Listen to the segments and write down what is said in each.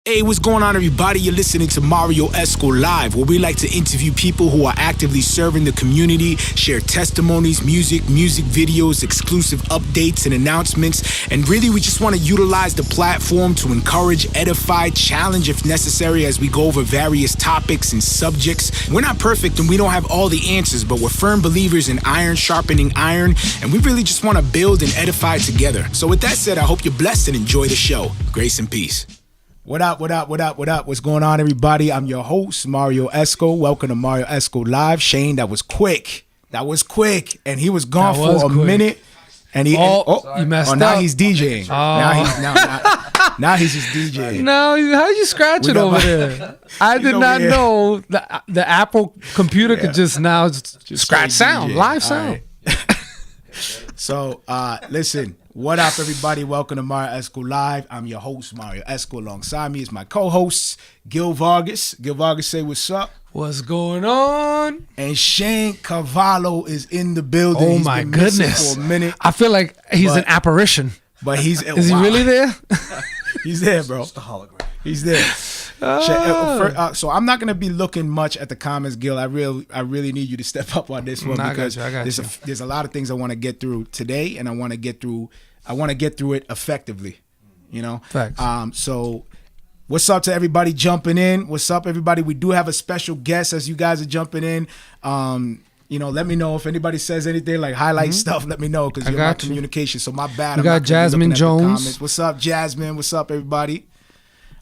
Hey, what's going on, everybody? You're listening to Marrio Esco Live, where we like to interview people who are actively serving the community, share testimonies, music videos, exclusive updates and announcements, and really we just want to utilize the platform to encourage, edify, challenge if necessary as we go over various topics and subjects. We're not perfect and we don't have all the answers, but we're firm believers in iron sharpening iron, and we really just want to build and edify together. So with that said, I hope you're blessed and enjoy the show. Grace and peace. What up? What's going on, everybody? I'm your host, Marrio Esco. Welcome to Marrio Esco Live. Shane, that was quick. And he was gone for a minute. And he you messed up. Now he's DJing. Now he's just DJing. No, how you scratch it over there? I did not know the Apple computer could just now scratch sound, DJ. Live sound. Right. So, listen. What up, everybody? Welcome to Marrio Esco Live. I'm your host, Marrio Esco. Alongside me is my co-host, Gil Vargas. Gil Vargas, say what's up. What's going on? And Shane Carvalho is in the building. Oh, my goodness. For a minute. I feel like he's an apparition. But he's... Is he really there? He's there, bro. Just a hologram. He's there. So I'm not going to be looking much at the comments, Gil. I really need you to step up on this one because there's a lot of things I want to get through today, and I want to get through it effectively, you know. Facts. So what's up to everybody jumping in? What's up, everybody? We do have a special guest as you guys are jumping in. You know, let me know if anybody says anything, like highlight stuff. Let me know because you're my communication. So my bad. We got Jasmine Jones. What's up, Jasmine? What's up, everybody?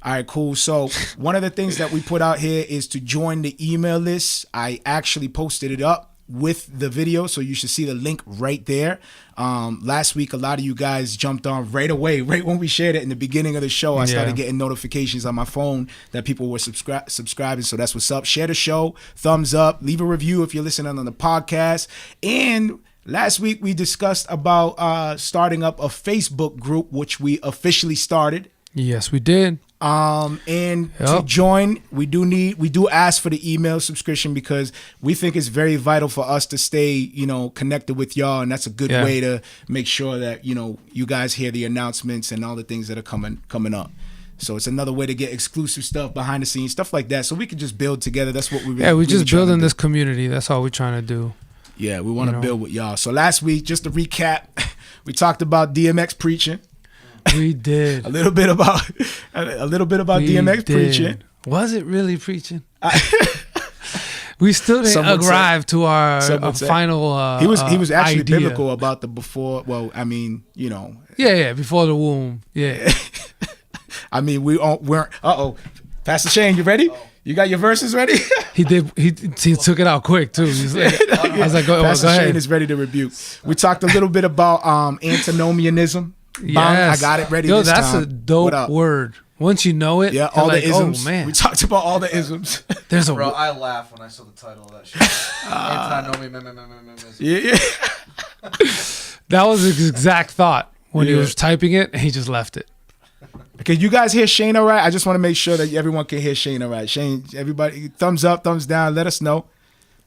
All right, cool. So one of the things that we put out here is to join the email list. I actually posted it up with the video, so you should see the link right there. Last week, a lot of you guys jumped on right away, right when we shared it in the beginning of the show. I started getting notifications on my phone that people were subscribing, so that's what's up. Share the show, thumbs up, leave a review if you're listening on the podcast. And last week, we discussed about starting up a Facebook group, which we officially started. Yes, we did. To join, we do ask for the email subscription because we think it's very vital for us to stay, you know, connected with y'all, and that's a good way to make sure that, you know, you guys hear the announcements and all the things that are coming up. So it's another way to get exclusive stuff, behind the scenes, stuff like that, so we can just build together. That's what we're just building this community. That's all we're trying to do. Yeah, we want to build with y'all. So last week, just to recap, we talked about DMX preaching. We did a little bit about DMX preaching. Was it really preaching? We still didn't arrive to our final. He was actually idea. biblical about the before. Well, I mean, you know. Yeah, before the womb. Yeah. I mean, we weren't. Pastor Shane, you ready? You got your verses ready? He did. He took it out quick too. I was like, go Pastor ahead. Shane is ready to rebuke. We talked a little bit about antinomianism. Yes. I got it ready this time. That's a dope word. Once you know it, all the isms. Oh, man. We talked about all the isms. Bro, I laughed when I saw the title of that shit. Antinomianism. Yeah. That was his exact thought when he was typing it, and he just left it. Can you guys hear Shane all right? I just want to make sure that everyone can hear Shane all right. Shane, everybody, thumbs up, thumbs down. Let us know.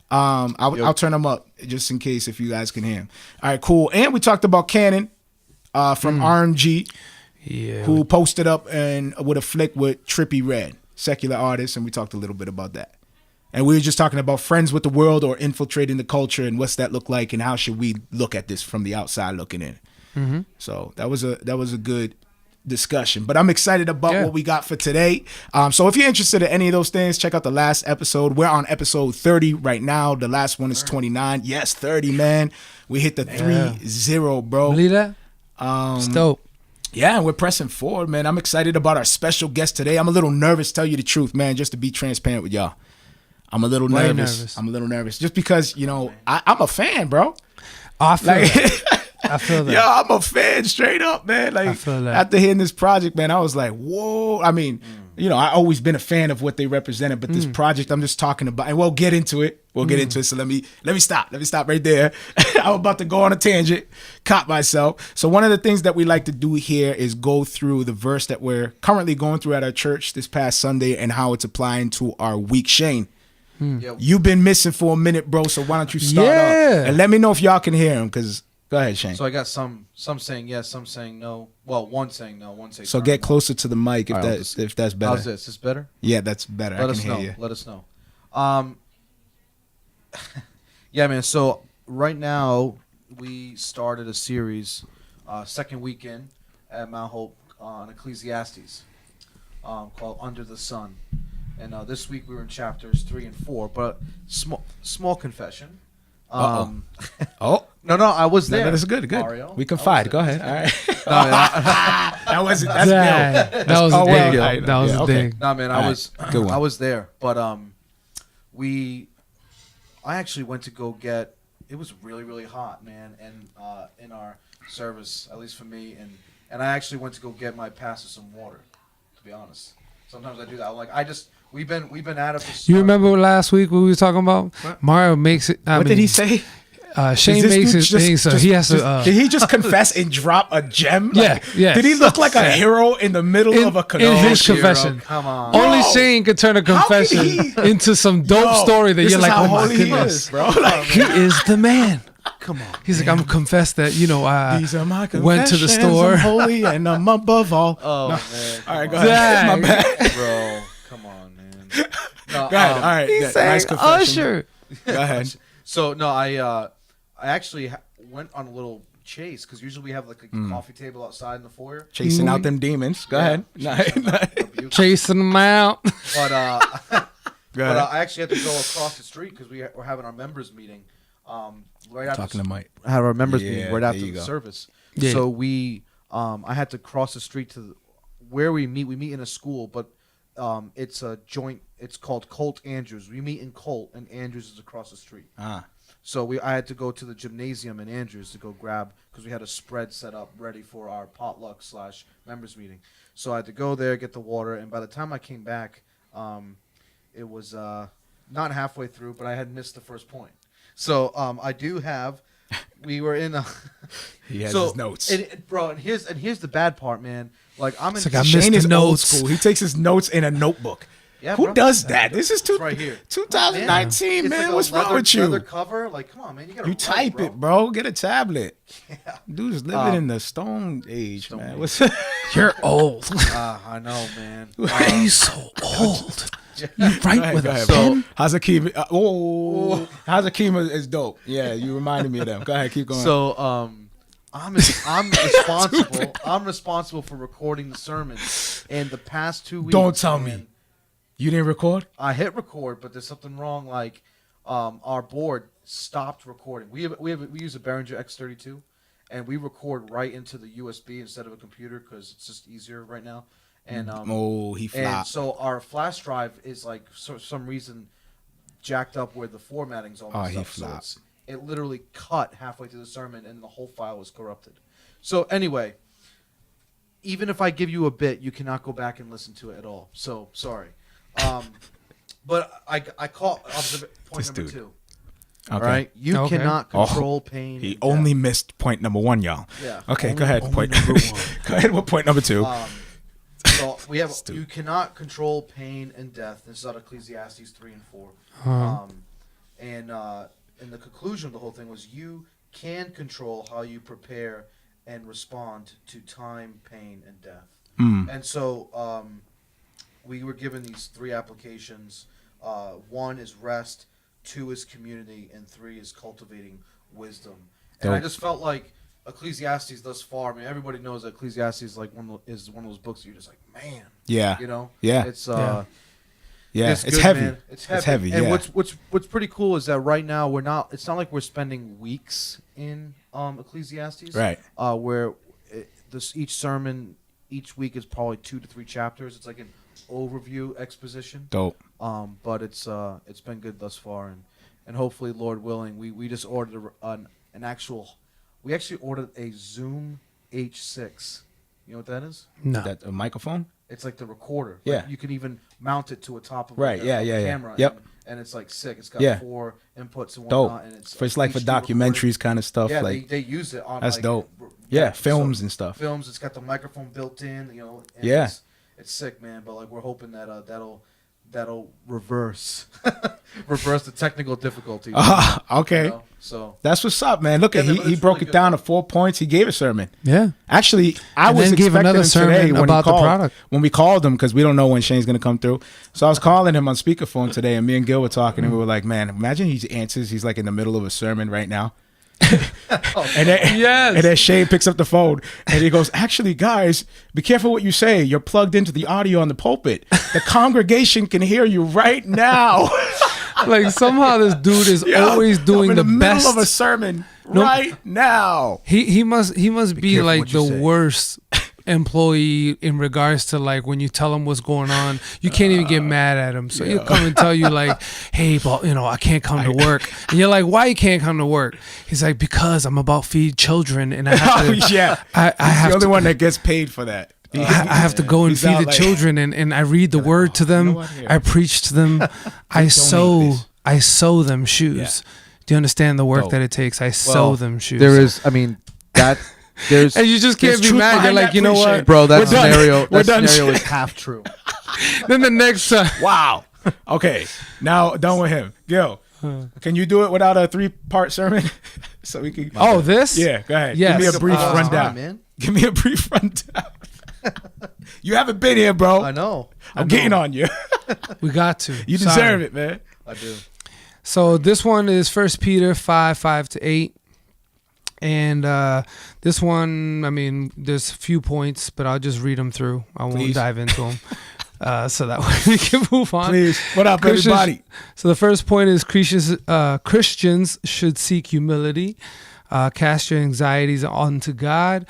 I'll turn them up just in case if you guys can hear him. All right, cool. And we talked about Cannon. From RMG, who posted up with a flick with Trippie Redd, secular artist, and we talked a little bit about that. And we were just talking about friends with the world or infiltrating the culture and what's that look like and how should we look at this from the outside looking in. Mm-hmm. So that was a good discussion. But I'm excited about what we got for today. So if you're interested in any of those things, check out the last episode. We're on episode 30 right now. The last one is 29. Yes, 30, man. We hit the 3-0, bro. Believe that? It's dope. Yeah, and we're pressing forward, man. I'm excited about our special guest today. I'm a little nervous, tell you the truth, man, just to be transparent with y'all. I'm a little nervous. I'm a little nervous just because, you know, I'm a fan, bro. I feel that. I feel that. Yo, I'm a fan straight up, man. Like, I feel that. After hearing this project, man, I was like, whoa. I mean, you know, I always been a fan of what they represented, but this project I'm just talking about, and we'll get into it. So let me stop. Let me stop right there. I'm about to go on a tangent, caught myself. So one of the things that we like to do here is go through the verse that we're currently going through at our church this past Sunday and how it's applying to our week. Shane, you've been missing for a minute, bro. So why don't you start up and let me know if y'all can hear him, because Go ahead, Shane. So I got some saying yes, some saying no. Well, one saying no, one saying. So get closer to the mic if if that's better. How's this? Is this better? Yeah, that's better. I can hear you. Let us know. Yeah, man. So right now we started a series, second weekend at Mount Hope on Ecclesiastes, called Under the Sun, and this week we were in chapters 3 and 4. But small confession. Oh. No, I was there. No, that's good. Mario. We confide. Go ahead. All right. That wasn't. That's Bill. That was a dig. Well, That was a dig. No, man, Good one. I was there, but I actually went to go get. It was really, really hot, man, and in our service, at least for me, and I actually went to go get my pastor some water. To be honest, sometimes I do that. We've been at it. For You remember last week what we were talking about? What? Mario makes it. What did he say? Shane makes his thing, so he has to. Did he just confess and drop a gem? Yeah. Did he look like a hero in the middle of a in his Hero, confession? come on. Only Bro, Shane could turn a confession into some dope story that you're like, oh my goodness, bro. Like, he is the man. Come on. He's like, I'm confessed that I these are my went to the confessions, store. I'm holy and I'm above all. Oh No. man. All right, go ahead. Dang. My bad. Bro, come on, man. No, Go ahead. All right. He's yeah, saying nice confession. Usher. Go ahead. So no, I actually went on a little chase because usually we have like a coffee table outside in the foyer. Chasing out them demons. Go ahead. Chasing them out. But Go ahead. I actually had to go across the street because we were having our members meeting. Right after Talking to Mike. had our members Yeah, meeting right there after you the go. service. Yeah. So I had to cross the street to where we meet. We meet in a school, but it's a joint. It's called Colt Andrews. We meet in Colt, and Andrews is across the street. So I had to go to the gymnasium in Andrews to go grab because we had a spread set up ready for our potluck / members meeting. So I had to go there, get the water, and by the time I came back, it was not halfway through, but I had missed the first point. So I do have. We were in a. He has his notes. And here's the bad part, man. Like I'm in. It's like I missed Shane the is old notes. school. He takes his notes in a notebook. Yeah, Who bro. does that? This is right here. 2019, It's man. like a What's wrong with you? leather cover. Like, come on, man. You gotta. You write, type bro. it, bro. Get a tablet. Yeah. Dude's living in the Stone Age, Stone man. Age. What's You're old. I know, man. Why are you so old? You write with Go a ahead, pen? bro. Hazakim. Hazakim is dope. Yeah, you reminded me of them. Go ahead, keep going. So, I'm responsible. I'm responsible for recording the sermon, and the past 2 weeks. Don't tell man, me. You didn't record? I hit record, but there's something wrong. Like, our board stopped recording. We use a Behringer X32, and we record right into the USB instead of a computer because it's just easier right now. And He and flopped. so our flash drive is like for some reason jacked up where the formatting's all messed he up. So flopped. it literally cut halfway through the sermon, and the whole file was corrupted. So anyway, even if I give you a bit, you cannot go back and listen to it at all. So sorry. But I caught point This number dude. 2. Okay. All right, you Okay. cannot control pain. He and only death. missed point number 1, y'all. Yeah. Okay, Only- go ahead. only Point number number one. Go ahead with point number 2. So we have Stupid. you cannot control pain and death. This is out of Ecclesiastes 3 and 4. And the conclusion of the whole thing was you can control how you prepare and respond to time, pain, and death. And so we were given these 3 applications. 1 is rest, 2 is community, and 3 is cultivating wisdom. And I Dope. just felt like Ecclesiastes thus far. I mean, everybody knows that Ecclesiastes is like one of those books that you're just like, man, Yeah. you know, Yeah. it's Yeah, it's it's good, heavy. man. It's heavy. It's heavy, And yeah. what's pretty cool is that right now it's not like we're spending weeks in Ecclesiastes, Right. Where each sermon each week is probably 2 to 3 chapters. It's like an overview exposition. Dope. But it's been good thus far, and hopefully, Lord willing, we just ordered an actual. We actually ordered a Zoom H6. You know what that is? No. That a microphone? It's like the recorder. Yeah. Like you can even mount it to a top of Right, like yeah, a yeah. camera. Yep. And it's like sick. It's got Yeah. 4 inputs and Dope. whatnot. And It's like for HD documentaries recording. kind of stuff. Yeah, like they use it on. that's like, dope. r- Yeah, so films and stuff. Films. It's got the microphone built in. You know. And Yeah. It's sick, man. But like we're hoping that that'll reverse reverse the technical difficulties. Okay. You know? So that's what's up, man. Look, he broke it down to 4 points. He gave a sermon. Yeah. Actually, I was expecting him today when about the product. When we called him, because we don't know when Shane's going to come through. So I was calling him on speakerphone today, and me and Gil were talking, and we were like, man, imagine he answers. He's like in the middle of a sermon right now. And then Shane picks up the phone and he goes, actually, guys, be careful what you say. You're plugged into the audio on the pulpit. The congregation can hear you right now. Like somehow this dude is always doing the best. Middle of a sermon right now. He must be like the worst employee in regards to like when you tell him what's going on, you can't even get mad at him. So he'll come and tell you like, hey, but I can't come to work. And you're like, why you can't come to work? He's like, because I'm about to feed children and I have to. I have the only one that gets paid for that. I have to go and feed the children and I read the word to them. I preach to them. I sew them shoes. Yeah. Do you understand the work that it takes? I sew them shoes. There is, I mean, that there's and you just can't be mad. You're like, you know what, bro? That scenario is half true. Then the next wow. Okay, now done with him. Gil, can you do it without a 3-part sermon? So we can. Oh, this? Yeah, go ahead. Yes. Give me a brief rundown, man. Give me a brief rundown. You haven't been here, bro. I know. I'm getting on you. We got to. You deserve it, man. I do. So this one is 1 Peter 5:5-8. And this one, I mean, there's a few points, but I'll just read them through. I won't dive into them. So that way we can move on. Please. What up, everybody? So the first point is Christians should seek humility. Cast your anxieties onto God.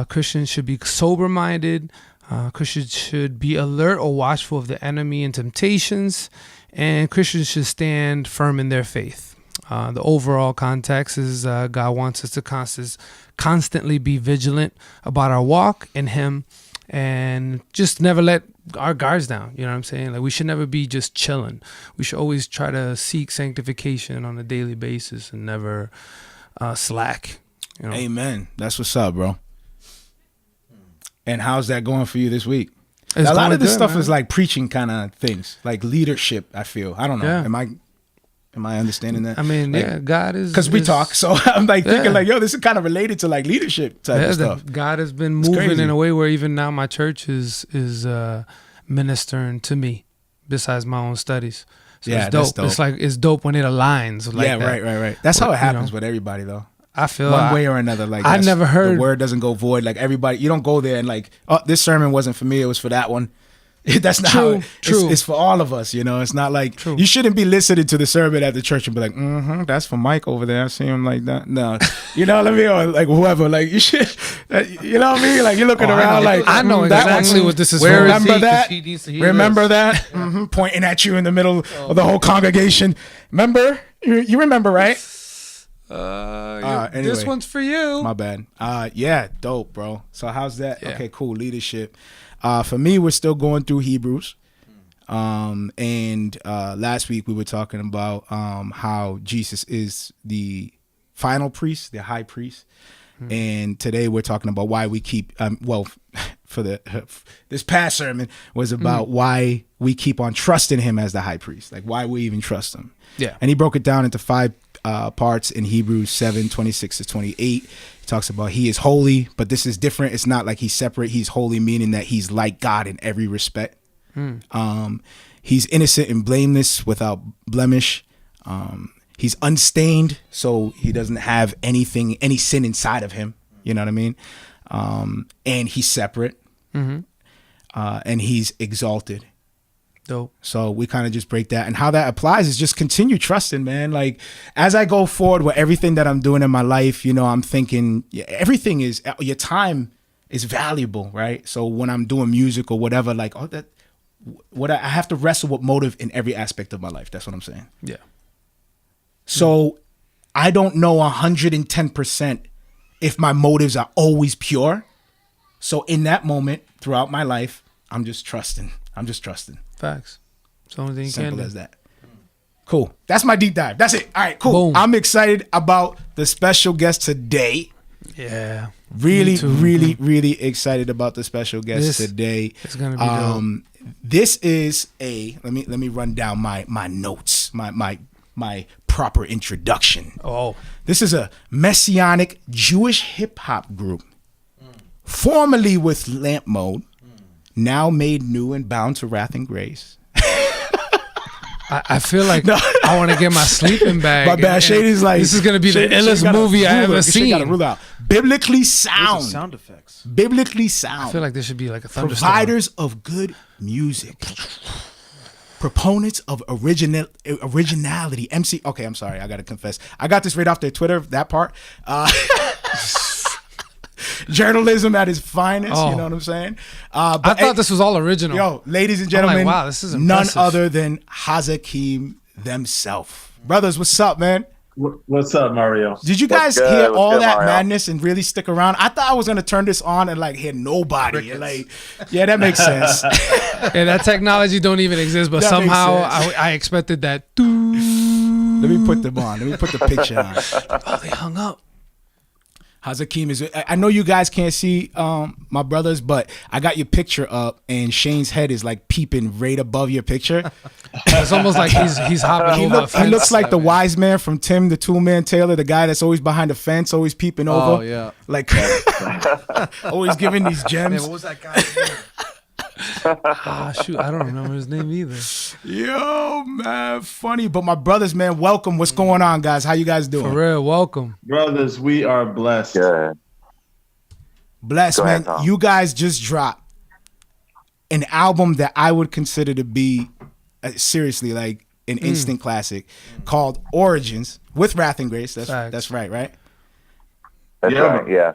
Christians should be sober-minded. Christians should be alert or watchful of the enemy and temptations. And Christians should stand firm in their faith. The overall context is God wants us to constantly be vigilant about our walk in Him and just never let our guards down. You know what I'm saying? Like we should never be just chilling. We should always try to seek sanctification on a daily basis and never slack. Amen. That's what's up, bro. And how's that going for you this week? A lot of this stuff is like preaching kind of things, like leadership. I feel. I don't know. Yeah. Am I understanding that? I mean, like, God is because we talk. So I'm like thinking, like, yo, this is kind of related to like leadership type of stuff. God has been moving in a way where even now my church is ministering to me, besides my own studies. So it's dope. That's dope. It's like it's dope when it aligns. Like that. Right. That's how it happens with everybody, though. I feel one way or another. Like I never heard the word doesn't go void. Like everybody, you don't go there and like, oh, this sermon wasn't for me. It was for that one. That's not how it's for all of us. It's not like you shouldn't be listening to the sermon at the church and be like, that's for Mike over there. I see him like that. No, you know what I mean? Or like whoever. Like you should. You know what I mean? Like you're looking around. Like I know exactly what this is. Where remember that? Remember that? Pointing at you in the middle of the whole congregation. Remember? You remember, right? Anyway, this one's for you. My bad. Yeah, dope, bro. So how's that? Yeah. Okay, cool. Leadership. For me, we're still going through Hebrews. And last week we were talking about how Jesus is the final priest, the high priest. And today we're talking about why we keep this past sermon was about why we keep on trusting him as the high priest, like why we even trust him. Yeah. And he broke it down into 5 parts in Hebrews 7:26-28. He talks about he is holy, but this is different. It's not like he's separate. He's holy, meaning that he's like God in every respect. He's innocent and blameless, without blemish. He's unstained, so he doesn't have any sin inside of him. You know what I mean? And he's separate. And he's exalted. Dope. So we kind of just break that, and how that applies is just continue trusting, man. Like as I go forward with everything that I'm doing in my life, I'm thinking everything is, your time is valuable, right? So when I'm doing music or whatever, like I have to wrestle with motive in every aspect of my life. That's what I'm saying. Yeah. So I don't know 110% if my motives are always pure. So in that moment throughout my life, I'm just trusting. Facts. It's the only thing you can do. Simple as that. Cool. That's my deep dive. That's it. All right, cool. Boom. I'm excited about the special guest today. Yeah. Really excited about the special guest today. It's going to be dope. this is let me run down my notes, my proper introduction. Oh. This is a messianic Jewish hip hop group, formerly with Lamp Mode, now made new and bound to wrath and grace. I feel like I want to get my sleeping bag. My bad. Shady's like, this is gonna be the illest movie I ever seen. Got to rule out. Biblically sound. Sound effects. Biblically sound. I feel like there should be like a thunderstorm. Providers of good music. Proponents of originality. MC. Okay, I'm sorry. I got to confess. I got this right off their Twitter, that part. Journalism at its finest. You know what I'm saying? But I thought this was all original. Yo, ladies and gentlemen, wow, this is none impressive. other than Hazakim themselves. Brothers, what's up, man? What's up, Mario? Did you guys hear all that madness and really stick around? I thought I was gonna turn this on and like hear nobody. And like, yeah, that makes sense. Yeah, that technology don't even exist, but That somehow makes sense. I expected that. Let me put them on. Let me put the picture on. Oh, they hung up. Hazakim is. I know you guys can't see my brothers, but I got your picture up, and Shane's head is like peeping right above your picture. It's almost like he's hopping over a fence. He looks like the wise man from Tim the Toolman Taylor, the guy that's always behind the fence, always peeping over. Oh yeah. Like always giving these Hey, gems. what was that guy's name? Shoot, I don't remember his name either. Yo, man, funny. But my brothers, man, welcome. What's going on, guys? How you guys doing? For real, welcome. Brothers, we are blessed. Good. Bless, Go man. ahead, Tom. You guys just dropped an album that I would consider to be seriously like an instant classic called Origins with Wrath and Grace. Facts. That's right, right? That's Yeah. right. Yeah.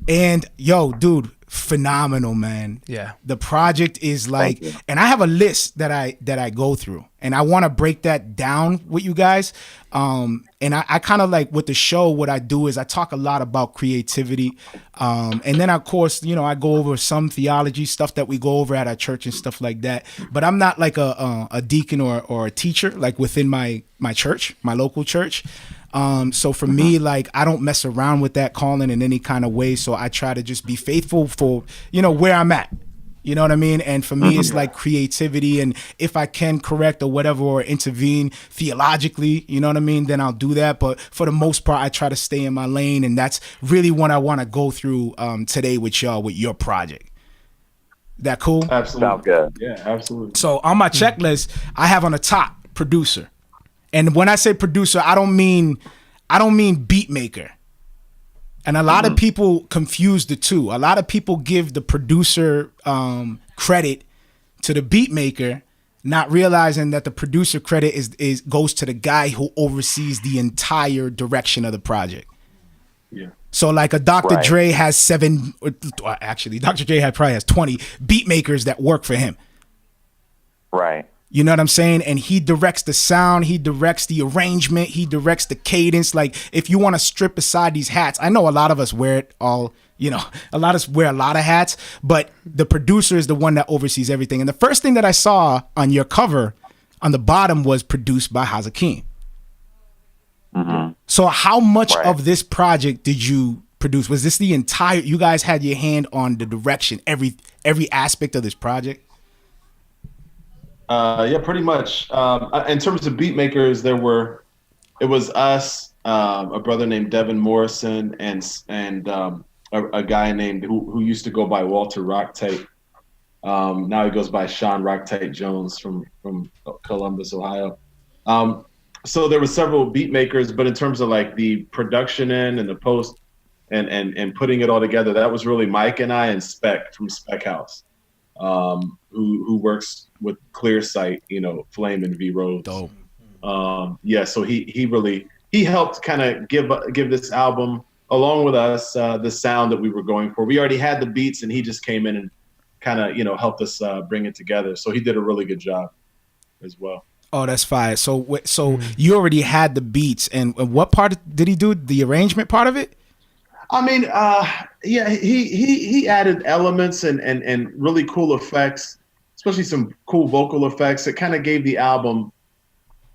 And yo, dude, phenomenal, man. Yeah. The project is like, Thank you. and I have a list that I go through, and I want to break that down with you guys. And I kind of like with the show, what I do is I talk a lot about creativity, and then of course, you know, I go over some theology stuff that we go over at our church and stuff like that. But I'm not like a deacon or a teacher like within my church, my local church. So for me, like, I don't mess around with that calling in any kind of way. So I try to just be faithful for, you know, where I'm at. You know what I mean? And for me, it's like creativity. And if I can correct or whatever, or intervene theologically, you know what I mean, then I'll do that. But for the most part, I try to stay in my lane. And that's really what I want to go through today with y'all, with your project. That cool? Absolutely. Sounds good. Yeah, absolutely. So on my checklist, I have on the top producer. And when I say producer, I don't mean beat maker. And a lot of people confuse the two. A lot of people give the producer credit to the beat maker, not realizing that the producer credit is goes to the guy who oversees the entire direction of the project. Yeah. So like a Dr. Right. Dre has actually Dr. Dre probably has 20 beat makers that work for him. Right. You know what I'm saying? And he directs the sound, he directs the arrangement, he directs the cadence. Like, if you want to strip aside these hats, I know a lot of us wear it all, you know, a lot of us wear a lot of hats, but the producer is the one that oversees everything. And the first thing that I saw on your cover on the bottom was produced by Hazakim. So how much Right. of this project did you produce? Was this the entire, you guys had your hand on the direction, every aspect of this project? Yeah, pretty much. In terms of beat makers, it was us, a brother named Devin Morrison, and a guy named who used to go by Walter Rocktight. Now he goes by Sean Rocktight Jones from Columbus, Ohio. So there were several beat makers, but in terms of like the production end and the post and putting it all together, that was really Mike and I and Spec from Spec House. Who works with Clearsight, you know, Flame and V Rhodes. Dope. Yeah, so he helped kind of give this album along with us the sound that we were going for. We already had the beats, and he just came in and kind of, you know, helped us bring it together. So he did a really good job as well. Oh, that's fire. So you already had the beats, and what part did he do? The arrangement part of it? I mean, yeah, he added elements and really cool effects, especially some cool vocal effects. It kind of gave the album,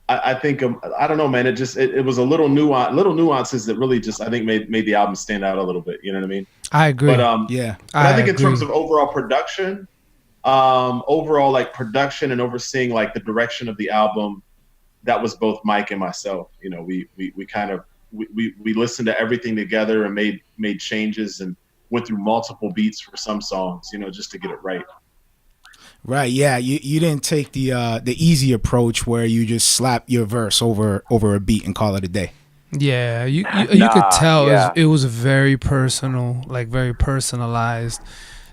I think, I don't know, man. It was a little nuances that really just, I think, made the album stand out a little bit. You know what I mean? I agree. But Yeah. but I think in agree. terms of overall production, overall like production and overseeing like the direction of the album, that was both Mike and myself. You know, we listened to everything together and made changes and went through multiple beats for some songs, you know, just to get it right. Right, yeah. You didn't take the easy approach where you just slap your verse over a beat and call it a day. Yeah, you could tell it was very personal, like very personalized.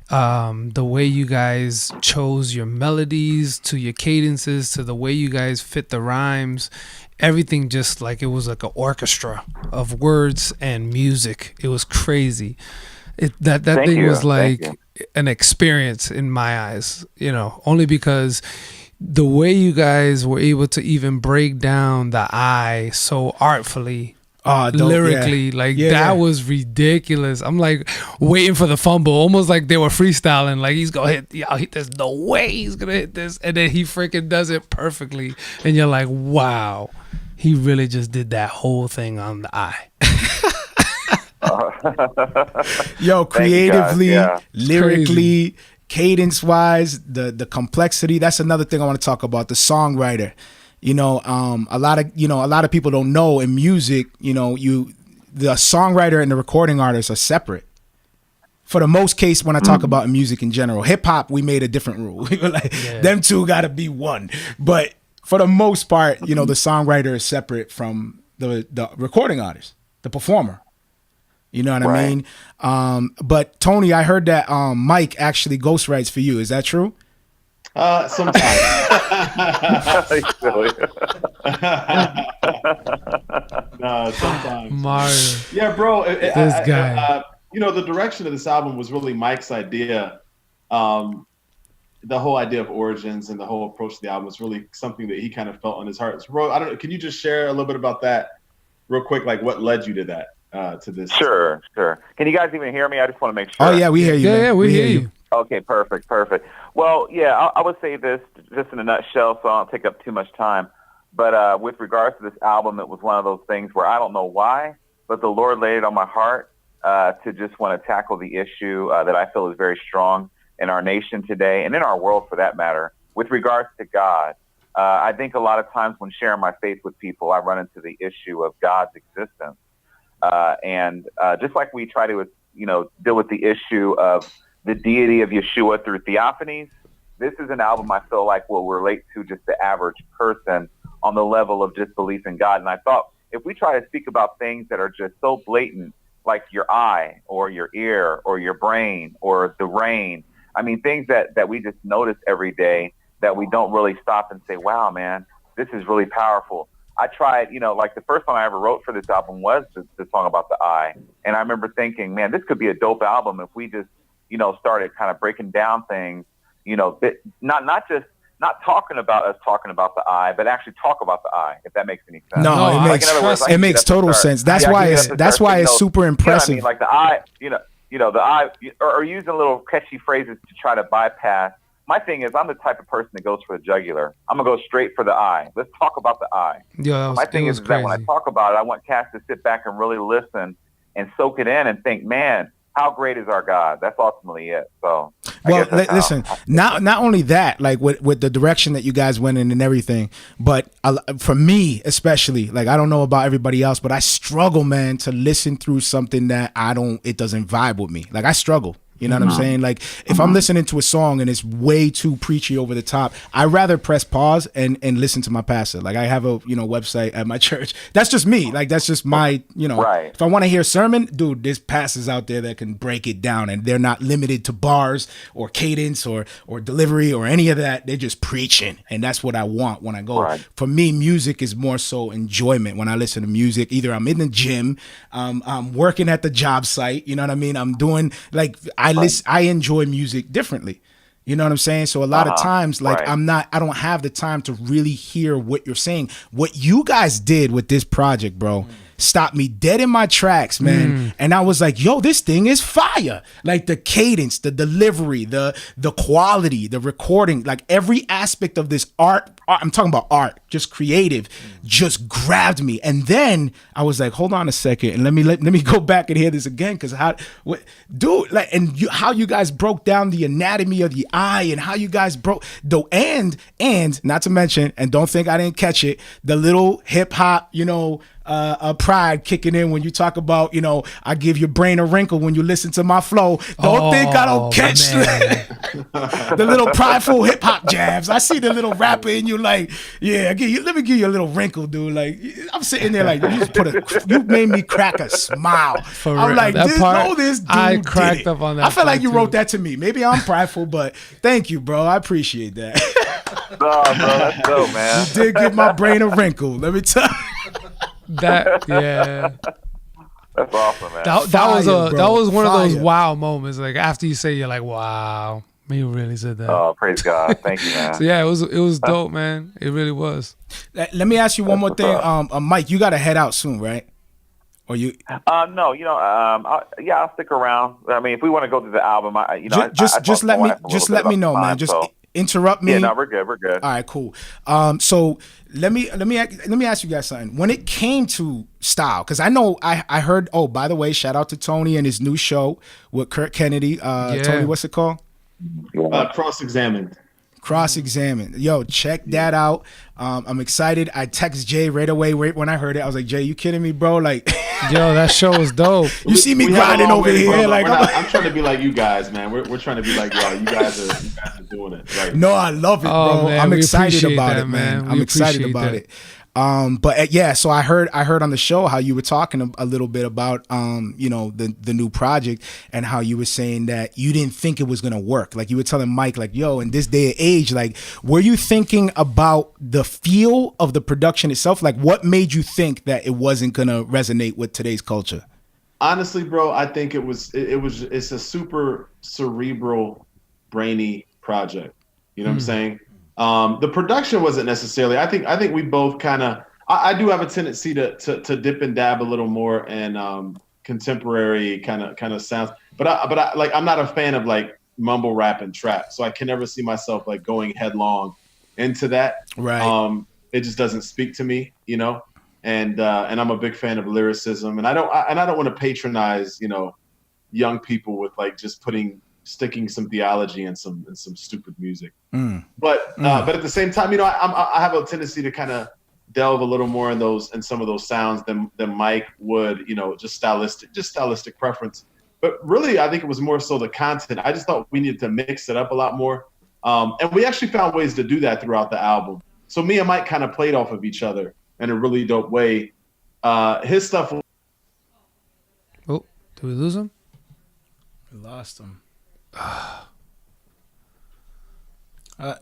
The way you guys chose your melodies, to your cadences, to the way you guys fit the rhymes, everything just like it was like an orchestra of words and music. It was crazy. That thing was like an experience in my eyes, you know, only because the way you guys were able to even break down the I so artfully, lyrically, that was ridiculous. I'm like waiting for the fumble, almost like they were freestyling. Like he's gonna hit, there's no way he's gonna hit this, and then he freaking does it perfectly, and you're like, wow, he really just did that whole thing on the I. Yo, creatively, lyrically, cadence wise, the complexity. That's another thing I want to talk about. The songwriter. You know, a lot of people don't know in music, you know, the songwriter and the recording artist are separate. For the most case, when I talk about music in general, hip hop, we made a different rule. We were like, them two got to be one. But for the most part, you know, the songwriter is separate from the recording artist, the performer. You know what I mean? But Tony, I heard that Mike actually ghostwrites for you. Is that true? Sometimes. No, sometimes. Mario. Yeah, bro. This guy. You know, the direction of this album was really Mike's idea. The whole idea of origins and the whole approach to the album was really something that he kind of felt on his heart. So, bro, I don't know. Can you just share a little bit about that real quick? Like what led you to that? To this. Sure. Can you guys even hear me? I just want to make sure. Oh yeah, we hear you. Yeah, we hear you. Okay, perfect. Well, yeah, I would say this just in a nutshell, so I don't take up too much time. But with regards to this album, it was one of those things where I don't know why, but the Lord laid it on my heart to just want to tackle the issue that I feel is very strong in our nation today and in our world for that matter, with regards to God. I think a lot of times when sharing my faith with people, I run into the issue of God's existence. And just like we try to, deal with the issue of the deity of Yeshua through theophanies, this is an album I feel like will relate to just the average person on the level of just belief in God. And I thought if we try to speak about things that are just so blatant, like your eye or your ear or your brain or the rain, I mean, things that we just notice every day that we don't really stop and say, wow, man, this is really powerful. I tried, like the first song I ever wrote for this album was the song about the eye. And I remember thinking, man, this could be a dope album if we just, started kind of breaking down things, not talking about us talking about the eye, but actually talk about the eye, if that makes any sense. No, it makes total sense. That's why it's super impressive. Like the eye, the eye, or using little catchy phrases to try to bypass. My thing is, I'm the type of person that goes for the jugular. I'm going to go straight for the eye. Let's talk about the eye. Yeah, my thing is that when I talk about it, I want Cass to sit back and really listen and soak it in and think, man, how great is our God? That's ultimately it. So, well, listen, not only that, like with the direction that you guys went in and everything, but for me especially, like I don't know about everybody else, but I struggle, man, to listen through something that it doesn't vibe with me. Like I struggle. You know what I'm saying? Like if I'm listening to a song and it's way too preachy over the top, I'd rather press pause and listen to my pastor. Like I have a, website at my church. That's just me. Like that's just my, right. If I want to hear sermon, dude, there's pastors out there that can break it down and they're not limited to bars or cadence or delivery or any of that. They're just preaching. And that's what I want when I go. Right. For me, music is more so enjoyment. When I listen to music, either I'm in the gym, I'm working at the job site, you know what I mean? I'm doing like I enjoy music differently. You know what I'm saying? So a lot of times, like I don't have the time to really hear what you're saying. What you guys did with this project, bro, stopped me dead in my tracks, man. And I was like, yo, this thing is fire. Like the cadence, the delivery, the quality, the recording, like every aspect of this art, I'm talking about art, just creative, just grabbed me. And then I was like, hold on a second, and let me go back and hear this again, because how you guys broke down the anatomy of the eye, and how you guys broke and not to mention, and don't think I didn't catch it, the little hip hop, pride kicking in when you talk about, I give your brain a wrinkle when you listen to my flow. Don't think I don't catch the little prideful hip hop jabs. I see the little rapper in you, like, yeah, let me give you a little wrinkle, dude. Like, I'm sitting there like, you made me crack a smile. I'm like, this dude I cracked did it. up on that. I felt like you wrote that to me. Maybe I'm prideful, but thank you, bro. I appreciate that. No, bro, that's dope, man. You did give my brain a wrinkle. Let me tell you. That, yeah. That's awesome, man. That was one of those wow moments. Like after you say, you're like, wow, you really said that. Oh, praise God. Thank you, man. So yeah, it was dope, man. It really was. Let me ask you one more thing. Mike, you got to head out soon, right? Or you? No, I'll stick around. I mean, if we want to go through the album, just let me know, man. Just interrupt me. Yeah, no, we're good. All right, cool. So let me ask you guys something. When it came to style, because I know I heard. Oh, by the way, shout out to Tony and his new show with Kurt Kennedy. Tony, what's it called? Cross-Examined. Cross-Examined. Yo, check that out. I'm excited. I text Jay right away when I heard it. I was like, Jay, you kidding me, bro? Like, yo, that show was dope. You see me grinding over here. Bro, like, I'm trying to be like you guys, man. We're trying to be like, yo, you guys are doing it. Right. No, I love it, bro. Man, I'm excited about that, it, man. We I'm excited about it. But yeah, so I heard on the show how you were talking a little bit about the new project, and how you were saying that you didn't think it was gonna work. Like you were telling Mike, like, yo, in this day and age, like, were you thinking about the feel of the production itself? Like, what made you think that it wasn't gonna resonate with today's culture? Honestly, bro, I think it's a super cerebral, brainy project. You know what I'm saying? The production wasn't necessarily. I think we both kind of. I do have a tendency to dip and dab a little more in contemporary kind of sounds, but I'm not a fan of like mumble rap and trap, so I can never see myself like going headlong into that. Right. It just doesn't speak to me, And I'm a big fan of lyricism, and I don't want to patronize young people with like just sticking some theology and some stupid music. But at the same time, I have a tendency to kind of delve a little more in some of those sounds than Mike would, just stylistic preference. But really, I think it was more so the content. I just thought we needed to mix it up a lot more. And we actually found ways to do that throughout the album. So me and Mike kind of played off of each other in a really dope way. His stuff. Oh, did we lose him? We lost him.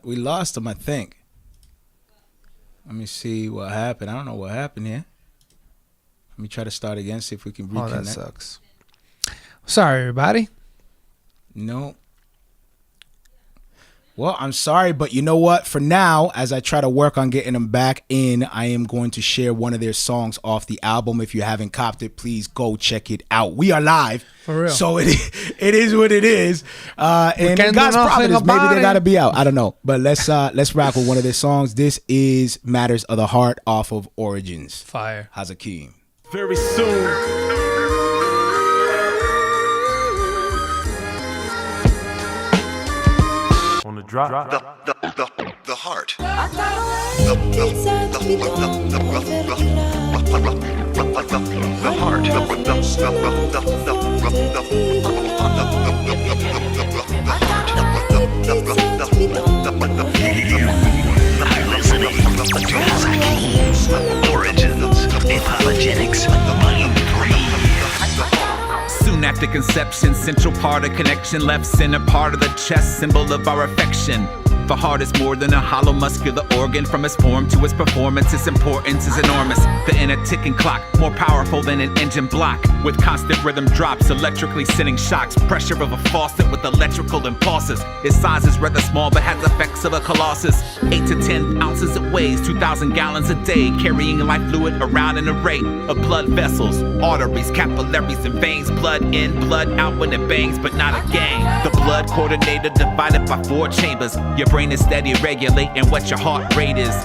We lost him, I think. Let me see what happened. I don't know what happened here. Let me try to start again, see if we can reconnect. Oh, that sucks. Sorry, everybody. No. Well, I'm sorry, but you know what? For now, as I try to work on getting them back in, I am going to share one of their songs off the album. If you haven't copped it, please go check it out. We are live. For real. So it is what it is. And in God's providence, maybe they gotta be out. I don't know. But let's rock with one of their songs. This is Matters of the Heart off of Origins. Fire. Hazakim. Very soon. On the drop. The heart. The heart. Listening to Hazakim, Origins, Apologetics, Volume 3. Soon after conception, central part of connection, left center part of the chest, symbol of our affection. The heart is more than a hollow muscular organ. From its form to its performance, its importance is enormous. The inner ticking clock, more powerful than an engine block. With constant rhythm drops, electrically sending shocks. Pressure of a faucet with electrical impulses. Its size is rather small but has effects of a colossus. 8 to 10 ounces it weighs, 2,000 gallons a day. Carrying life fluid around an array of blood vessels, arteries, capillaries and veins. Blood in, blood out when it bangs, but not a gang. The blood coordinator divided by 4 chambers. Your brain is steady regulating what your heart rate is.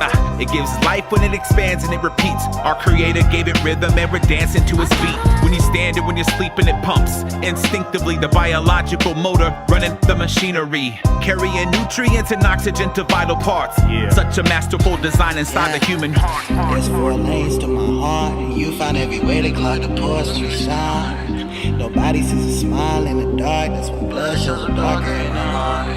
It gives life when it expands and it repeats. Our creator gave it rhythm and we're dancing to its beat. When you stand and when you're sleeping it pumps. Instinctively the biological motor running the machinery. Carrying nutrients and oxygen to vital parts. Such a masterful design inside the human heart. There's 4 lanes to my heart, and you find every way to clog the pores to shine. Nobody sees a smile in the dark, that's when blood shows up darker in the heart.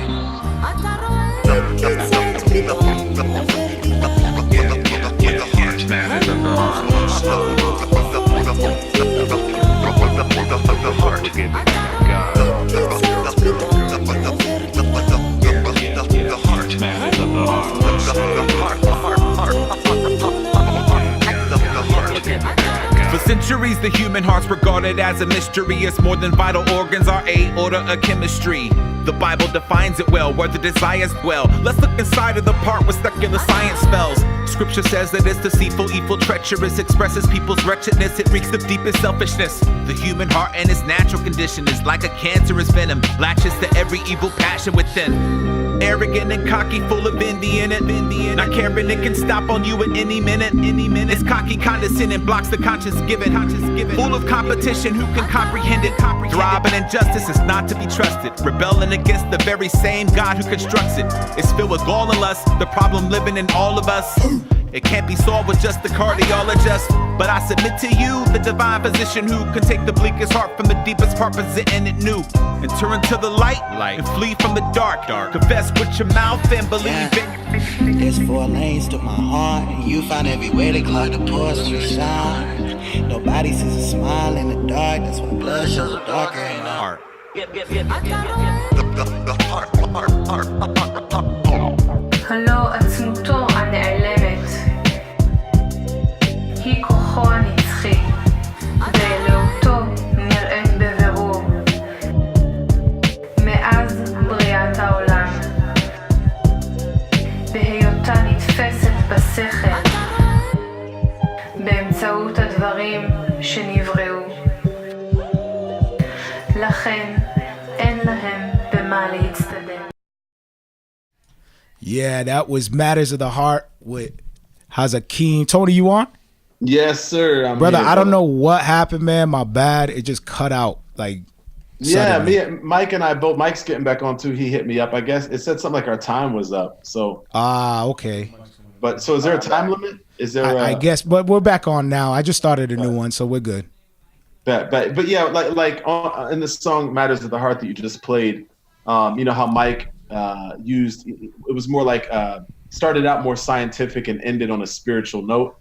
For centuries, the human heart's regarded as a mystery. It's more than vital organs, our aorta, a chemistry. The Bible defines it well, where the desires dwell. Let's look inside of the part where secular science spells. Scripture says that it's deceitful, evil, treacherous, expresses people's wretchedness, it reeks the deepest selfishness. The human heart and its natural condition is like a cancerous venom, latches to every evil passion within. Arrogant and cocky, full of envy in it. Not caring it can stop on you at any minute. It's cocky, condescending, blocks the conscience given. Full of competition, who can comprehend it? Throbbing injustice is not to be trusted. Rebelling against the very same God who constructs it. It's filled with gall and lust, the problem living in all of us. It can't be solved with just the cardiologist. But I submit to you, the divine physician who can take the bleakest heart from the deepest part, presenting it new. And turn to the light and flee from the dark. Confess with your mouth and believe it. There's 4 lanes to my heart, and you find every way to clog the pores to shine. Nobody sees a smile in the dark, that's when blood shows up darker in the heart. הלא עצמותו הנעלמת היא כוחו הנצחי ואלוהותו נראית בבירור מאז בריאת העולם בהיותה נתפסת בשכל באמצעות הדברים שנבראו לכן אין להם במה להצטדק. Yeah, that was Matters of the Heart with Hazakim. Tony, you on? Yes, sir. I'm brother, here, I don't know what happened, man. My bad. It just cut out. Like, suddenly. Mike and I both. Mike's getting back on too. He hit me up. I guess it said something like our time was up. So okay. But so is there a time limit? Is there? I guess, but we're back on now. I just started a new one, so we're good. But yeah, like in the song "Matters of the Heart" that you just played, you know how Mike used it was more like started out more scientific and ended on a spiritual note.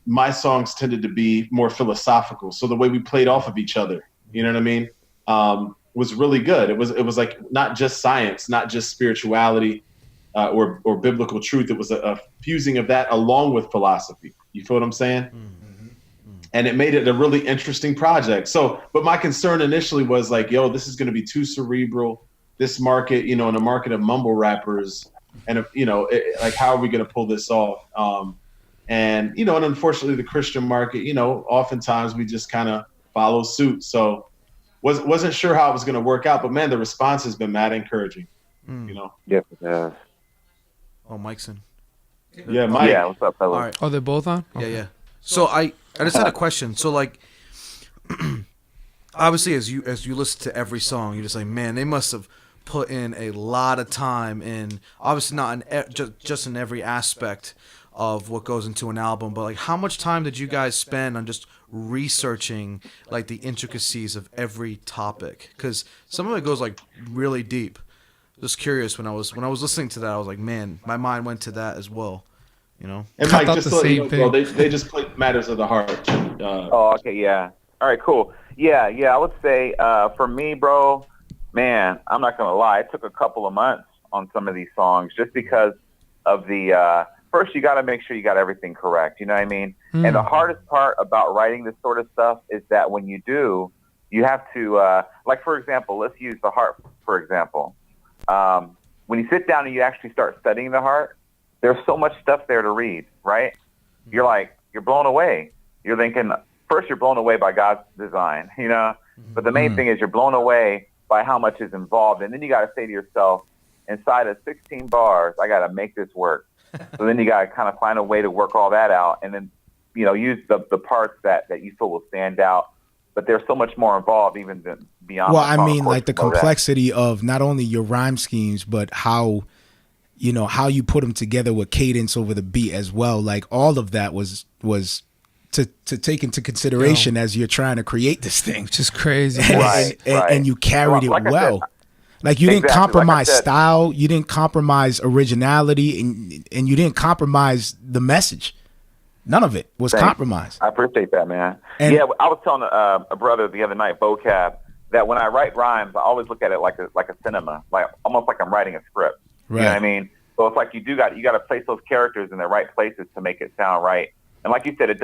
My songs tended to be more philosophical, so the way we played off of each other, you know what I mean, was really good. It was like not just science, not just spirituality or biblical truth. It was a fusing of that along with philosophy. You feel what I'm saying? Mm-hmm. And it made it a really interesting project. So, but my concern initially was like, yo, this is going to be too cerebral. This market, you know, in a market of mumble rappers, and you know, like, how are we going to pull this off? And you know, and unfortunately, the Christian market, you know, oftentimes we just kind of follow suit. So, wasn't sure how it was going to work out, but man, the response has been mad encouraging. You know. Yes, it has. Oh, Mike's in. Yeah, Mike. Yeah, what's up, fellas? All right. Oh, they're both on? Okay. Yeah. So I just had a question. So like, obviously, as you listen to every song, you're just like, man, they must have put in a lot of time in, obviously not in just in every aspect of what goes into an album, but like, how much time did you guys spend on just researching like the intricacies of every topic? Because some of it goes like really deep. Just curious, when I was listening to that, I was like, man, my mind went to that as well. You know, and Mike, just so you know, bro, they just played Matters of the Heart. Okay, yeah. All right, cool. Yeah. I would say for me, bro, man, I'm not gonna lie. It took a couple of months on some of these songs just because of the first you got to make sure you got everything correct. You know what I mean? And the hardest part about writing this sort of stuff is that when you do, you have to like, for example, let's use the heart, for example. When you sit down and you actually start studying the heart, there's so much stuff there to read, right? You're blown away. You're thinking, first you're blown away by God's design, you know? But the main thing is you're blown away by how much is involved. And then you got to say to yourself, inside of 16 bars, I got to make this work. So then you got to kind of find a way to work all that out and then, you know, use the parts that you feel will stand out. But there's so much more involved even than beyond. Well, I mean, like the complexity of not only your rhyme schemes, but how, you know, how you put them together with cadence over the beat as well. Like all of that was to take into consideration as you're trying to create this thing. Which is crazy. And you carried it well. Like you didn't compromise style, you didn't compromise originality, and you didn't compromise the message. None of it was compromised. I appreciate that, man. And yeah, I was telling a brother the other night, vocab, that when I write rhymes, I always look at it like a cinema, like almost like I'm writing a script. Right. You know what I mean? So it's like you got to place those characters in the right places to make it sound right. And like you said, it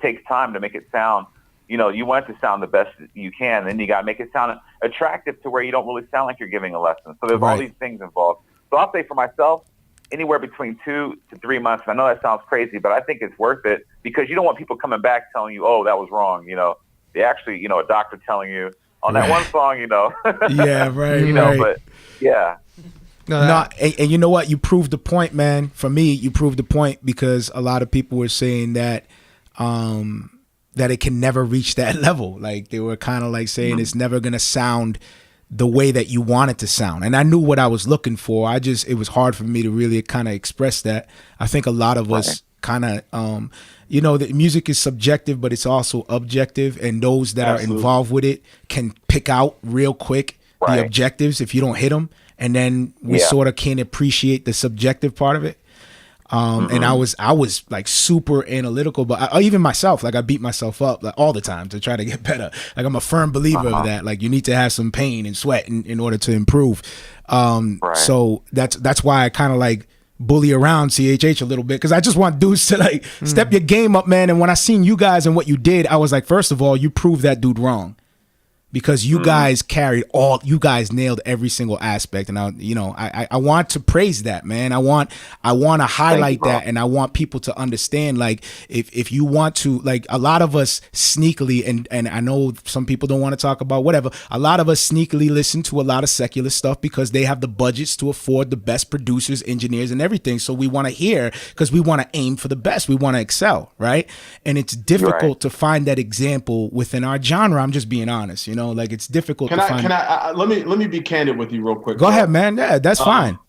takes time to make it sound. You know, you want it to sound the best you can, then you got to make it sound attractive to where you don't really sound like you're giving a lesson. So there's all these things involved. So I'll say for myself, anywhere between 2 to 3 months. I know that sounds crazy, but I think it's worth it because you don't want people coming back telling you, oh, that was wrong. You know, they actually, you know, a doctor telling you on that one song, you know. Yeah, right. You know, but yeah. No, and you know what? You proved the point, man. For me, you proved the point because a lot of people were saying that that it can never reach that level. Like they were kind of like saying it's never going to sound the way that you want it to sound. And I knew what I was looking for. It was hard for me to really kind of express that. I think a lot of us kind of, you know, the music is subjective, but it's also objective. And those that are involved with it can pick out real quick the objectives if you don't hit them. And then we sort of can't appreciate the subjective part of it. And I was like super analytical, but even myself, like I beat myself up like all the time to try to get better. Like I'm a firm believer of that. Like you need to have some pain and sweat in order to improve. So that's why I kind of like bully around CHH a little bit because I just want dudes to like step your game up, man. And when I seen you guys and what you did, I was like, first of all, you proved that dude wrong. Because you guys you guys nailed every single aspect, and I want to praise that, man. I want to highlight that, and I want people to understand, like, if you want to, like, a lot of us sneakily, and I know some people don't want to talk about whatever. A lot of us sneakily listen to a lot of secular stuff because they have the budgets to afford the best producers, engineers, and everything. So we want to hear because we want to aim for the best. We want to excel, right? And it's difficult to find that example within our genre. I'm just being honest, you know. Like it's difficult to find. Let me be candid with you real quick. Go ahead, man. Yeah, that's fine.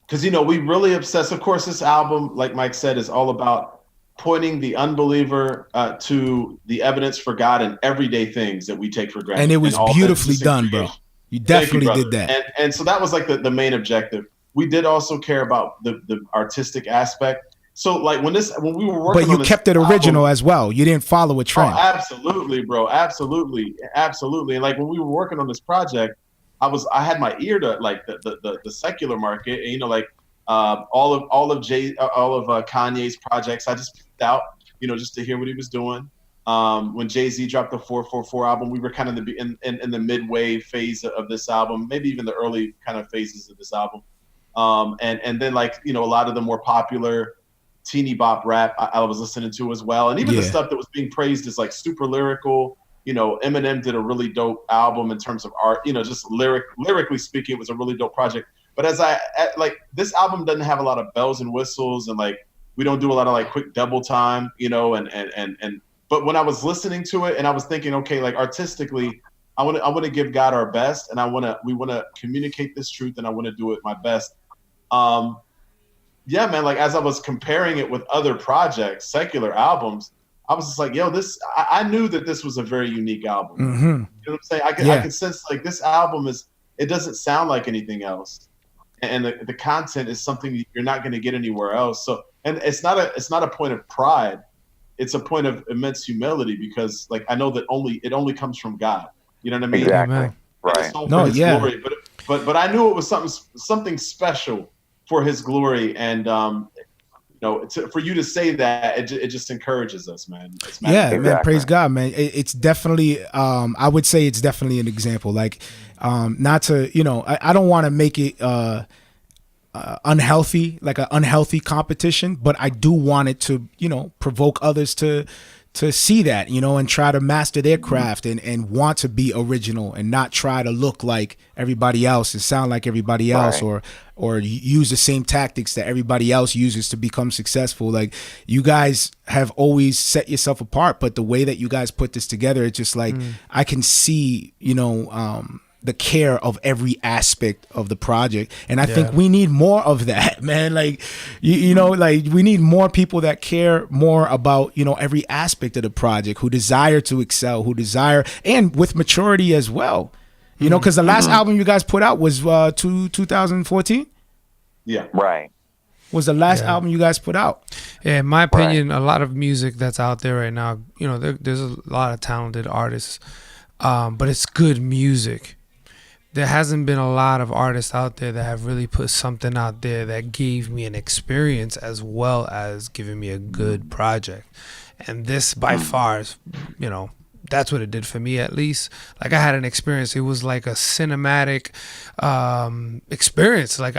Because you know we really obsess. Of course, this album, like Mike said, is all about pointing the unbeliever to the evidence for God in everyday things that we take for granted. And it was beautifully done, bro. You definitely did that. And so that was like the main objective. We did also care about the artistic aspect. So like when we were working, but you kept it original as well. You didn't follow a trend. Oh, absolutely, bro. Absolutely. And like when we were working on this project, I had my ear to like the secular market, and you know, like all of Kanye's projects. I just picked out, you know, just to hear what he was doing. When Jay-Z dropped the 444 album, we were kind of in the midway phase of this album, maybe even the early kind of phases of this album. And then like, you know, a lot of the more popular teeny bop rap I was listening to as well, and even the stuff that was being praised as like super lyrical. You know, Eminem did a really dope album in terms of art. You know, just lyrically speaking, it was a really dope project. But like this album doesn't have a lot of bells and whistles, and like we don't do a lot of like quick double time. You know, and but when I was listening to it, and I was thinking, okay, like artistically, I want to give God our best, and we want to communicate this truth, and I want to do it my best. Yeah, man, like as I was comparing it with other projects, secular albums, I was just like, yo, I knew that this was a very unique album. Mm-hmm. You know what I'm saying? I could sense like this album it doesn't sound like anything else. And the content is something you're not going to get anywhere else. So, and it's not a point of pride. It's a point of immense humility because like I know that it only comes from God. You know what I mean? Exactly. Right. Glory, but I knew it was something special for His glory, and for you to say that, it just encourages us, man. Yeah, man. Praise God, man. It's definitely, I would say it's definitely an example. Like, not to, I don't want to make it unhealthy, like an unhealthy competition, but I do want it to, provoke others to see that, and try to master their craft and want to be original and not try to look like everybody else and sound like everybody else, or use the same tactics that everybody else uses to become successful. Like, you guys have always set yourself apart, but the way that you guys put this together, it's just like, I can see, the care of every aspect of the project. And I think we need more of that, man. Like, like we need more people that care more about, every aspect of the project, who desire to excel, and with maturity as well. Because the last album you guys put out was 2014? Yeah. Right. Was the last album you guys put out. Yeah, in my opinion, a lot of music that's out there right now, there's a lot of talented artists, but it's good music. There hasn't been a lot of artists out there that have really put something out there that gave me an experience as well as giving me a good project. And this by far is, that's what it did for me, at least. Like, I had an experience. It was like a cinematic experience. Like,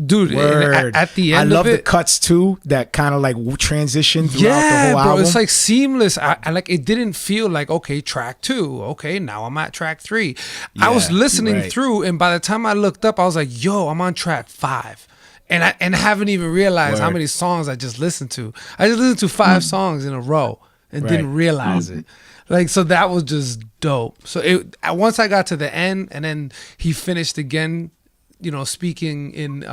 dude, at the end I love of it, the cuts too, that kind of like transition throughout the whole album. It's like seamless. I like, it didn't feel like, okay, track 2. Okay, now I'm at track 3. I was listening through, and by the time I looked up, I was like, yo, I'm on track 5. And I haven't even realized how many songs I just listened to. I just listened to 5 songs in a row and didn't realize it. Like, so that was just dope. So once I got to the end, and then he finished again, speaking in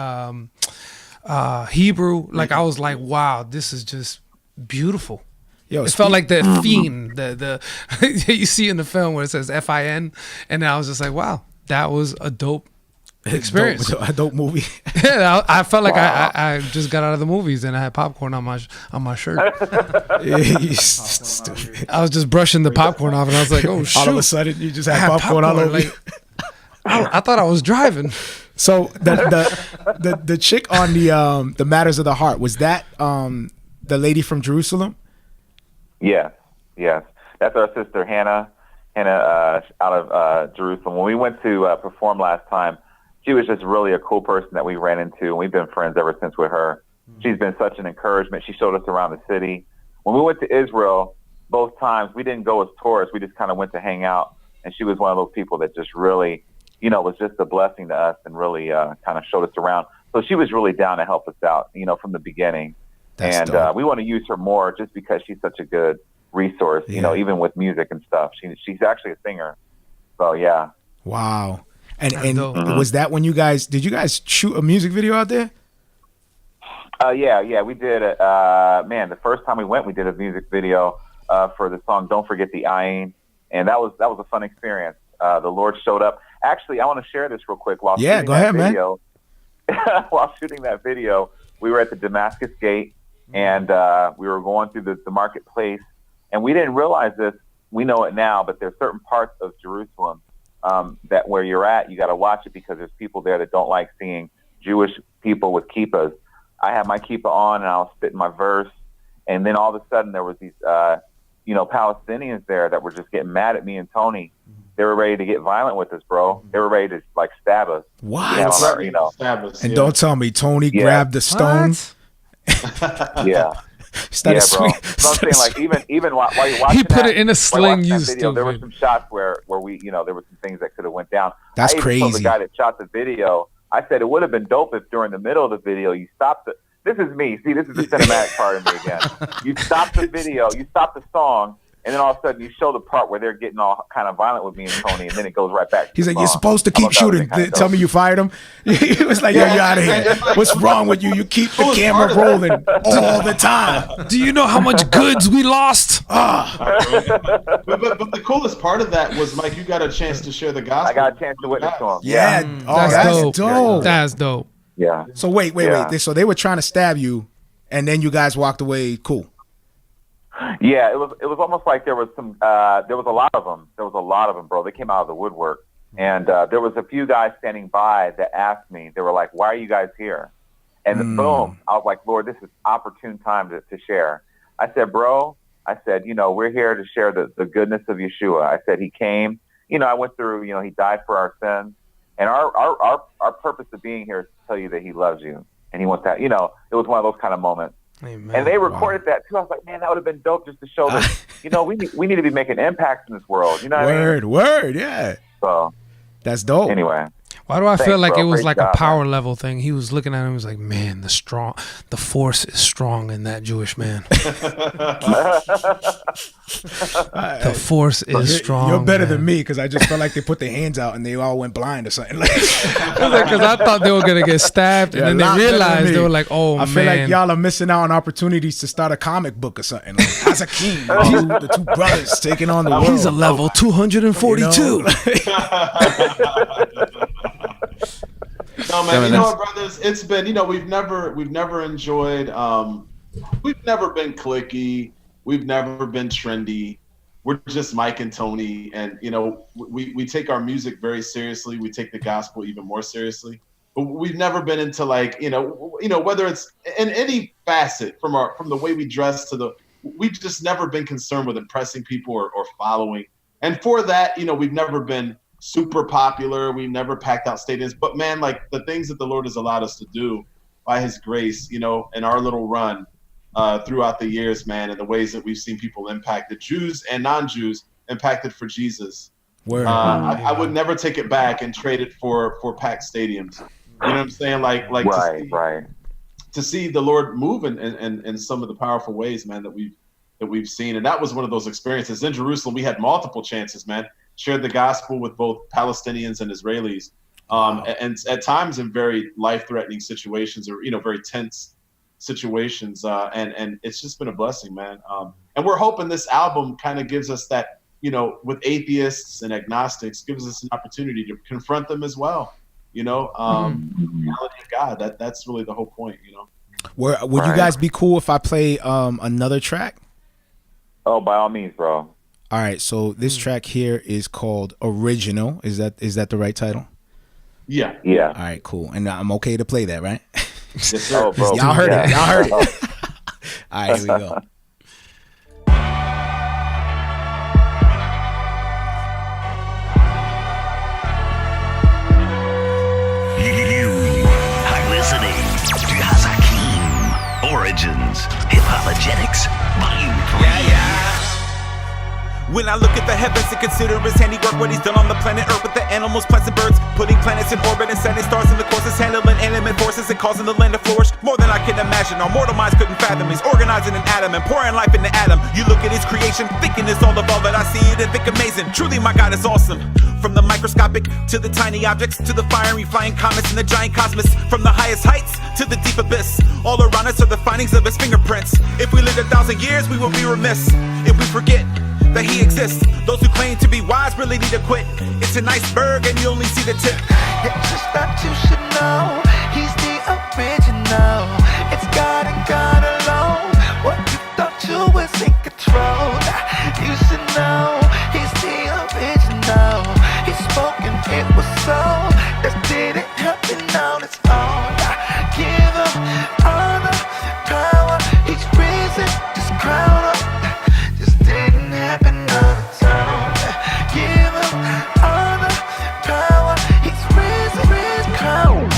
Hebrew, like, I was like, wow, this is just beautiful. It felt like the fiend, the you see in the film where it says FIN, and I was just like, wow, that was a dope experience. A dope movie. Yeah, I felt like I just got out of the movies and I had popcorn on my shirt. Stupid. I was just brushing the popcorn off, and I was like, oh shoot! All of a sudden, you just had popcorn all over you. I thought I was driving. So the chick on the Matters of the Heart, was that the lady from Jerusalem? Yes. That's our sister Hannah out of Jerusalem. When we went to perform last time, she was just really a cool person that we ran into, and we've been friends ever since with her. She's been such an encouragement. She showed us around the city. When we went to Israel, both times, we didn't go as tourists. We just kind of went to hang out, and she was one of those people that just really, was just a blessing to us and really kind of showed us around. So she was really down to help us out, from the beginning. That's and we want to use her more just because she's such a good resource, even with music and stuff. She's actually a singer. So, yeah. Wow. And was that when did you guys shoot a music video out there? Yeah, we did. The first time we went, we did a music video for the song "Don't Forget the Ayin," and that was a fun experience. The Lord showed up. Actually, I want to share this real quick. While shooting that video, while shooting that video, we were at the Damascus Gate, and we were going through the marketplace, and we didn't realize this. We know it now, but there's certain parts of Jerusalem that where you're at, you got to watch it because there's people there that don't like seeing Jewish people with kippahs. I had my kippah on, and I was spitting my verse, and then all of a sudden there was these, Palestinians there that were just getting mad at me and Tony. They were ready to get violent with us, bro. They were ready to stab us. What? Stab us, and don't tell me Tony grabbed the stones. Yeah. Started bro. So I'm saying, like, even while you're watching, he put it in a sling. You video, there were some shots where we, there were some things that could have went down. That's I even crazy. told the guy that shot the video, I said it would have been dope if during the middle of the video you stopped it. This is me. See, this is the cinematic part of me again. You stop the video, you stop the song, and then all of a sudden you show the part where they're getting all kind of violent with me and Tony, and then it goes right back. He's like, you're supposed to keep shooting. Tell me you fired him. He was like, yo, you're out of here. What's wrong with you? You keep the camera rolling all the time. Do you know how much goods we lost? But the coolest part of that was, Mike, you got a chance to share the gospel. I got a chance to witness to him. Yeah. That's dope. That's dope. Yeah. So wait. So they were trying to stab you, and then you guys walked away cool. Yeah, it was almost like there was a lot of them. There was a lot of them, bro. They came out of the woodwork, And there was a few guys standing by that asked me, they were like, why are you guys here? And boom, I was like, Lord, this is opportune time to share. I said, bro, we're here to share the goodness of Yeshua. I said, he came, I went through, he died for our sins. And our purpose of being here is to tell you that he loves you. And he wants that, it was one of those kind of moments. Amen. And they recorded that too. I was like, man, that would have been dope just to show that, we need to be making impacts in this world. You know what I mean? Word, yeah. So that's dope. Anyway. Why do I feel like bro. it was Great like job, a power man. level thing? He was looking at him and was like, man, the force is strong in that Jewish man. The force is strong. You're better man. than me because I just felt like they put their hands out and they all went blind or something. Because I thought they were going to get stabbed, and then they realized they were like, oh, I man. feel like y'all are missing out on opportunities to start a comic book or something. Like Hazakim, the two brothers taking on the world. He's a level 242. No, man, you know what, brothers? It's been, we've never enjoyed, we've never been cliquey. We've never been trendy. We're just Mike and Tony. And, we take our music very seriously. We take the gospel even more seriously. But we've never been into whether it's in any facet from the way we dress we've just never been concerned with impressing people or following. And for that, we've never been super popular. We never packed out stadiums, but man, like the things that the Lord has allowed us to do by his grace, in our little run throughout the years, man, and the ways that we've seen people impacted, Jews and non-Jews impacted for Jesus. I would never take it back and trade it for packed stadiums. You know what I'm saying? Like right. To see the Lord move in some of the powerful ways, man, that we've seen. And that was one of those experiences. In Jerusalem, we had multiple chances, man. Shared the gospel with both Palestinians and Israelis, and at times in very life-threatening situations or very tense situations, and it's just been a blessing, man. And we're hoping this album kind of gives us that, with atheists and agnostics, gives us an opportunity to confront them as well. The reality of God. That's really the whole point. Would you guys be cool if I play another track? Oh, by all means, bro. All right, so this track here is called Original. Is that the right title? Yeah. All right, cool. And I'm okay to play that, right? Yes, sir. Oh, bro. Y'all heard it. All right, here we go. You are listening to Hazakim Origins Hipologetics Volume 3. Yeah. When I look at the heavens and consider his handiwork, what he's done on the planet Earth with the animals, plants, and birds, putting planets in orbit and setting stars in the courses, handling animate forces and causing the land to flourish more than I can imagine. Our mortal minds couldn't fathom. He's organizing an atom and pouring life into Adam. You look at his creation, thinking it's all of all that I see it and think amazing. Truly, my God is awesome. From the microscopic to the tiny objects, to the fiery flying comets and the giant cosmos, from the highest heights to the deep abyss, all around us are the findings of his fingerprints. If we lived 1,000 years, we would be remiss if we forget that he exists. Those who claim to be wise really need to quit. It's an iceberg and you only see the tip. It's just that you should know he's the original. It's God and God alone. What you thought you was in control, you should know he's the original. He spoke and it was so. That didn't happen on its own. Give him honor, power. He's risen, just crown him. Just didn't happen on its own. Give him honor, power. He's risen, crown.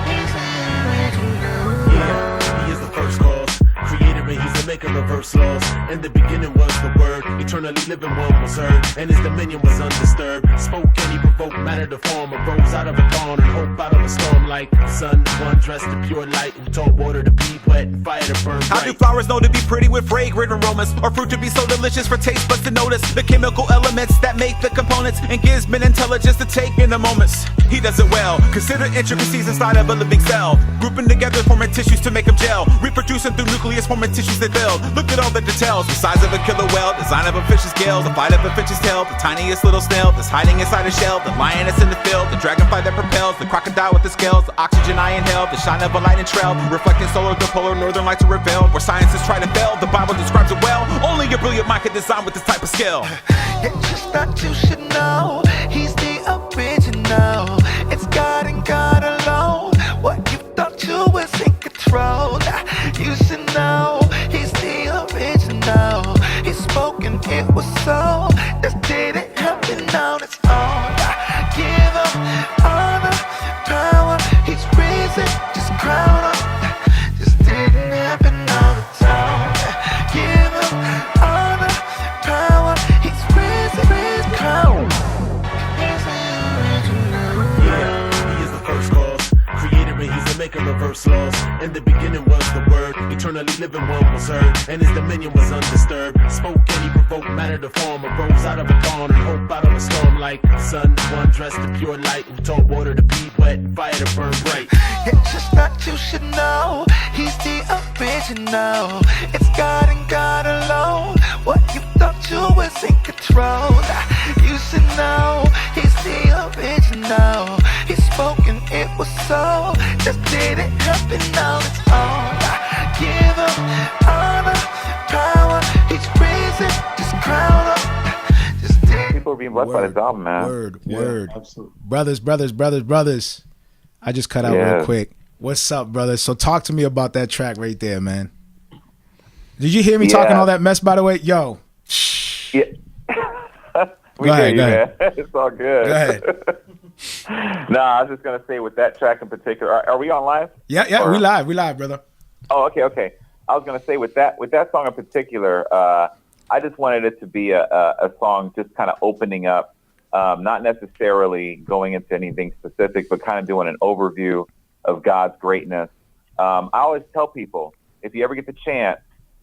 He's the original. Yeah, he is the first cause, creator and he's the maker of verse laws. In the beginning was the word, eternally living one was heard, and his dominion was undisturbed. Spoke and he provoked matter to form, arose out of a dawn and hope out of a storm like the sun, one dressed in pure light, who taught water to be wet and fire to burn How do bright. flowers know to be pretty with fragrant aromas, or fruit to be so delicious for taste buds to notice the chemical elements that make the components, and gives men intelligence to take in the moments? He does it well. Consider intricacies inside of a living cell, grouping together forming tissues to make them gel, reproducing through nucleus forming tissues that build. Look at all the details, the size of a killer whale, design of a fish's scales, the flight of a fish's tail, the tiniest little snail that's hiding inside a shell, the lioness in the field, the dragonfly that propels, the crocodile with the scales, the oxygen I inhale, the shine of a lightning trail, reflecting solar dipolar northern lights to reveal, where scientists try to fail, the Bible describes it well. Only a brilliant mind can design with this type of skill. It's just that you should know he's the original. know it's God and God alone. What you thought you was in control, you should know He's the original. He spoke and it was so. This didn't happen on its own. Give Him honor, power. He's risen, just crown Him. This didn't happen on its own. Give Him honor, power. He's risen, crown. Yeah, He is the first cause, creator and He's the maker of verse laws. In the beginning was the Word, eternally living one was heard, and His dominion was undisturbed. Spoke and He provoked matter to form, arose out of a dawn and hope out of a storm like the sun. One dressed in pure light, who taught water to be wet, fire to burn bright. It's just that you should know He's the original. It's God and God alone. What you thought you was in control, you should know He's the original. He spoke and it was so. Just didn't happen on its own. Give Him honor, power. He's risen, just crown Him. Just didn't. People are being blessed by this album, man. Word. Absolutely. Brothers. I just cut out real quick. What's up, brothers? So talk to me about that track right there, man. Did you hear me talking all that mess, by the way? Yo. Yeah. Go ahead. Man. It's all good. Go ahead. Nah, I was just gonna say with that track in particular. Are we on live? Yeah, we live, brother. Oh, okay. I was gonna say with that song in particular, I just wanted it to be a song just kind of opening up, not necessarily going into anything specific, but kind of doing an overview of God's greatness. I always tell people, if you ever get the chance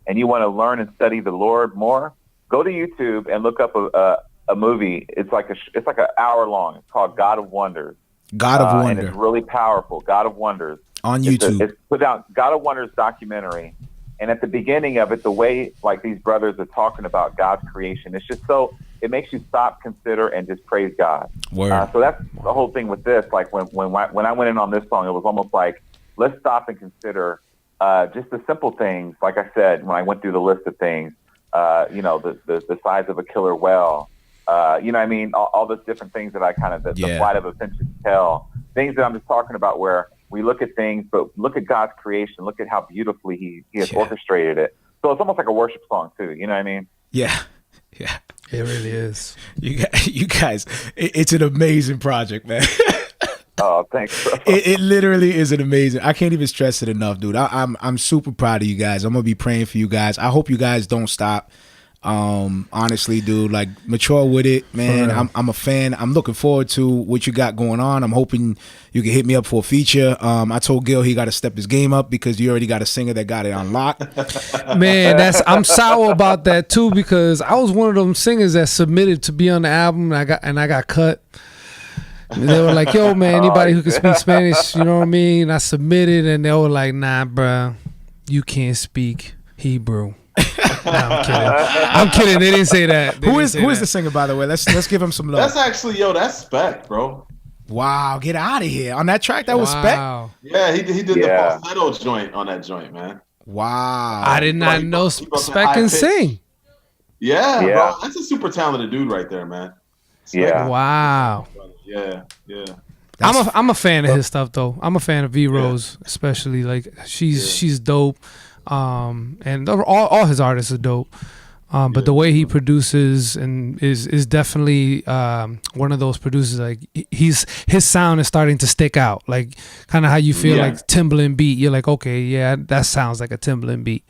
and you want to learn and study the Lord more, go to YouTube and look up a movie. It's like an hour long. It's called God of Wonders. God of Wonder. And it's really powerful. God of Wonders. On YouTube. It's put down God of Wonders documentary. And at the beginning of it, the way like these brothers are talking about God's creation, it's just so, it makes you stop, consider, and just praise God. Word. So that's the whole thing with this. Like when I went in on this song, it was almost like, let's stop and consider just the simple things. Like I said, when I went through the list of things, the size of a killer whale, you know what I mean? All those different things that I kind of, the flight of a finch's tail, things that I'm just talking about where we look at things, but look at God's creation. Look at how beautifully He has orchestrated it. So it's almost like a worship song too. You know what I mean? Yeah. It really is. You guys, it's an amazing project, man. Oh, thanks, bro. It literally is an amazing. I can't even stress it enough, dude. I'm super proud of you guys. I'm gonna be praying for you guys. I hope you guys don't stop. Honestly, dude, like mature with it, man. I'm a fan. I'm looking forward to what you got going on. I'm hoping you can hit me up for a feature. I told Gil he got to step his game up because you already got a singer that got it on lock. Man, I'm sour about that too because I was one of them singers that submitted to be on the album and I got cut. They were like, yo, man, anybody who can speak Spanish, you know what I mean? I submitted and they were like, nah, bruh, you can't speak Hebrew. No, I'm kidding. They didn't say that. Who is the singer, by the way? Let's give him some love. That's actually, that's Spec, bro. Wow, get out of here. On that track, that was Spec? Yeah, he did the falsetto joint on that joint, man. Wow. I did not know Spec can sing. Yeah, bro. That's a super talented dude right there, man. Yeah. Wow. Yeah. I'm a fan of his stuff though. I'm a fan of V Rose, especially. Like she's dope. And all his artists are dope. But the way he produces and is definitely one of those producers. Like his sound is starting to stick out. Like kind of how you feel like Timbaland beat. You're like, okay, yeah, that sounds like a Timbaland beat.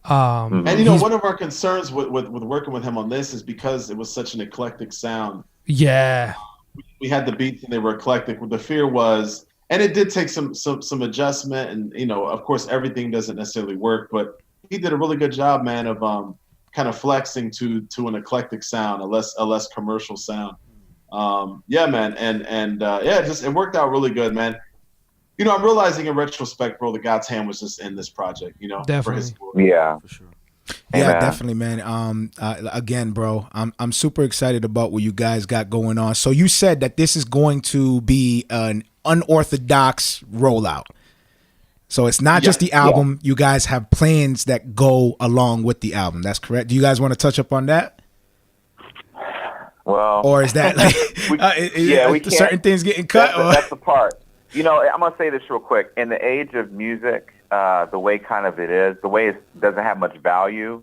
And one of our concerns with working with him on this is because it was such an eclectic sound. Yeah. We had the beats and they were eclectic. The fear was, and it did take some adjustment, and of course everything doesn't necessarily work, but he did a really good job, man, of kind of flexing to an eclectic sound, a less commercial sound. Man, and it worked out really good, man. I'm realizing in retrospect, bro, that God's hand was just in this project, Definitely. For his glory. Yeah. For sure. Yeah, definitely, man. Again, bro, I'm super excited about what you guys got going on. So you said that this is going to be an unorthodox rollout. So it's not just the album. You guys have plans that go along with the album. That's correct. Do you guys want to touch up on that? Well, or is that like we can't. certain things getting cut? That's the part. You know, I'm gonna say this real quick. In the age of music, the way kind of it is, the way it doesn't have much value.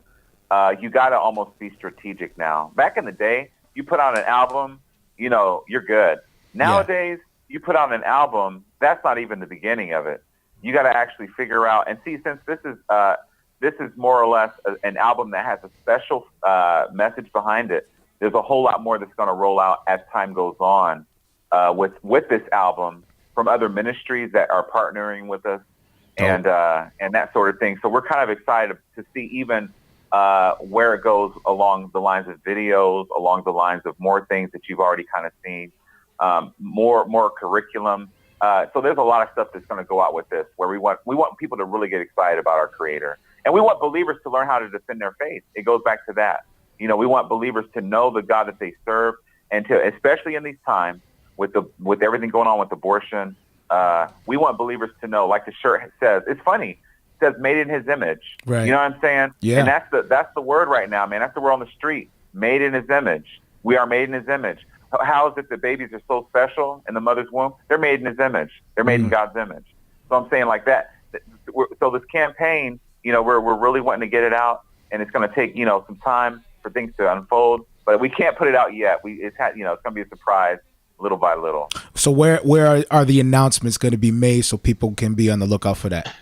You got to almost be strategic now. Back in the day, you put out an album, you know, you're good. Nowadays, you put out an album, that's not even the beginning of it. You got to actually figure out and see. Since this is more or less an album that has a special message behind it. There's a whole lot more that's going to roll out as time goes on with this album from other ministries that are partnering with us and that sort of thing. So we're kind of excited to see even where it goes along the lines of videos, along the lines of more things that you've already kind of seen, more curriculum. So there's a lot of stuff that's going to go out with this, where we want people to really get excited about our Creator, and we want believers to learn how to defend their faith. It goes back to that. You know, we want believers to know the God that they serve, and to, especially in these times with everything going on with abortion, we want believers to know, like the shirt says. It's funny. It says "made in His image." Right. You know what I'm saying? Yeah. And that's the word right now, man. That's the word on the street. Made in His image. We are made in His image. How is it that babies are so special in the mother's womb? They're made in His image. They're made in God's image. So I'm saying like that. So this campaign, you know, we're really wanting to get it out, and it's going to take, you know, some time for things to unfold. But we can't put it out yet. It's going to be a surprise, little by little. So where are the announcements going to be made so people can be on the lookout for that?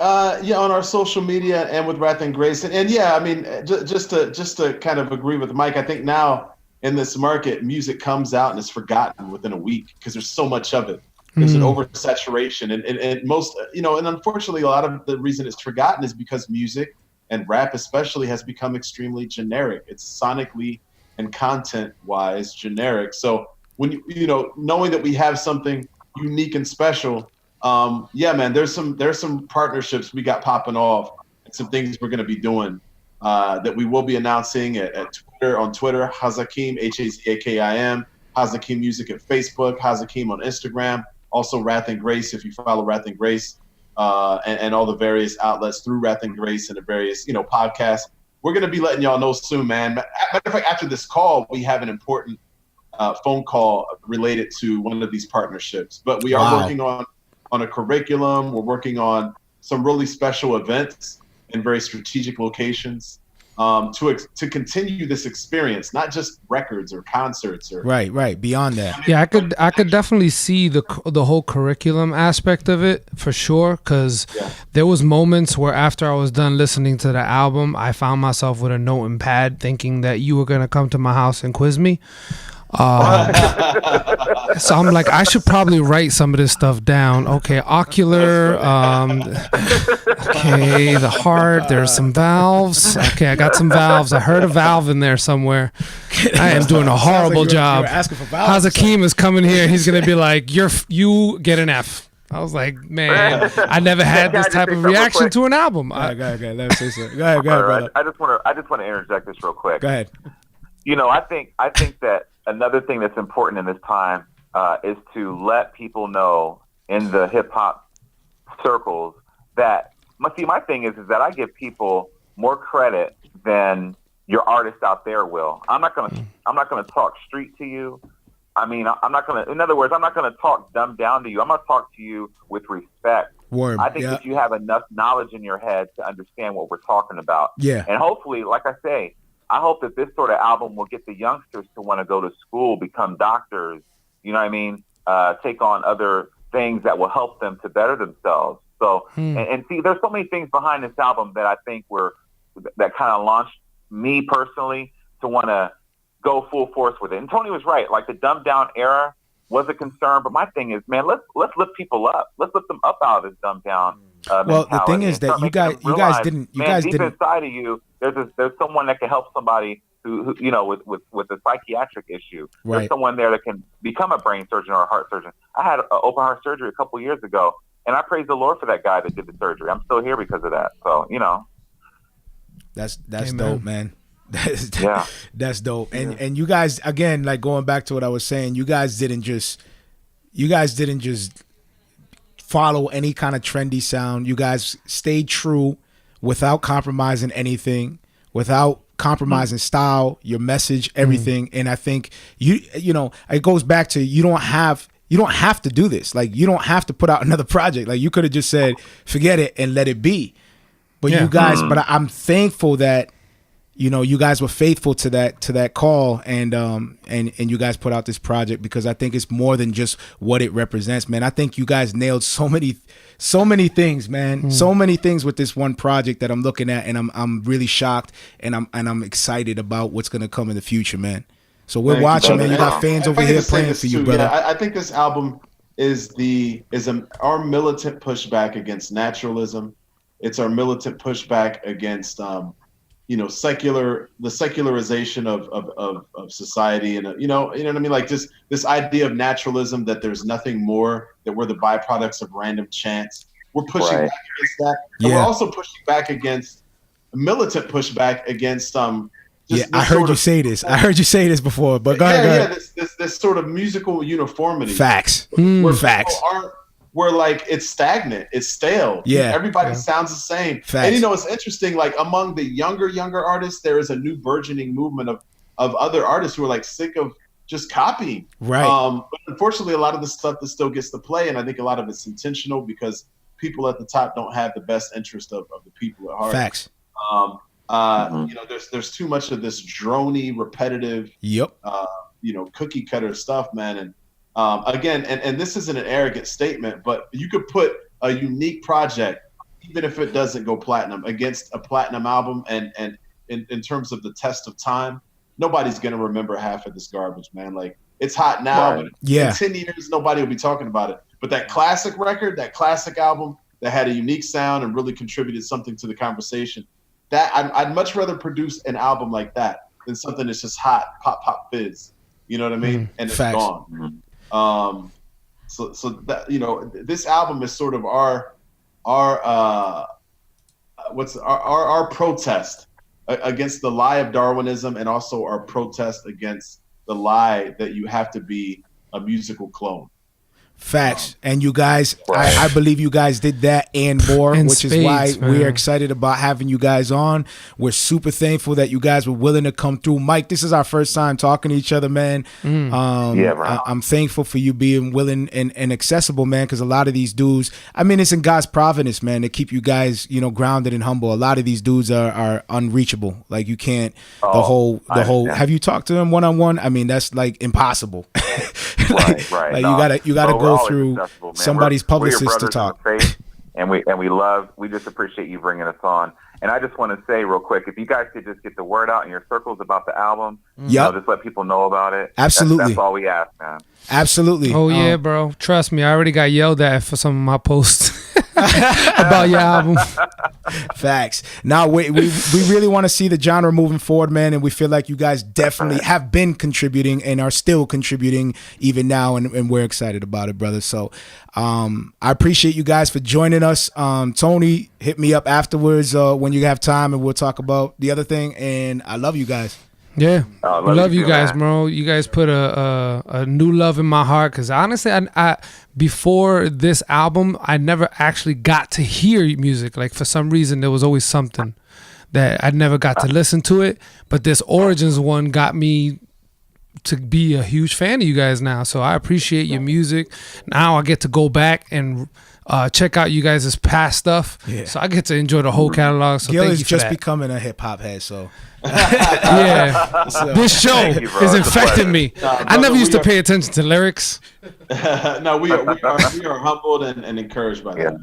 On our social media and with Wrath and Grace, and yeah, I mean, just to kind of agree with Mike, I think now in this market, music comes out and is forgotten within a week because there's so much of it. There's an oversaturation, and most, you know, and unfortunately, a lot of the reason it's forgotten is because music and rap especially has become extremely generic. It's sonically and content-wise generic. So when you know, knowing that we have something unique and special, man, there's some partnerships we got popping off and some things we're going to be doing that we will be announcing at Twitter, on Twitter, Hazakim, Hazakim, Hazakim Music at Facebook, Hazakim on Instagram, also Wrath and Grace if you follow Wrath and Grace, and all the various outlets through Wrath and Grace and the various, you know, podcasts. We're going to be letting y'all know soon, man. Matter of fact, after this call, we have an important phone call related to one of these partnerships. But we are working on a curriculum. We're working on some really special events in very strategic locations to continue this experience, not just records or concerts or right beyond that. Yeah, I could definitely see the whole curriculum aspect of it for sure, because there was moments where after I was done listening to the album, I found myself with a note and pad thinking that you were gonna come to my house and quiz me. So I'm like, I should probably write some of this stuff down. Okay, ocular. Okay, the heart. There's some valves. Okay, I got some valves. I heard a valve in there somewhere. I am doing a horrible job. Hazakim is coming here. He's gonna be like, you get an F. I was like, man, I never had this type of reaction to an album. Go ahead. Let me say something. Go ahead, brother. I just want to interject this real quick. Go ahead. You know, I think that another thing that's important in this time is to let people know in the hip hop circles that my thing is that I give people more credit than your artist out there will. I'm not gonna talk street to you. I mean, in other words, I'm not gonna talk dumb down to you. I'm gonna talk to you with respect. I think that you have enough knowledge in your head to understand what we're talking about. Yeah. And hopefully, like I say, I hope that this sort of album will get the youngsters to want to go to school, become doctors, you know what I mean? Take on other things that will help them to better themselves. So, and see, there's so many things behind this album that I think that kind of launched me personally to want to go full force with it. And Tony was right. Like the dumbed down era was a concern, but my thing is, man, let's lift people up. Let's lift them up out of this dumbed down well, the thing is that you guys didn't inside of you. There's someone that can help somebody who you know with a psychiatric issue. Right. There's someone there that can become a brain surgeon or a heart surgeon. I had open heart surgery a couple years ago, and I praise the Lord for that guy that did the surgery. I'm still here because of that. So you know, that's dope, man. That's dope. And you guys, again, like going back to what I was saying, you guys didn't just follow any kind of trendy sound. You guys stayed true without compromising anything, without compromise in style, your message, everything. And I think you know, it goes back to you don't have to do this. Like, you don't have to put out another project. Like, you could have just said, forget it and let it be. But you guys, but I'm thankful that, you know, you guys were faithful to that call, and you guys put out this project, because I think it's more than just what it represents, man. I think you guys nailed so many things, man. So many things with this one project that I'm looking at, and I'm really shocked, and I'm excited about what's gonna come in the future, man. So we're watching, man. You got fans over here praying for you, brother. Yeah, I think this album is our militant pushback against naturalism. It's our militant pushback against you know, the secularization of society, and you know what I mean, like just this idea of naturalism, that there's nothing more, that we're the byproducts of random chance. We're pushing back against that. And we're also pushing back against militant pushback against I heard you say this. I heard you say this before, but go ahead. This sort of musical uniformity. Facts. Facts. Where like it's stagnant, it's stale. Yeah, everybody sounds the same. Facts. And you know, it's interesting. Like among the younger artists, there is a new burgeoning movement of other artists who are like sick of just copying. Right. But unfortunately, a lot of the stuff that still gets to play, and I think a lot of it's intentional, because people at the top don't have the best interest of the people at heart. Facts. You know, there's too much of this drony, repetitive, you know, cookie cutter stuff, man. And again, and this isn't an arrogant statement, but you could put a unique project, even if it doesn't go platinum, against a platinum album, and in terms of the test of time, nobody's gonna remember half of this garbage, man. Like, it's hot now, but in 10 years, nobody will be talking about it. But that classic record, that classic album that had a unique sound and really contributed something to the conversation, that I'd much rather produce an album like that than something that's just hot, pop, fizz. You know what I mean? And it's gone. So that, you know, this album is sort of our protest against the lie of Darwinism, and also our protest against the lie that you have to be a musical clone. Facts. And you guys, I believe you guys did that and more, which is why we're excited about having you guys on. We're super thankful that you guys were willing to come through. Mike, this is our first time talking to each other, man. I'm thankful for you being willing and accessible, man, because a lot of these dudes, I mean, it's in God's providence, man, to keep you guys, you know, grounded and humble. A lot of these dudes are unreachable. Like, you can't, the whole, have you talked to them one-on-one? I mean, that's like impossible. Like, you gotta go through somebody's publicist to talk. And we just appreciate you bringing us on. And I just want to say real quick, if you guys could just get the word out in your circles about the album, you know, just let people know about it. Absolutely. That's all we ask, man. Absolutely. Oh yeah, bro. Trust me, I already got yelled at for some of my posts about your album. Facts. Now we really want to see the genre moving forward, man, and we feel like you guys definitely have been contributing and are still contributing even now, and we're excited about it, brother. So I appreciate you guys for joining us. Tony, hit me up afterwards when you have time, and we'll talk about the other thing. And I love you guys. Yeah, we love you guys, bro. You guys put a new love in my heart, because honestly, I before this album, I never actually got to hear music. Like, for some reason, there was always something that I never got to listen to it. But this Origins one got me to be a huge fan of you guys now. So I appreciate your music. Now I get to go back and check out you guys' past stuff. Yeah. So I get to enjoy the whole catalog. So Gil thank is you for just that. becoming a hip hop head, so yeah. This show is infecting me. I never used to pay attention to lyrics. No, we are humbled and encouraged by that.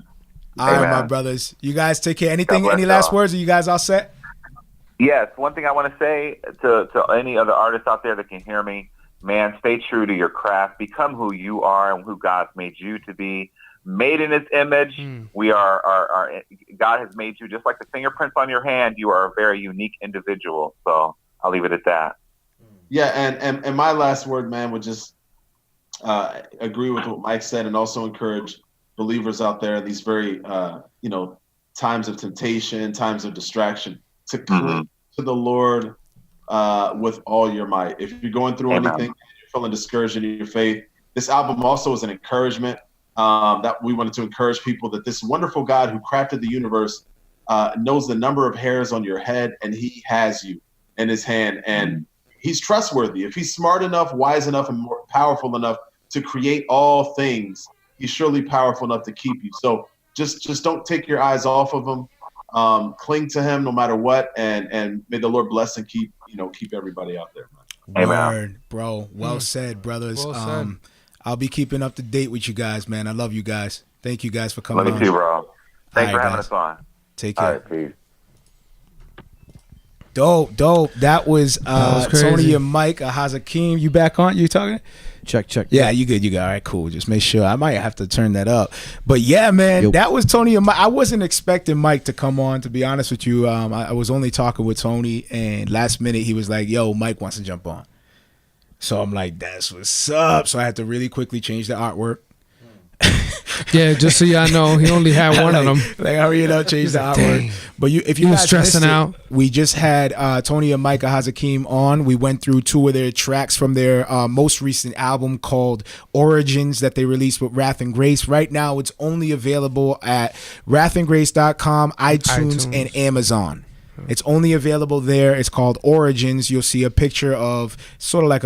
All right, my brothers. You guys take care. Any last words? Are you guys all set? Yes. One thing I want to say to any other artists out there that can hear me, man, stay true to your craft. Become who you are and who God's made you to be. Made in His image. We are God has made you just like the fingerprints on your hand. You are a very unique individual. So I'll leave it at that. Yeah, and my last word, man, would just agree with what Mike said, and also encourage believers out there in these very times of temptation, times of distraction, to cling to the Lord with all your might. If you're going through anything, you're feeling discouraged in your faith, this album also is an encouragement. That we wanted to encourage people that this wonderful God who crafted the universe knows the number of hairs on your head, and He has you. in his hand, and he's trustworthy. If he's smart enough, wise enough, and more powerful enough to create all things, he's surely powerful enough to keep you. So just don't take your eyes off of him. Cling to him no matter what, and may the Lord bless and keep everybody out there, man. Word, bro. Well said, brothers. Well said. I'll be keeping up to date with you guys, man. I love you guys. Thank you guys for coming on. Love you too, bro. Thanks for All right, having guys. us on. Take care. All right, peace. Dope. That was crazy. Tony and Mike, Hazakim. You back on? You talking? Check. Yeah, you good. All right, cool. Just make sure. I might have to turn that up. But yeah, man, Yep. that was Tony and Mike. I wasn't expecting Mike to come on, to be honest with you. I was only talking with Tony, and last minute he was like, yo, Mike wants to jump on. So I'm like, that's what's up. So I had to really quickly change the artwork. Yeah, just so y'all know, he only had one of them. Like, hurry it up, change the artwork. Dang. But if you He was guys stressing missed it, out. we just had Tony and Micah Hazakim on. We went through 2 of their tracks from their most recent album called Origins that they released with Wrath and Grace. Right now, it's only available at wrathandgrace.com, iTunes, and Amazon. It's only available there. It's called Origins. You'll see a picture of sort of like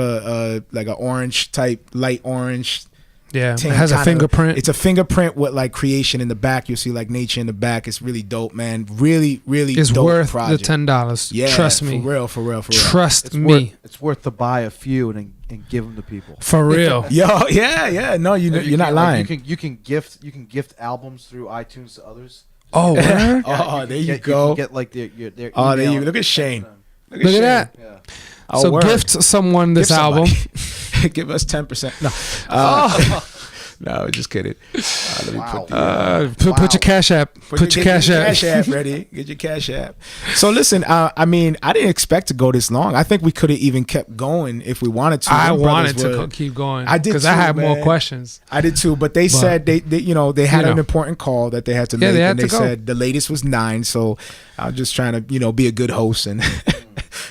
a orange type, light orange. Yeah, it Tank has a kinda- fingerprint. It's a fingerprint with like creation in the back. You'll see like nature in the back. It's really dope, man. Really, really It's dope worth project. the $10. Yeah, Trust me. For real. Trust me. It's worth to buy a few and give them to people. For real. Yo, yeah. No, you're not lying. You can gift albums through iTunes to others. Oh, word? Oh, there you You go. can get like their Oh, there email. you look at Shane. Look at that. Yeah. Oh, So word. gift someone this Give album. somebody. Give us 10%. No. No, just kidding. Let me put the, Put your Cash App. Put your Cash App. Cash App ready. Get your Cash App. So listen, I mean, I didn't expect to go this long. I think we could have even kept going if we wanted to. I Them wanted brothers to were- keep going. I did because too, I had more man. questions. I did too, but they said they they had an know. important call that they had to Yeah, make, they had and they to go. said the latest was 9. So I was just trying to be a good host and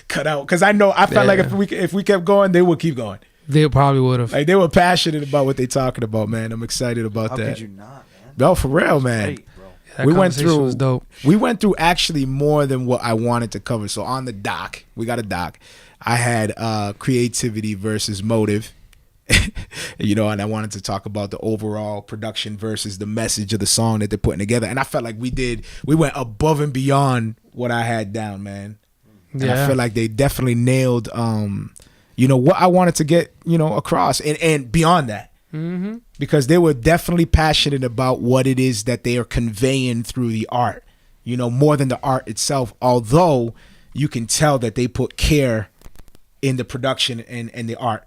cut out, because I felt like if we kept going, they would keep going. They probably would have. Like they were passionate about what they talking about, man. I'm excited about How that. could you not, man? No, for real, man. Great, bro. That we went conversation through. was dope. We went through actually more than what I wanted to cover. So on the doc, we got a doc. I had creativity versus motive. And I wanted to talk about the overall production versus the message of the song that they're putting together. And I felt like we went above and beyond what I had down, man. And I Yeah. feel like they definitely nailed what I wanted to get, across and beyond that. Mm-hmm. Because they were definitely passionate about what it is that they are conveying through the art, more than the art itself. Although you can tell that they put care in the production and the art.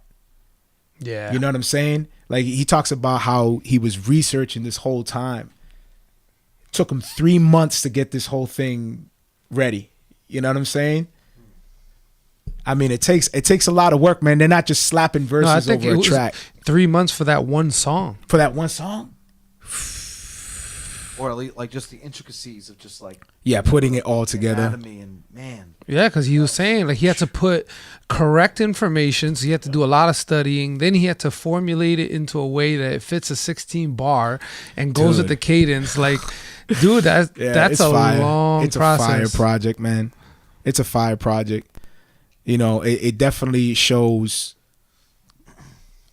Yeah. You know what I'm saying? Like he talks about how he was researching this whole time. It took him 3 months to get this whole thing ready. You know what I'm saying? I mean, it takes a lot of work, man. They're not just slapping No, I verses think over it a was track 3 months for that one song. for that one song. Or at least like just the intricacies of just like Yeah, putting it all together. anatomy and man. Yeah, because he was saying like he had to put correct information, so he had to do a lot of studying. Then he had to formulate it into a way that it fits a 16 bar and goes with Dude. the cadence. Like, dude, that's It's a fire. long It's process. a fire project, man. It's a fire project. It definitely shows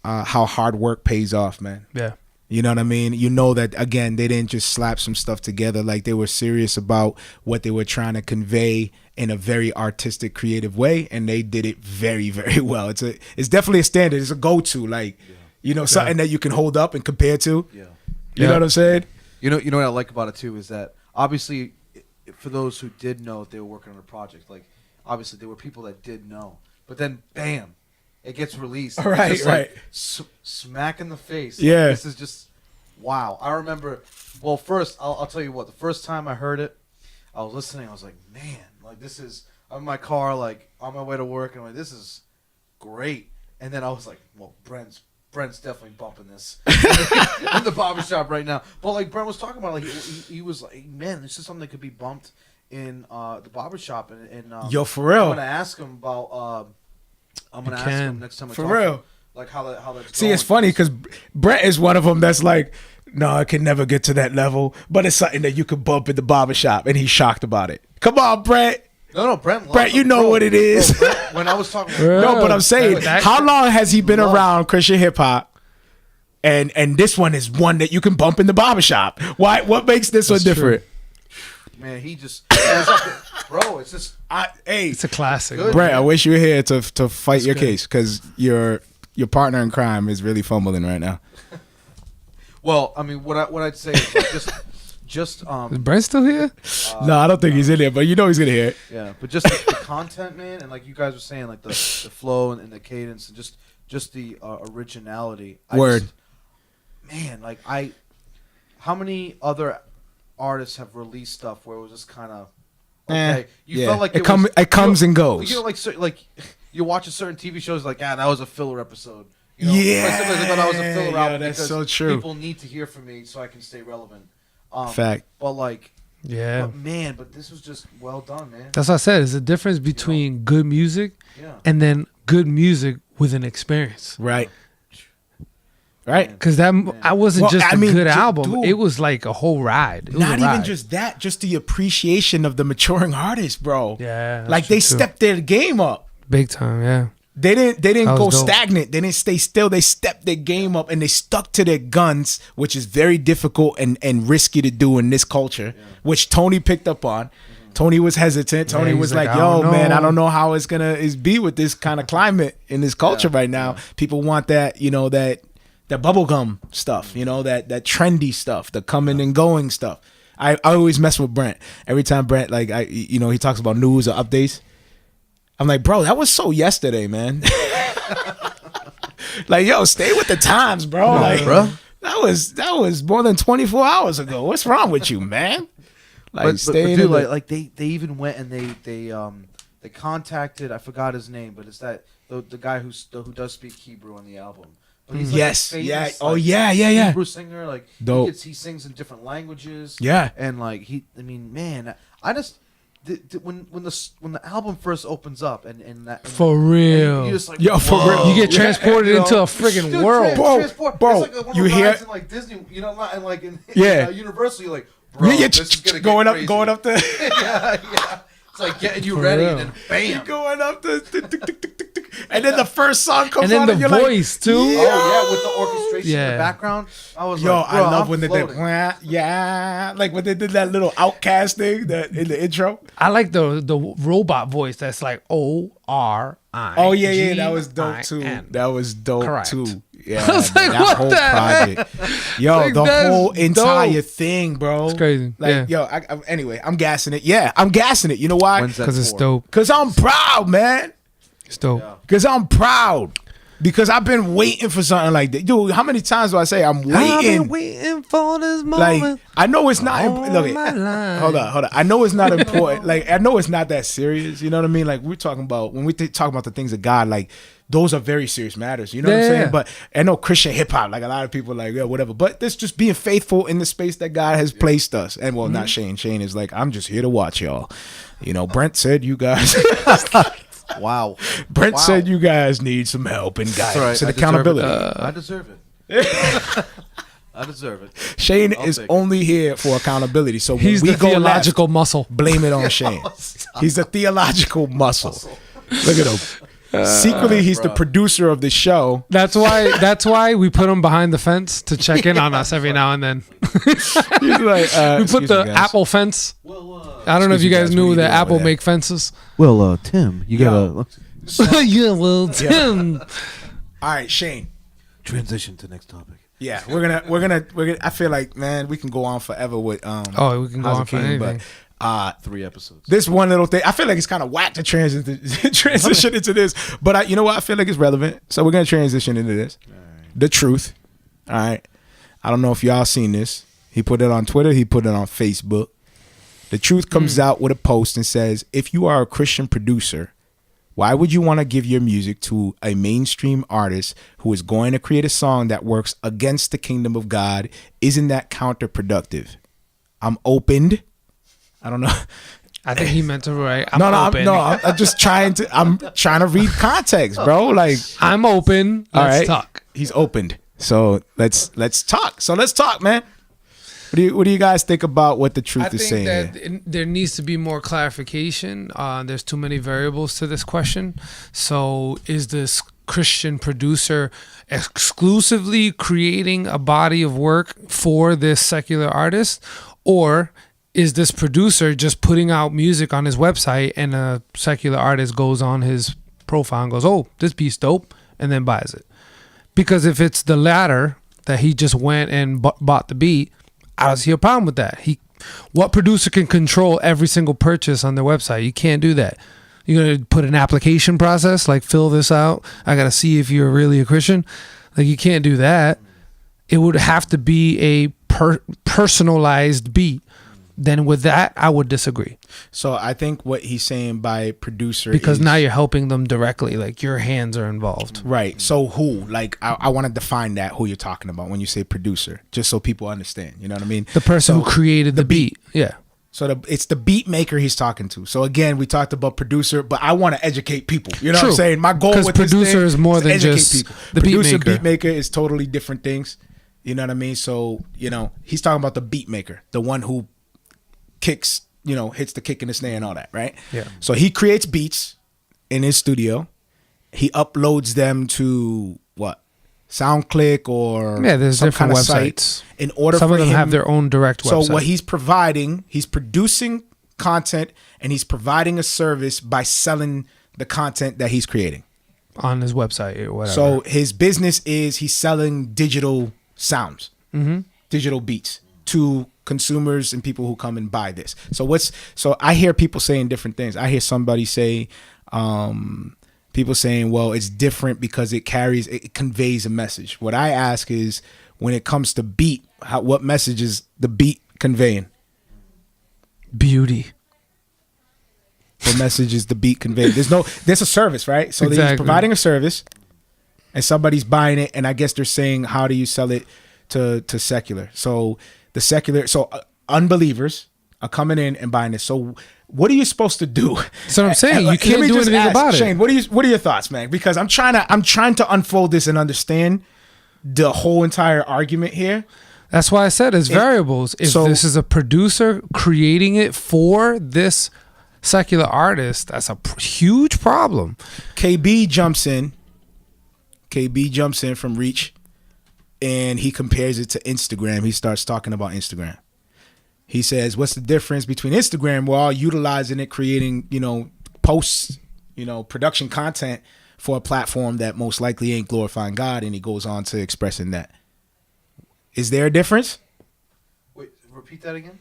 how hard work pays off, man. Yeah. You know what I mean? You know that, again, they didn't just slap some stuff together. Like, they were serious about what they were trying to convey in a very artistic, creative way, and they did it very, very well. It's definitely a standard. It's a go-to, like, something that you can hold up and compare to. Yeah. You know what I'm saying? You know what I like about it too is that obviously, for those who did know they were working on a project, like obviously there were people that did know, but then bam, it gets released. It's Right, just right. Like, smack in the face. Yeah. Like, this is just wow. I remember. Well, first I'll tell you what. The first time I heard it, I was listening. I was like, man, like this is. I'm in my car, like on my way to work, and I'm like, this is great. And then I was like, well, Brent's definitely bumping this in the barbershop right now. But like Brent was talking about, like he was like, man, this is something that could be bumped in the barbershop. And Yo, for real. I'm gonna ask him about. I'm gonna ask him next time. For real. Like how that's. See, going. it's funny because Brett is one of them that's like, no, I can never get to that level, but it's something that you could bump in the barbershop, and he's shocked about it. Come on, Brett. No, Brent. Brent, you know what it is. Bro, Brent, when I was talking, No, but I'm saying, how long has he been around Christian hip hop? And this one is one that you can bump in the barbershop. Why? What makes this one different? Man, he just, bro. It's just, hey, it's a classic. Brent, I wish you were here to fight your case because your partner in crime is really fumbling right now. Well, I mean, what I'd say is like just Is Brent still here? No, I don't think he's in there, but you know he's gonna hear it. Yeah, but just the content, man, and like you guys were saying, like the flow and the cadence and just the originality. Man, like how many other artists have released stuff where it was just kind of okay? You felt like it comes and goes. You know, like you watch a certain TV shows, like that was a filler episode. You know? That was a filler album that's because so true. people need to hear from me so I can stay relevant. Fact. But like, yeah, but this was just well done, man. That's what I said. There's a difference between good music and then good music with an experience. Right. Because I wasn't just a good album. Dude, it was like a whole ride. Not even just that, just the appreciation of the maturing artist, bro. Yeah. Like they stepped their game up. Big time, yeah. They didn't go dope. stagnant. They didn't stay still. They stepped their game up and they stuck to their guns, which is very difficult and risky to do in this culture, which Tony picked up on. Mm-hmm. Tony was hesitant. Tony was like, yo, man, I don't know how it's gonna be with this kind of climate in this culture right now. People want that, that bubblegum stuff, that trendy stuff, the coming and going stuff. I always mess with Brent. Every time Brent, he talks about news or updates, I'm like, bro, that was so yesterday, man. Like, yo, stay with the times, bro. Bro. That was more than 24 hours ago. What's wrong with you, man? Like, they even went and they contacted, I forgot his name, but it's that the guy who does speak Hebrew on the album. But he's famous, Hebrew singer, like dope. He sings in different languages. Yeah, and like I just when the album first opens up and for real, you just like, for real, you get transported into a friggin' world, bro. It's like you hear in like Disney, and like in Universal, you're like, bro, this is gonna going get up the yeah. It's like getting you ready, and then bam, you're going up and then the first song comes on, and then the voice too. Oh yeah, with the orchestration in the background. I was like, I love when they did like when they did that little Outcast thing in the intro. I like the robot voice that's like O-R-I. Oh yeah, that was dope too. That was dope too. Yeah, I was like, what whole the project. heck? Yo, like, the whole entire dope. thing, bro. It's crazy. Like, yo, anyway, I'm gassing it. Yeah, I'm gassing it. You know why? Because it's dope. Because I'm proud, man. It's dope. Because I'm proud. Because I've been waiting for something like that. Dude, how many times do I say I'm waiting? I've been waiting for this moment. Like, I know it's not look, hold on. I know it's not important. Like, I know it's not that serious. You know what I mean? Like, we're talking about, when we talk about the things of God, like, those are very serious matters. You know what I'm saying? But I know Christian hip hop, like a lot of people like, yeah, whatever. But this just being faithful in the space that God has placed us. And not Shane. Shane is like, I'm just here to watch y'all. Brent said you guys wow. Brent said you guys need some help and guidance and accountability. I deserve it. I deserve it. Shane is only here for accountability. So he's when we the go theological muscle. Blame it on Shane. He's a theological muscle. Look at him. Secretly, he's the producer of the show. That's why we put him behind the fence to check in on us every now and then. He's like, we put the Apple fence. I don't know if you guys knew that Apple make fences. Well, Tim, you gotta. Yeah, well, Tim. All right, Shane. Transition to next topic. Yeah, we're gonna. I feel like, man, we can go on forever with we can go on for anything. But 3 episodes. This one little thing, I feel like it's kind of whack to transition into this, but you know what? I feel like it's relevant, so we're gonna transition into this. Right. The truth. All right. I don't know if y'all seen this. He put it on Twitter. He put it on Facebook. The Truth comes out with a post and says, if you are a Christian producer, why would you want to give your music to a mainstream artist who is going to create a song that works against the kingdom of God? Isn't that counterproductive? I'm opened. I don't know. I think he meant to write. I'm just trying to. I'm trying to read context, bro. Like, I'm open. Let's talk. He's opened. So let's talk. So let's talk, man. What do you guys think about what the truth I is think saying that here? there needs to be more clarification. There's too many variables to this question. So is this Christian producer exclusively creating a body of work for this secular artist, or is this producer just putting out music on his website and a secular artist goes on his profile and goes, oh, this beat's dope, and then buys it? Because if it's the latter, that he just went and bought the beat, I don't see a problem with that. What producer can control every single purchase on their website? You can't do that. You're gonna put an application process, like fill this out. I gotta see if you're really a Christian. Like, you can't do that. It would have to be a personalized beat. Then with that, I would disagree. So I think what he's saying by producer Because is, now you're helping them directly. Like, your hands are involved. right. So who? Like, I want to define that, who you're talking about when you say producer, just so people understand. You know what I mean? The person So who created the beat. Yeah. So it's the beat maker he's talking to. So again, we talked about producer, but I want to educate people. You know what I'm saying? My goal with this producer thing is more to than educate just people. the beat Producer, maker. beat maker is totally different things. You know what I mean? So, he's talking about the beat maker, the one who kicks, hits the kick and the snare and all that, right? Yeah. So he creates beats in his studio. He uploads them to what? SoundClick or There's some different kind of websites. site. In order Some for of them him, have their own direct website. So what he's providing, he's producing content and he's providing a service by selling the content that he's creating on his website or whatever. So his business is he's selling digital sounds, digital beats to consumers and people who come and buy this. So I hear people saying different things. I hear somebody say, people saying, well, it's different because it conveys a message. What I ask is, when it comes to beat, what message is the beat conveying? Beauty. What message is the beat conveying? There's a service, right? So Exactly. he's providing a service and somebody's buying it, and I guess they're saying, how do you sell it to secular? So unbelievers are coming in and buying this. So what are you supposed to do? That's what I'm saying. You can't do anything about it. Shane, what are your thoughts, man? Because I'm trying to unfold this and understand the whole entire argument here. That's why I said it's variables. If this is a producer creating it for this secular artist, that's a huge problem. KB jumps in from Reach, and he compares it to Instagram. He starts talking about Instagram. He says, what's the difference between Instagram? We're all utilizing it, creating, posts, production content for a platform that most likely ain't glorifying God. And he goes on to expressing that. Is there a difference? Wait, repeat that again?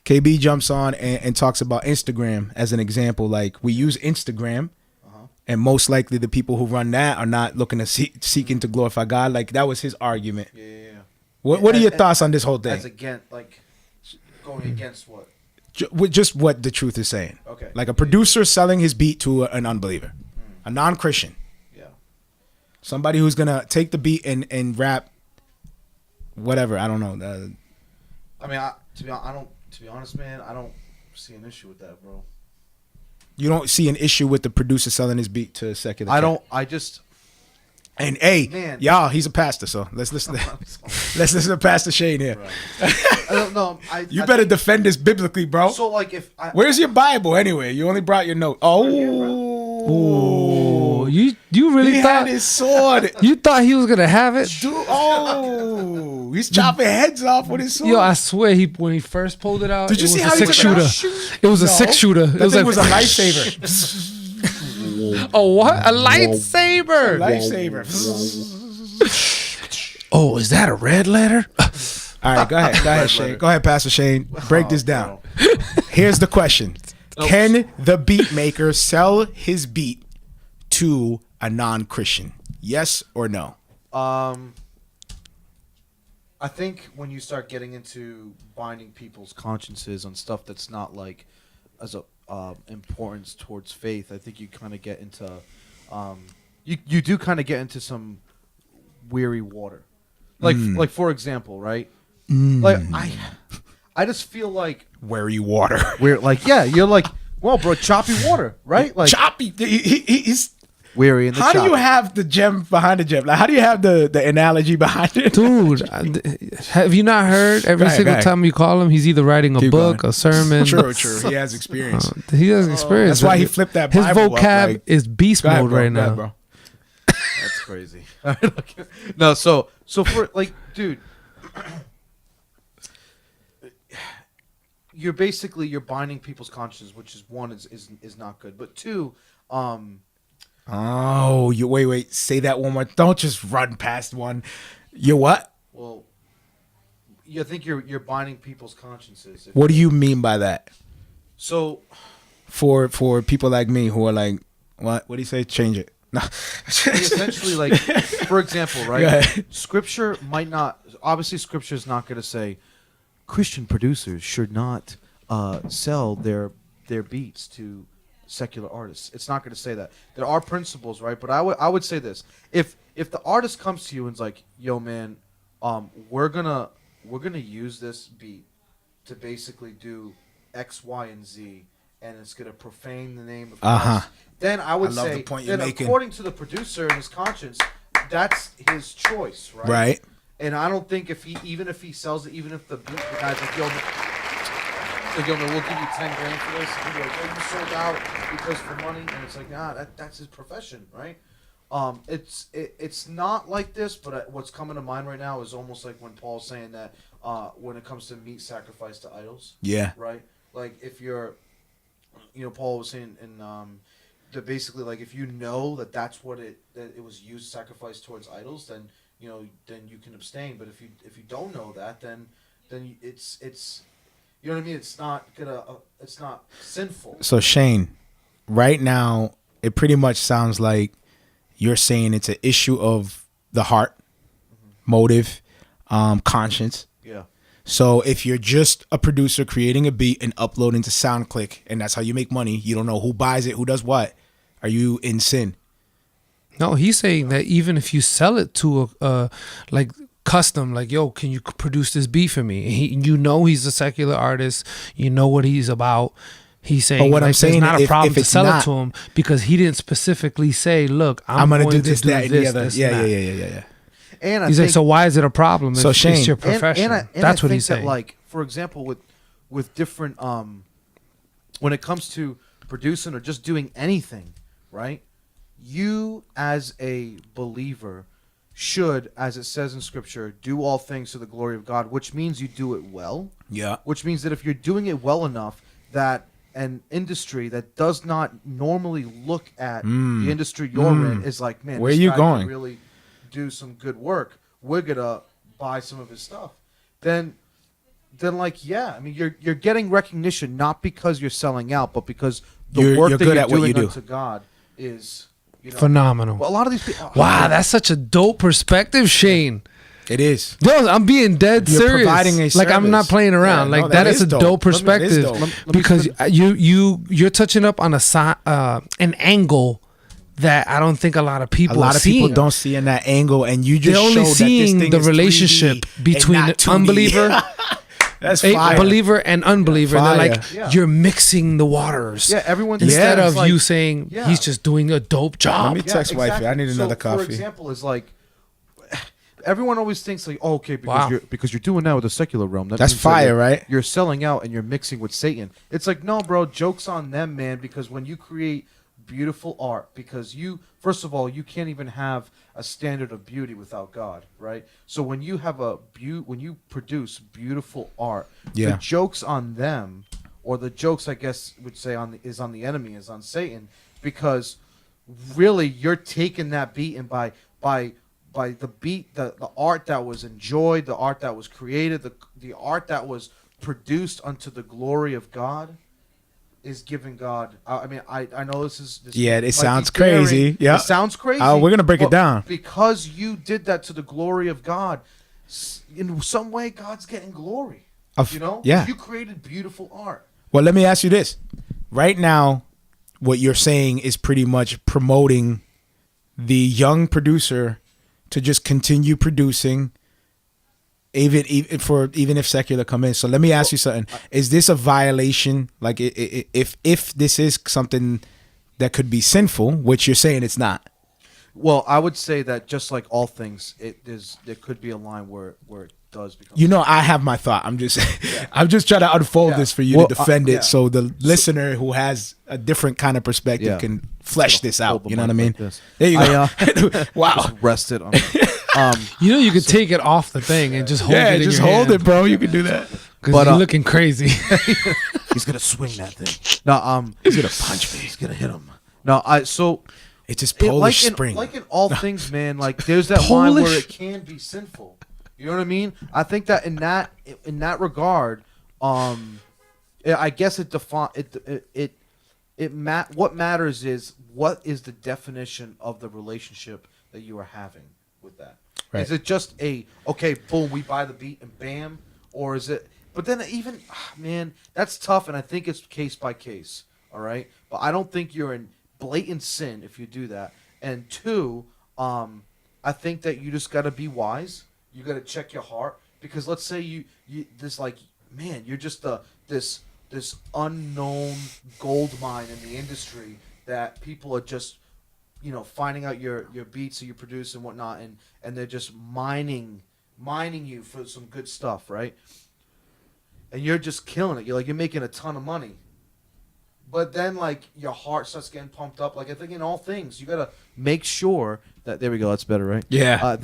KB jumps on and talks about Instagram as an example. Like, we use Instagram, and most likely the people who run that are not looking to seeking to glorify God. Like, that was his argument. Yeah. What are your thoughts on this whole thing? Going against what? Just what the truth is saying. Okay. Like a producer selling his beat to an unbeliever, a non-Christian. Yeah. Somebody who's gonna take the beat and rap, whatever. I don't know. To be honest, man, I don't see an issue with that, bro. You don't see an issue with the producer selling his beat to a secular? I don't. I just. And hey, man, y'all, he's a pastor, so let's listen to Pastor Shane here. Right. You better defend this biblically, bro. So, like, where's your Bible anyway? You only brought your note. Oh, you really he thought had his sword? You thought he was gonna have it? He's chopping heads off with his sword. Yo, I swear, when he first pulled it out, Did you see how a he took it out? It was a 6-shooter. That thing was a lifesaver. Oh, what? A lightsaber. Oh, is that a red letter? All right, go ahead, Shane. Go ahead, Pastor Shane. Break this down. Here's the question. Can the beat maker sell his beat to a non-Christian? Yes or no? I think when you start getting into binding people's consciences on stuff that's not like as a importance towards faith, I think you kind of get into you do kind of get into some weary water. Like for example, right? Like I just feel like weary water. You're like, well, bro, choppy water, right? Like choppy. weary in the How do you chopping. have the gem behind the gem? Like, how do you have the analogy behind it? Dude, have you not heard every Go ahead, single go ahead. time you call him, he's either writing a Keep book, going. a sermon. True. He has experience. He has experience. That's why he flipped that His Bible up, vocab like- is beast Go ahead, mode bro. right Go ahead, now. bro. That's crazy. No, so for like, dude, you're binding people's consciences, which is one is not good, but two, Oh, you wait. Say that one more. Don't just run past one. You what? well, you think you're binding people's consciences. What do you mean by that? So For people like me who are like, what? What do you say? Change it. No. essentially, like, for example, Go right? ahead. Scripture might not. Obviously, Scripture is not going to say Christian producers should not sell their beats to secular artists. It's not going to say that. There are principles, right? But I would say this: if the artist comes to you and is like, "Yo, man, we're gonna use this beat to basically do X, Y, and Z, and it's gonna profane the name of Christ," then I would love say the point you're that making. according to the producer and his conscience, that's his choice, right? Right. And I don't think if he sells it, even if the guy's like, yo, man, we'll give you 10 grand for this, and he'll be like, oh, you sold out because for money, and it's like, nah, that's his profession, right? It's not like this, but what's coming to mind right now is almost like when Paul's saying that when it comes to meat sacrificed to idols, Yeah. right? Like if you're, Paul was saying in that basically like if you know that that's what that it was used sacrificed towards idols, then then you can abstain. But if you don't know that, then it's you know what I mean. It's not sinful. So Shane, right now, it pretty much sounds like you're saying it's an issue of the heart, motive, conscience. Yeah. So if you're just a producer creating a beat and uploading to SoundClick, and that's how you make money, you don't know who buys it, who does what, are you in sin? No, he's saying that even if you sell it to a like custom, like, yo, can you produce this beat for me? He's a secular artist. You know what he's about. He's saying, But what I'm like, saying, there's not a if problem to it's sell not- it to him because he didn't specifically say, look, I'm going to going do this, that, and the other. this, Yeah. and that. And I He's think, like, so why is it a problem? So if Shane- it's your profession. And That's I what he's think that, saying. like, for example, with different when it comes to producing or just doing anything, right? You as a believer should, as it says in Scripture, do all things to the glory of God, which means you do it well. Yeah. Which means that if you're doing it well enough, that an industry that does not normally look at the industry you're in is like, man, Where this you guy going? can really do some good work. We're gonna buy some of his stuff. Then like, yeah, I mean, you're getting recognition not because you're selling out, but because the You're work that good you're at what doing you do. unto God is phenomenal. Well, a lot of these people. Wow, that's such a dope perspective, Shane. It is. Yo, I'm being dead You're serious. providing a like I'm not service. playing around. Yeah, no, like that is a dope. dope Let me- it is perspective dope. because you're touching up on an angle that I don't think a lot of A people lot are of people seeing. don't see in that angle, and you just They're only showed that this seeing thing the is 3D relationship and between not an 2D. unbeliever, That's a fire. believer, and unbeliever. And they're like, Yeah. you're mixing the waters. Yeah, everyone Instead yeah, of it's like- you saying yeah. he's just doing a dope job. Let me text wifey. I need another For coffee. example, is like everyone always thinks like, oh, okay, Wow. because you're doing that with the secular realm. That That's means that fire, you're- right? You're selling out and you're mixing with Satan. It's like, no, bro, joke's on them, man. Because when you create beautiful art, because you first of all, you can't even have a standard of beauty without God, right? So when you have when you produce beautiful art, Yeah. the joke's on them, or the jokes, I guess, would say is on the enemy, is on Satan, because really you're taking that beat and by the beat, the art that was enjoyed, the art that was created, the art that was produced unto the glory of God, is giving God. I mean, I know this Yeah, it might be sounds daring. crazy. Yeah. It sounds crazy. We're gonna break it but down. because you did that to the glory of God. In some way, God's getting glory. You know, yeah. you created beautiful art. Well, let me ask you this. Right now, what you're saying is pretty much promoting the young producer to just continue producing, even if secular come in. So let me ask you something: is this a violation? Like, if this is something that could be sinful, which you're saying it's not. Well, I would say that just like all things, there could be a line where it does become. You know, I have my thought. I'm just I'm just trying to unfold this for you to defend it, so the listener who has a different kind of perspective can flesh this out. You know what I mean? Like there you go. Wow. Just rest it on. You know, you could take it off the thing and just hold it in just your hold hand. it, bro. You can do that. But you're looking crazy. He's gonna swing that thing. No, he's gonna punch me. He's gonna hit him. No, so it's just Polish spring. Like in all things, man. Like there's that line where it can be sinful. You know what I mean? I think that in that regard, I guess what matters is what is the definition of the relationship that you are having with that. Right. Is it just okay, boom, we buy the beat and bam, or is it? But then even, man, that's tough, and I think it's case by case. All right, but I don't think you're in blatant sin if you do that. And two, I think that you just got to be wise. You got to check your heart, because let's say you this like, man, you're just this unknown gold mine in the industry that people are just, finding out your beats that you produce and whatnot, and they're just mining you for some good stuff, right? And you're just killing it. You're making a ton of money. But then, like, your heart starts getting pumped up. Like, I think in all things, you got to make sure that... There we go. That's better, right? Yeah.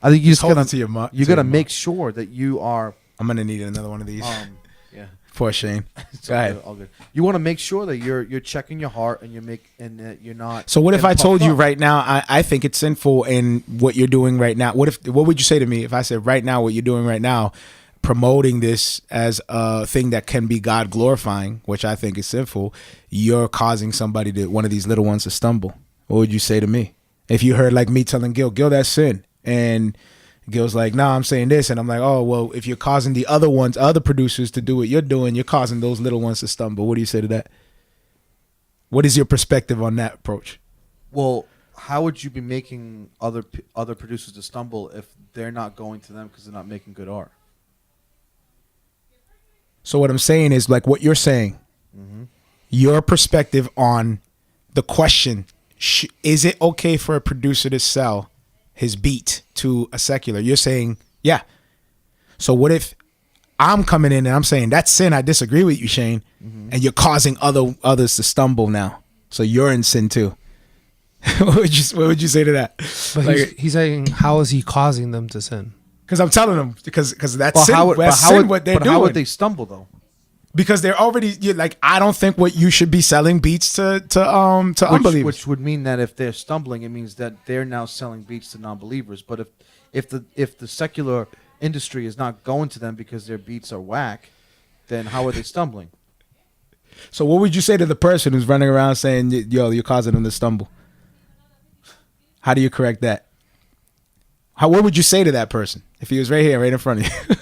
I think you just got to... You got to make sure that you are... I'm going to need another one of these. Yeah. Poor Shane. Go ahead. All good. You want to make sure that you're checking your heart and that you're not... So what if I told you right now, I think it's sinful in what you're doing right now? What would you say to me if I said right now what you're doing right now, promoting this as a thing that can be God glorifying, which I think is sinful, you're causing somebody one of these little ones to stumble? What would you say to me? If you heard like me telling Gil, that's sin. And Gil's like, nah, I'm saying this. And I'm like, oh, well, if you're causing the other producers to do what you're doing, you're causing those little ones to stumble. What do you say to that? What is your perspective on that approach? Well, how would you be making other producers to stumble if they're not going to them because they're not making good art? So what I'm saying is, like what you're saying, your perspective on the question, is it okay for a producer to sell his beat to a secular? You're saying, yeah. So what if I'm coming in and I'm saying, that's sin, I disagree with you, Shane, and you're causing others to stumble now. So you're in sin too. What would you say to that? But he's saying, how is he causing them to sin? Because I'm telling them, because that's sin. What they're doing. How would they stumble though? Because they're already like, I don't think what you should be selling beats to unbelievers. Which would mean that if they're stumbling, it means that they're now selling beats to non-believers. But if the secular industry is not going to them because their beats are whack, then how are they stumbling? So what would you say to the person who's running around saying, yo, you're causing them to stumble? How do you correct that? What would you say to that person if he was right here, right in front of you?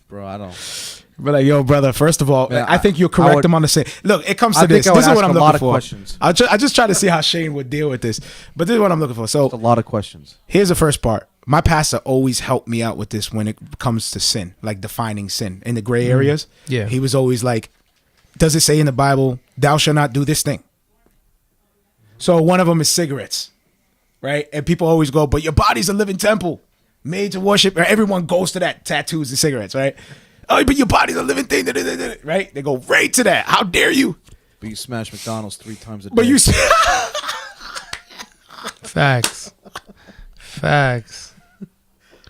Bro, I don't. But like, yo, brother, first of all, man, I think you'll correct him on the same. Look, it comes to this. This is what I'm looking for. Questions. I just try to see how Shane would deal with this. But this is what I'm looking for. So, a lot of questions. Here's the first part. My pastor always helped me out with this when it comes to sin, like defining sin in the gray areas. Yeah. He was always like, does it say in the Bible, thou shalt not do this thing? So one of them is cigarettes, right? And people always go, but your body's a living temple made to worship. Everyone goes to that, tattoos and cigarettes, right? Oh, but your body's a living thing, right? They go right to that. How dare you? But you smash McDonald's 3 times a day. But you Facts.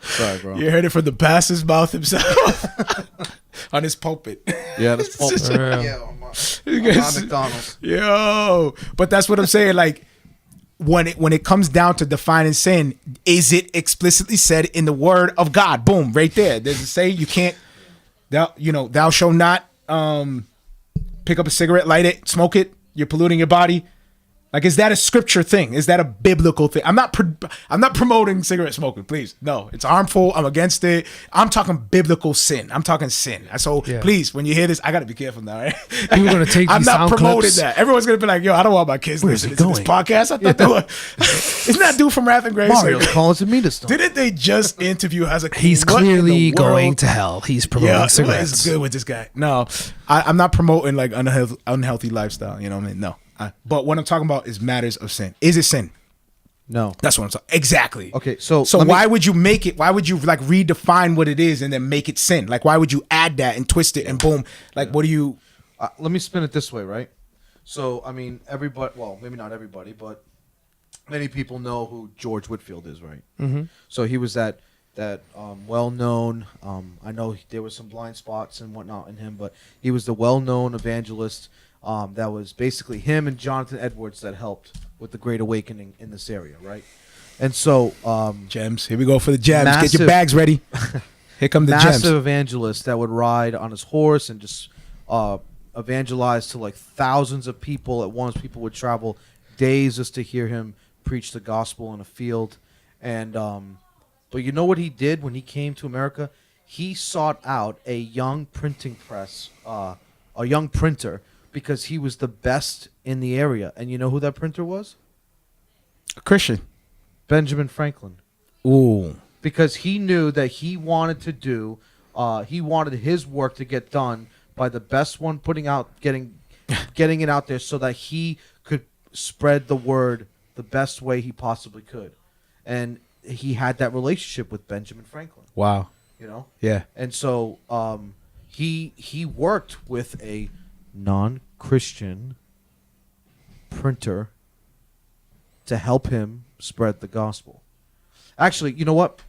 Sorry, bro. You heard it from the pastor's mouth himself on his pulpit. Yeah, this pulpit. Yeah, on McDonald's. Yo, but that's what I'm saying. Like when it comes down to defining sin, is it explicitly said in the Word of God? Boom, right there. Does it say you can't? Thou shalt not pick up a cigarette, light it, smoke it. You're polluting your body. Like, is that a scripture thing? Is that a biblical thing? I'm not promoting cigarette smoking, please. No, it's harmful. I'm against it. I'm talking biblical sin. I'm talking sin. So please, when you hear this, I got to be careful now, right? People are going to take I'm these not sound promoting clips. that. Everyone's going to be like, yo, I don't want my kids listening to this podcast. I thought they were. Isn't that dude from Wrath and Grace? Mario's calling to me to stop. Didn't they just interview Hazakim? He's clearly going to hell. He's promoting cigarettes. What's good with this guy? No, I'm not promoting like unhealthy lifestyle. You know what I mean? No. But what I'm talking about is matters of sin. Is it sin? No. That's what I'm talking. Exactly. Okay, so why would you make it? Why would you like redefine what it is and then make it sin? Like, why would you add that and twist it and boom? Like, what do you? Let me spin it this way, right? So, I mean, everybody. Well, maybe not everybody, but many people know who George Whitfield is, right? Mm-hmm. So he was that well-known. I know there was some blind spots and whatnot in him, but he was the well-known evangelist. That was basically him and Jonathan Edwards that helped with the Great Awakening in this area, right? And so gems. Here we go for the gems. Massive, Get your bags ready. Here come the massive gems. evangelist that would ride on his horse and just evangelize to like thousands of people at once. People would travel days just to hear him preach the gospel in a field. And but you know what he did when he came to America? He sought out a young printing press, a young printer, because he was the best in the area. And you know who that printer was? A Christian. Benjamin Franklin. Ooh. Because he knew that he wanted to do, he wanted his work to get done by the best one, getting it out there so that he could spread the word the best way he possibly could. And he had that relationship with Benjamin Franklin. Wow. You know? Yeah. And so he worked with a non-Christian printer to help him spread the gospel. Actually, you know what?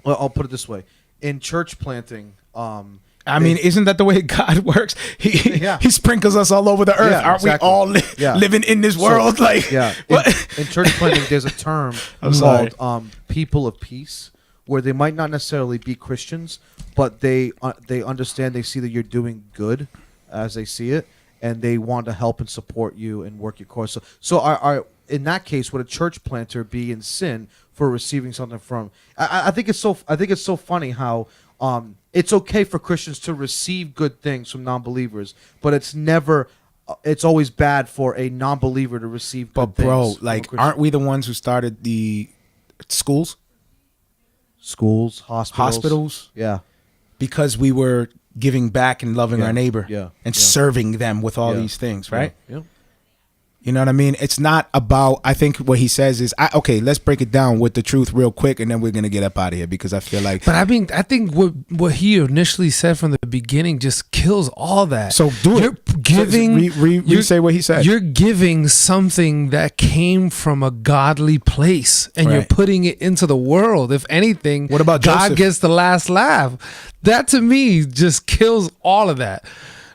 Well, I'll put it this way. In church planting, I mean, isn't that the way God works? He sprinkles us all over the earth. Aren't exactly. we all living in this world? In church planting, there's a term called people of peace, where they might not necessarily be Christians, but they understand, they see that you're doing good as they see it, and they want to help and support you and work your cause. So in that case, would a church planter be in sin for receiving something from? I think it's so funny how it's okay for Christians to receive good things from non-believers, but it's always bad for a non-believer to receive good things. But bro, like, aren't we the ones who started the schools, hospitals? Yeah, because we were giving back and loving our neighbor, and serving them with all these things, right? Yeah. You know what I mean? It's not about, I think what he says is, okay, let's break it down with the truth real quick, and then we're going to get up out of here, because I feel like... But I mean, I think what he initially said from the beginning just kills all that. So do you're giving... Re-say what he said. You're giving something that came from a godly place, and you're putting it into the world. If anything, what about God Joseph? gets the last laugh. That, to me, just kills all of that.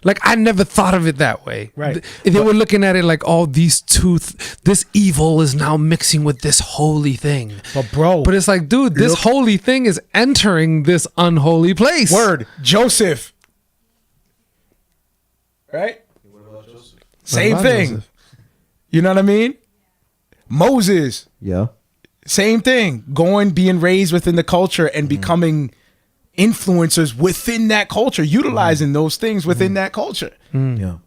Like, I never thought of it that way. Right. They were looking at it like, oh, this evil is now mixing with this holy thing. But it's like, dude, this holy thing is entering this unholy place. Word. Joseph. Right? Same thing. Joseph? You know what I mean? Moses. Yeah. Same thing. Being raised within the culture and becoming influencers within that culture, utilizing those things within that culture. Yeah.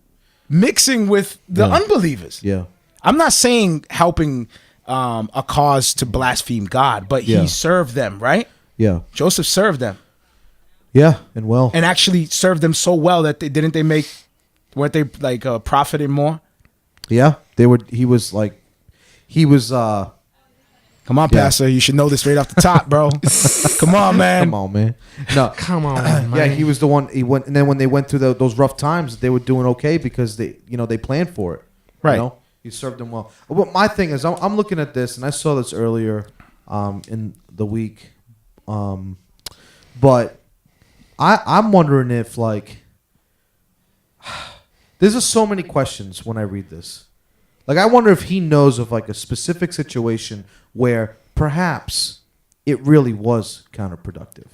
Mixing with the unbelievers. Yeah. I'm not saying helping a cause to blaspheme God, but he served them, right? Yeah. Joseph served them. Yeah, and well. And actually served them so well that weren't they like profiting more? Yeah. He was come on, Pastor. You should know this right off the top, bro. Come on, man. Come on, man. No, come on, man. Yeah, he was the one. He went, and then when they went through those rough times, they were doing okay because they planned for it. Right. You know? He served them well. But my thing is, I'm looking at this, and I saw this earlier in the week. But I'm wondering if, like, there's just so many questions when I read this. Like, I wonder if he knows of like a specific situation where perhaps it really was counterproductive.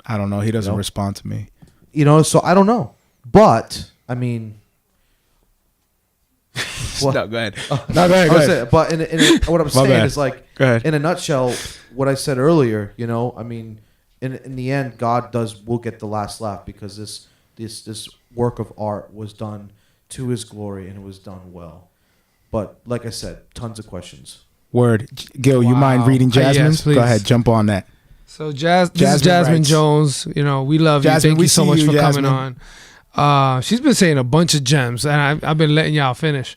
I don't know. He doesn't respond to me. So I don't know. But I mean, no, go ahead. No, go ahead. But what I'm saying is, like, in a nutshell, what I said earlier. I mean, in the end, God will get the last laugh, because this work of art was done to His glory, and it was done well. But like I said, tons of questions. Word. Gil, you mind reading Jasmine's? Yes, please. Go ahead, jump on that. So this is Jasmine Jones. We love Jasmine, you. Thank you so much for Jasmine. coming on. She's been saying a bunch of gems, and I've been letting y'all finish.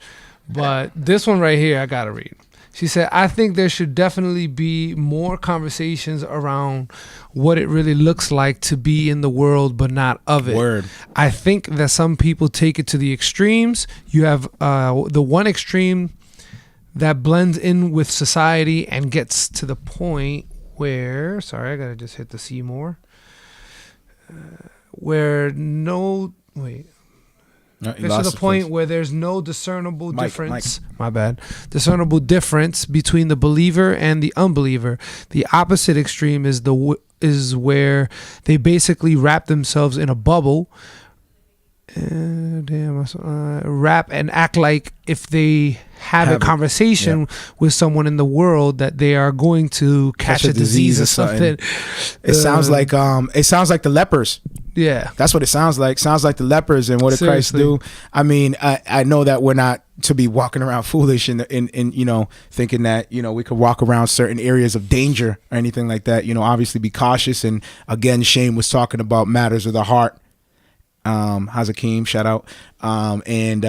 But this one right here, I gotta read. She said, I think there should definitely be more conversations around what it really looks like to be in the world but not of it. Word. I think that some people take it to the extremes. You have the one extreme that blends in with society and gets to the point where, sorry, I gotta just hit the C more, where no, wait. It's to the point where there's no discernible difference. My bad. Discernible difference between the believer and the unbeliever. The opposite extreme is where they basically wrap themselves in a bubble. Rap and act like if they have a conversation with someone in the world that they are going to catch a disease or something. It sounds like the lepers. Yeah, that's what it sounds like. Sounds like the lepers. And what did Christ do? I mean, I know that we're not to be walking around foolish and thinking that we could walk around certain areas of danger or anything like that. Obviously be cautious. And again, Shane was talking about matters of the heart. Hazakim, shout out. And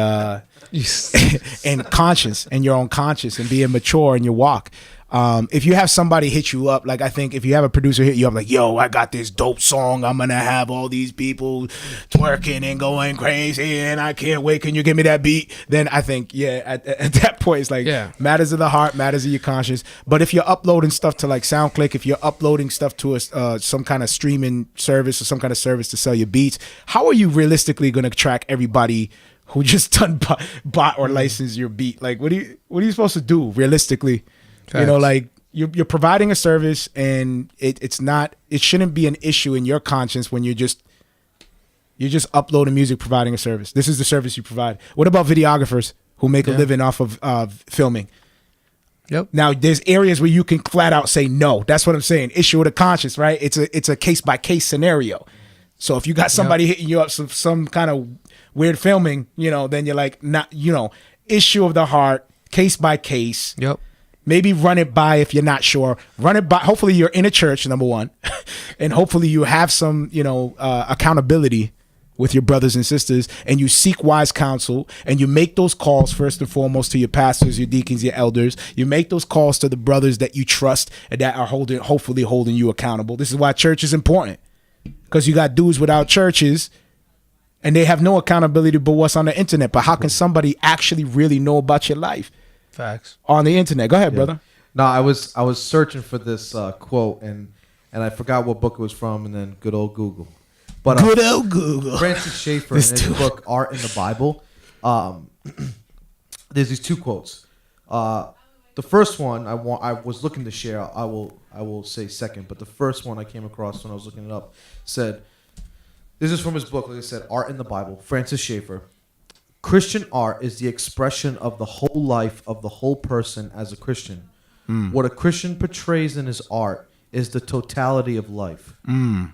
conscious, and your own conscious, and being mature in your walk. If you have somebody hit you up, like I think if you have a producer hit you up like, yo, I got this dope song, I'm gonna have all these people twerking and going crazy and I can't wait, can you give me that beat? Then I think, at that point it's like, matters of the heart, matters of your conscience. But if you're uploading stuff to like SoundClick, if you're uploading stuff to some kind of streaming service or some kind of service to sell your beats, how are you realistically gonna track everybody who just done bought or licensed your beat? Like what are you supposed to do realistically? Facts. Like you're providing a service, and it shouldn't be an issue in your conscience when you're just uploading music, providing a service. This is the service you provide. What about videographers who make a living off of filming? Yep. Now there's areas where you can flat out say no. That's what I'm saying. Issue of the conscience, right? It's a case by case scenario. So if you got somebody hitting you up some kind of weird filming, then you're like, not, issue of the heart, case by case. Yep. Maybe run it by if you're not sure. Run it by. Hopefully you're in a church, number one, and hopefully you have some, accountability with your brothers and sisters, and you seek wise counsel, and you make those calls first and foremost to your pastors, your deacons, your elders. You make those calls to the brothers that you trust and that are hopefully holding you accountable. This is why church is important, because you got dudes without churches, and they have no accountability but what's on the internet. But how can somebody actually really know about your life? Facts. On the internet. Go ahead, brother. No, I was searching for this quote and I forgot what book it was from, and then good old Google. But good old Google. Francis Schaeffer in his book Art in the Bible. There's these two quotes. The first one I was looking to share. I will say second, but the first one I came across when I was looking it up said, this is from his book, like I said, Art in the Bible, Francis Schaeffer. Christian art is the expression of the whole life of the whole person as a Christian. What a Christian portrays in his art is the totality of life.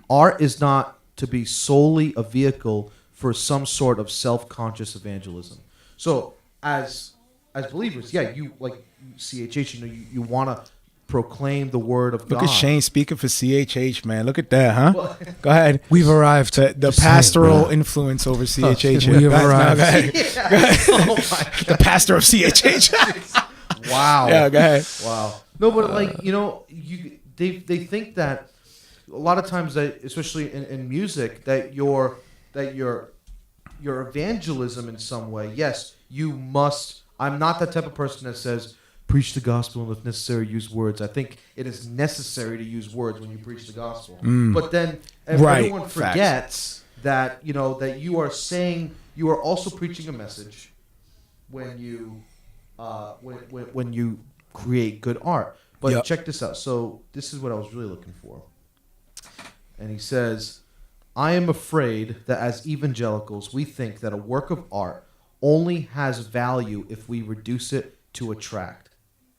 Art is not to be solely a vehicle for some sort of self-conscious evangelism. So as believers, you like CHH, you want to proclaim the word of God. Look at Shane speaking for CHH, man. Look at that, huh? Well, go ahead. We've arrived. The pastoral influence over CHH. We have arrived. Go ahead. Oh my God. The pastor of CHH. Wow. Yeah, go ahead. Wow. No, but they think that a lot of times that, especially in music, that your evangelism in some way, yes, you must. I'm not that type of person that says, preach the gospel and if necessary use words. I think it is necessary to use words when you preach the gospel. But then everyone forgets that that you are saying, you are also preaching a message when you when you create good art. But check this out. So this is what I was really looking for. And he says, I am afraid that as evangelicals we think that a work of art only has value if we reduce it to attract.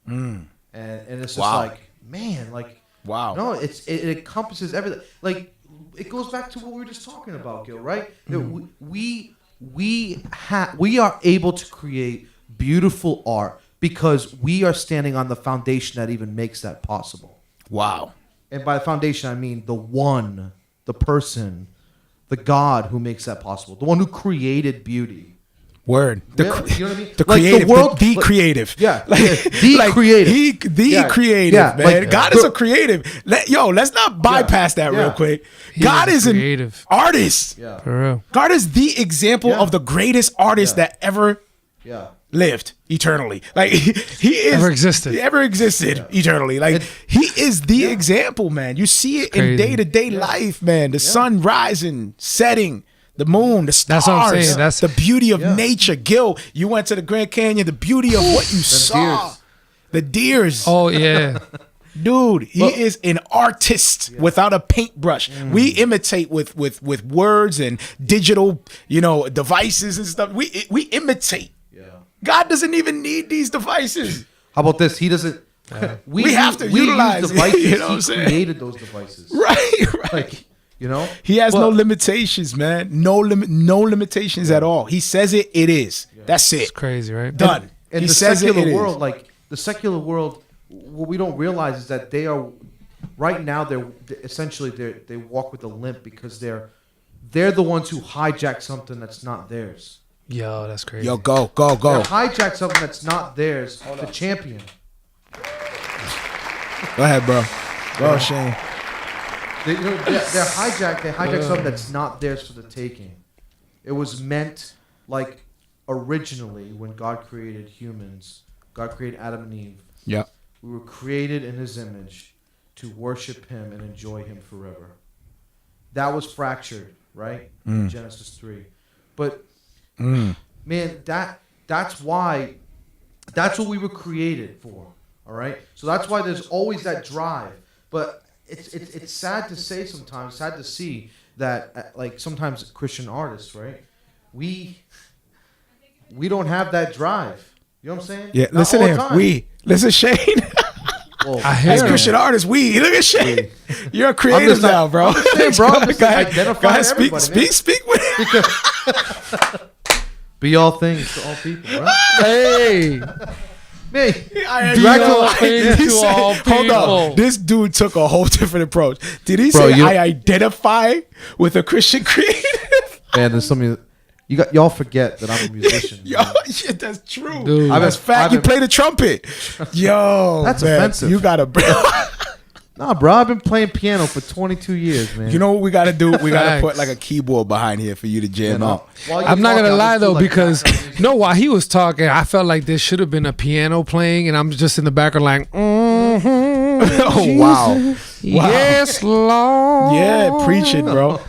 And it's just like, man, like, wow. No, it encompasses everything. Like, it goes back to what we were just talking about, Gil, right? That we are able to create beautiful art because we are standing on the foundation that even makes that possible. Wow. And by the foundation, I mean the person, the God who makes that possible, the one who created beauty. Word. You know what I mean? The Like, the creative, world- the creative. Yeah, Like, the creative. The creative, yeah, man. like, God is a creative. Let's not bypass that real quick. God is an creative artist. Yeah. for real. God is the example of the greatest artist that ever Yeah. lived eternally. Like he is Ever existed. eternally. Like he is the example, man. You see it in crazy. day-to-day life, man. The sun rising, setting, the moon, the stars, That's what I'm saying. That's the beauty of nature. Gil, you went to the Grand Canyon, the beauty of what you saw. deers. The deers. Oh yeah. Dude, he is an artist without a paintbrush. We imitate with words and digital, devices and stuff. We imitate. God doesn't even need these devices. How about this? He doesn't. We have to utilize use it, devices. you know what I'm He saying? created those devices. Right. Like, He has no But- limitations, man. No limitations at all. He says it is. That's it. It's crazy, right? Done. In He the says it secular is. world, like the secular world, what we don't realize is that they are right now. They're essentially they walk with a limp because they're the ones who hijack something that's not theirs. Yo, that's crazy. Yo, go. They hijack something that's not theirs to champion. Go ahead, bro. Go, Shane. They hijack something that's not theirs for the taking. It was meant like originally when God created humans, God created Adam and Eve. Yep. We were created in his image to worship him and enjoy him forever. That was fractured, right? In Genesis 3. But man, that's why that's what we were created for. All right? So that's why there's always that drive. But it's sad to say sometimes, sad to see that like sometimes Christian artists, right? We don't have that drive. You know what I'm saying? Yeah, Not listen all to the him. time. Listen, Shane. Well, As Christian artists, look at Shane. You're a creative just now, bro. I'm just saying, bro. I'm just Go ahead. identifying Go ahead, everybody, man. speak with him. Be all things to all people, right? Hey. Me. Be all things He to said- all hold on. people. This dude took a whole different approach. Did he Bro, say you- I identify with a Christian creative? Man, there's something y'all forget that I'm a musician. Yo, man. shit, that's true. Dude. That's fact. You play the trumpet. Yo, That's man, offensive. You gotta, Nah, bro, I've been playing piano for 22 years, man. you know what we gotta do? We gotta Facts. put like a keyboard behind here for you to jam out. While you I'm not talking, gonna I'll lie just do, though, like, because background music. no, while he was talking, I felt like there should have been a piano playing, and I'm just in the background like, Oh wow. yes, Lord. Yeah, preach it, bro.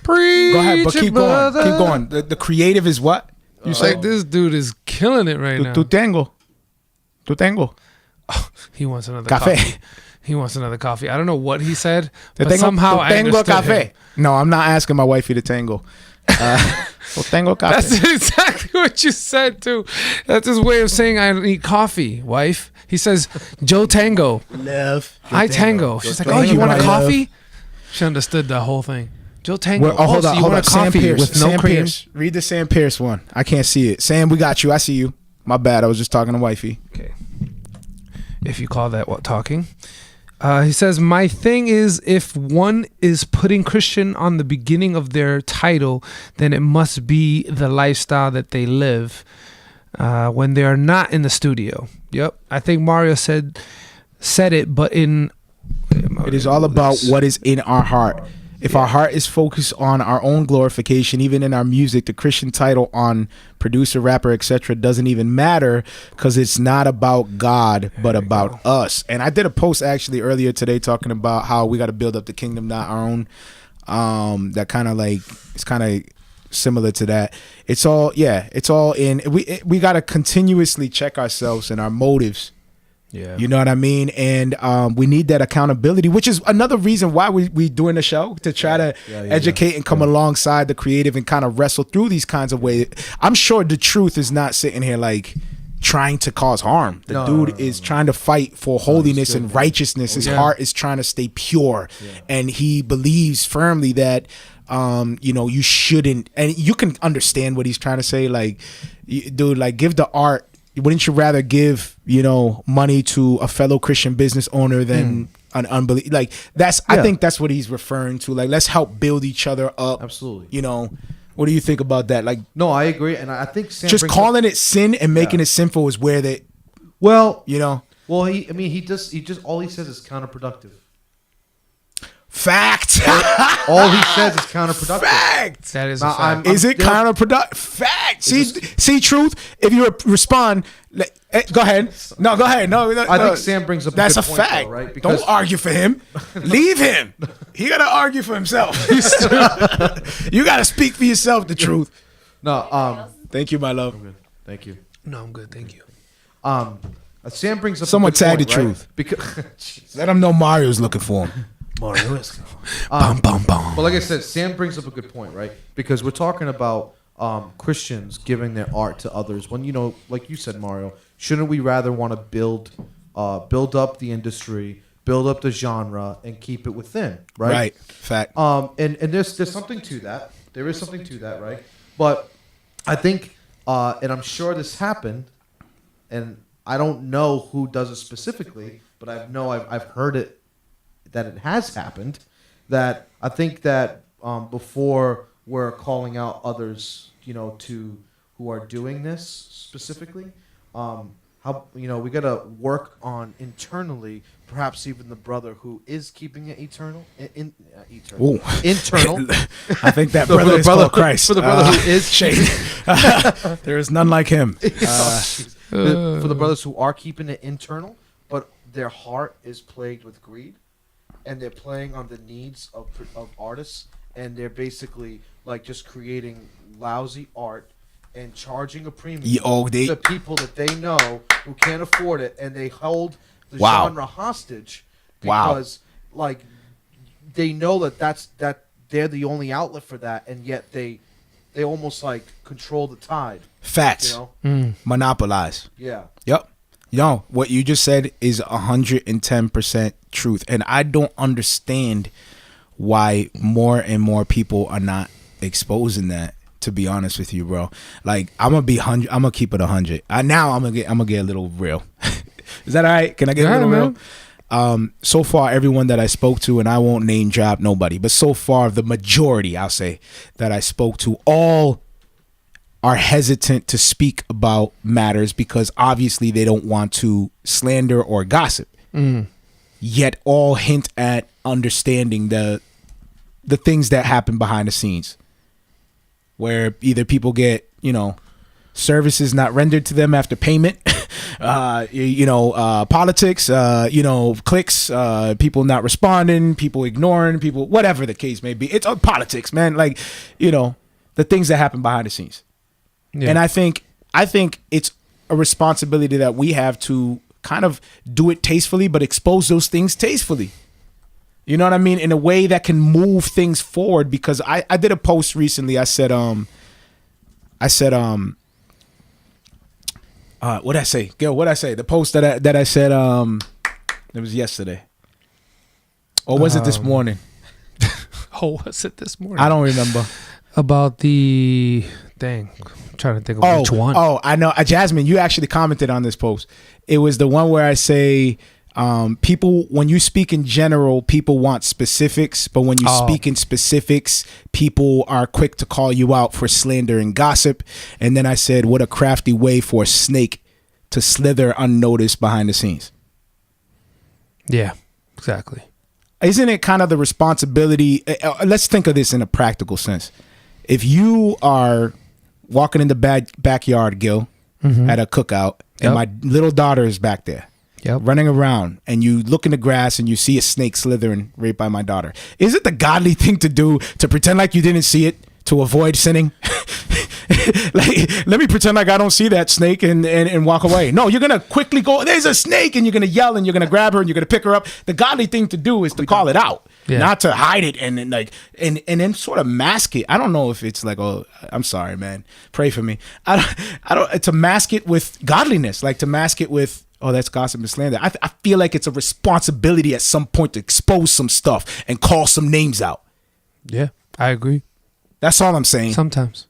Preach Go ahead, but it, keep brother. going. Keep going. The creative is what? You It's say? like this dude is killing it right now. Tu tengo. He wants another Café. coffee. He wants another coffee. I don't know what he said, Te but somehow I tengo understood café. him. No, I'm not asking my wifey to tango. Tu tengo café. That's exactly what you said too. That's his way of saying I need coffee, wife. He says, Joe Tango. Love. I tango. She's like, oh, you want a coffee? She understood the whole thing. Joe Tango. Well, hold so on, you hold want on. a coffee with no Sam cream? Pierce. Read the Sam Pierce one. I can't see it. Sam, we got you. I see you. My bad. I was just talking to wifey. Okay. If you call that what talking. He says, my thing is, if one is putting Christian on the beginning of their title, then it must be the lifestyle that they live when they are not in the studio. Yep. I think Mario said it, but It is all about what is in our heart. If our heart is focused on our own glorification, even in our music, the Christian title on producer, rapper, etc. doesn't even matter because it's not about God, but about us. And I did a post actually earlier today talking about how we got to build up the kingdom, not our own. That kind of like, it's kind of similar to that. It's all in. We got to continuously check ourselves and our motives. yeah. You know what I mean? And we need that accountability, which is another reason why we doing the show, to try to educate and come alongside the creative and kind of wrestle through these kinds of ways. I'm sure the truth is not sitting here like trying to cause harm. The dude is trying to fight for holiness and righteousness. His heart is trying to stay pure. And he believes firmly that you shouldn't, and you can understand what he's trying to say. Like, dude, like, give the art. Wouldn't you rather give, money to a fellow Christian business owner than an unbeliever? Like, I think that's what he's referring to. Like, let's help build each other up. Absolutely. What do you think about that? Like, No, I agree, and I think Sam just brings calling up, it sin and making it sinful is where they, well, you know, well, he just all he says is counterproductive. fact. All he says is counterproductive. Fact. That is a Now, fact. Is it counterproductive? Fact. See, truth. If you respond, go ahead. No, go ahead. No, I think Sam brings up. That's a a good fact. point, though, right? Because Don't argue for him. Leave him. He gotta argue for himself. You gotta speak for yourself. The truth. no, Thank you, my love. thank you. No, I'm good. Thank you. Sam brings up Someone a good tag point, the right? truth. Because Let him know Mario's looking for him. Marrio Esco. Bum, bum, bum. But like I said, Sam brings up a good point, right? Because we're talking about Christians giving their art to others. When like you said, Mario, shouldn't we rather want to build up the industry, build up the genre, and keep it within, right? Right. Fact. And there's something to that. There is something to that, right? But I think, and I'm sure this happened, and I don't know who does it specifically, but I've heard it that it has happened. That I think that before we're calling out others, who are doing this specifically, how we got to work on internally, perhaps even the brother who is keeping it internal. Ooh. Internal. I think that So for brother the is brother- called Christ. for the brother who is Shane. There is none like him. For the brothers who are keeping it internal, but their heart is plagued with greed, and they're playing on the needs of artists, and they're basically like just creating lousy art and charging a premium to people that they know who can't afford it, and they hold the genre hostage because like they know that they're the only outlet for that, and yet they almost like control the tide. Facts. Monopolize. Yeah. Yep. What you just said is 110% truth. And I don't understand why more and more people are not exposing that, to be honest with you, bro. Like, I'm gonna keep it 100. Now I'm gonna get a little real. Is that all right? Can I get a little real? So far, everyone that I spoke to, and I won't name drop nobody, but so far the majority, I'll say, that I spoke to, all are hesitant to speak about matters because obviously they don't want to slander or gossip. Yet all hint at understanding the things that happen behind the scenes, where either people get services not rendered to them after payment, politics, clicks, people not responding, people ignoring, people, whatever the case may be. It's politics, man. Like, the things that happen behind the scenes. Yeah. And I think it's a responsibility that we have to kind of do it tastefully, but expose those things tastefully. You know what I mean? In a way that can move things forward. Because I did a post recently. I said, what did I say? Gil, what did I say? The post that I said, it was yesterday. Or was it this morning? Was it this morning? I don't remember. About the thing. I'm trying to think of which one. Oh, I know. Jasmine, you actually commented on this post. It was the one where I say, people, when you speak in general, people want specifics, but when you speak in specifics, people are quick to call you out for slander and gossip. And then I said, what a crafty way for a snake to slither unnoticed behind the scenes. Yeah, exactly. Isn't it kind of the responsibility? Let's think of this in a practical sense. If you are walking in the backyard, Gil, at a cookout, and my little daughter is back there, running around, and you look in the grass and you see a snake slithering right by my daughter, is it the godly thing to do to pretend like you didn't see it to avoid sinning? Like, let me pretend like I don't see that snake and walk away. No, you're gonna quickly go, there's a snake, and you're gonna yell and you're gonna grab her and you're gonna pick her up. The godly thing to do is to call it out, not to hide it and then sort of mask it. I don't know if it's like, oh, I'm sorry, man, pray for me. I don't to mask it with godliness, like to mask it with, oh, that's gossip and slander. I feel like it's a responsibility at some point to expose some stuff and call some names out. Yeah, I agree. That's all I'm saying. Sometimes.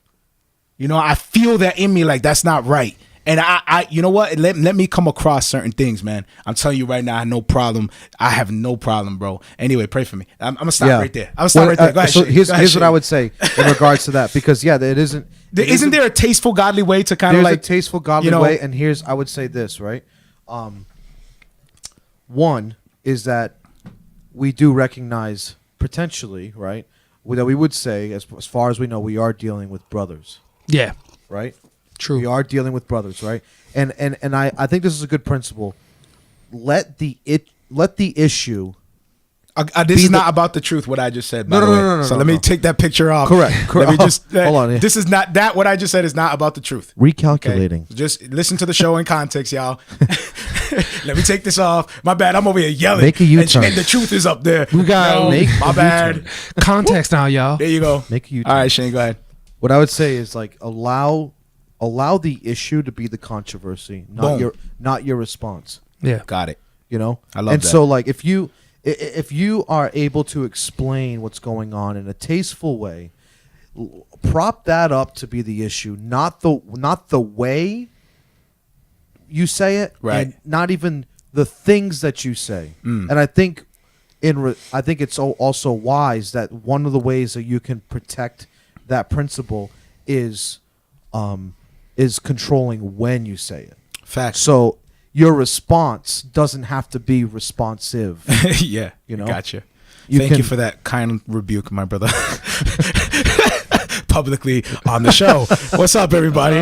I feel that in me, like, that's not right. And I you know what? Let me come across certain things, man. I'm telling you right now, I have no problem. I have no problem, bro. Anyway, pray for me. I'm gonna stop right there. I'm gonna stop right there. Go ahead. So Shane. here's Go ahead, what Shane. I would say in regards to that, because it isn't. Isn't there a tasteful, godly way to kind of There's like a tasteful, godly way, and I would say this, right? One is that we do recognize potentially, right, that we would say, as far as we know, we are dealing with brothers. Yeah. Right? True. We are dealing with brothers, right? And I think this is a good principle. Let the issue. This is not about the truth. What I just said. By the way. No. So let me take that picture off. Correct. Let me just hold on. This is not that. What I just said is not about the truth. Recalculating. Okay? Just listen to the show in context, y'all. Let me take this off. My bad. I'm over here yelling. Make a U-turn. And the truth is up there. We got my bad. Context now, y'all. There you go. Make a U-turn. All right, Shane. Go ahead. What I would say is like allow the issue to be the controversy, not your response. Yeah. Got it. You know? I love and that. so like if you are able to explain what's going on in a tasteful way, prop that up to be the issue, not the way you say it, right? And not even the things that you say. And I think I think it's also wise that one of the ways that you can protect that principle is controlling when you say it. Facts. So your response doesn't have to be responsive. Yeah, you know. Gotcha. Thank you for that kind rebuke, my brother. Publicly on the show. What's up, everybody?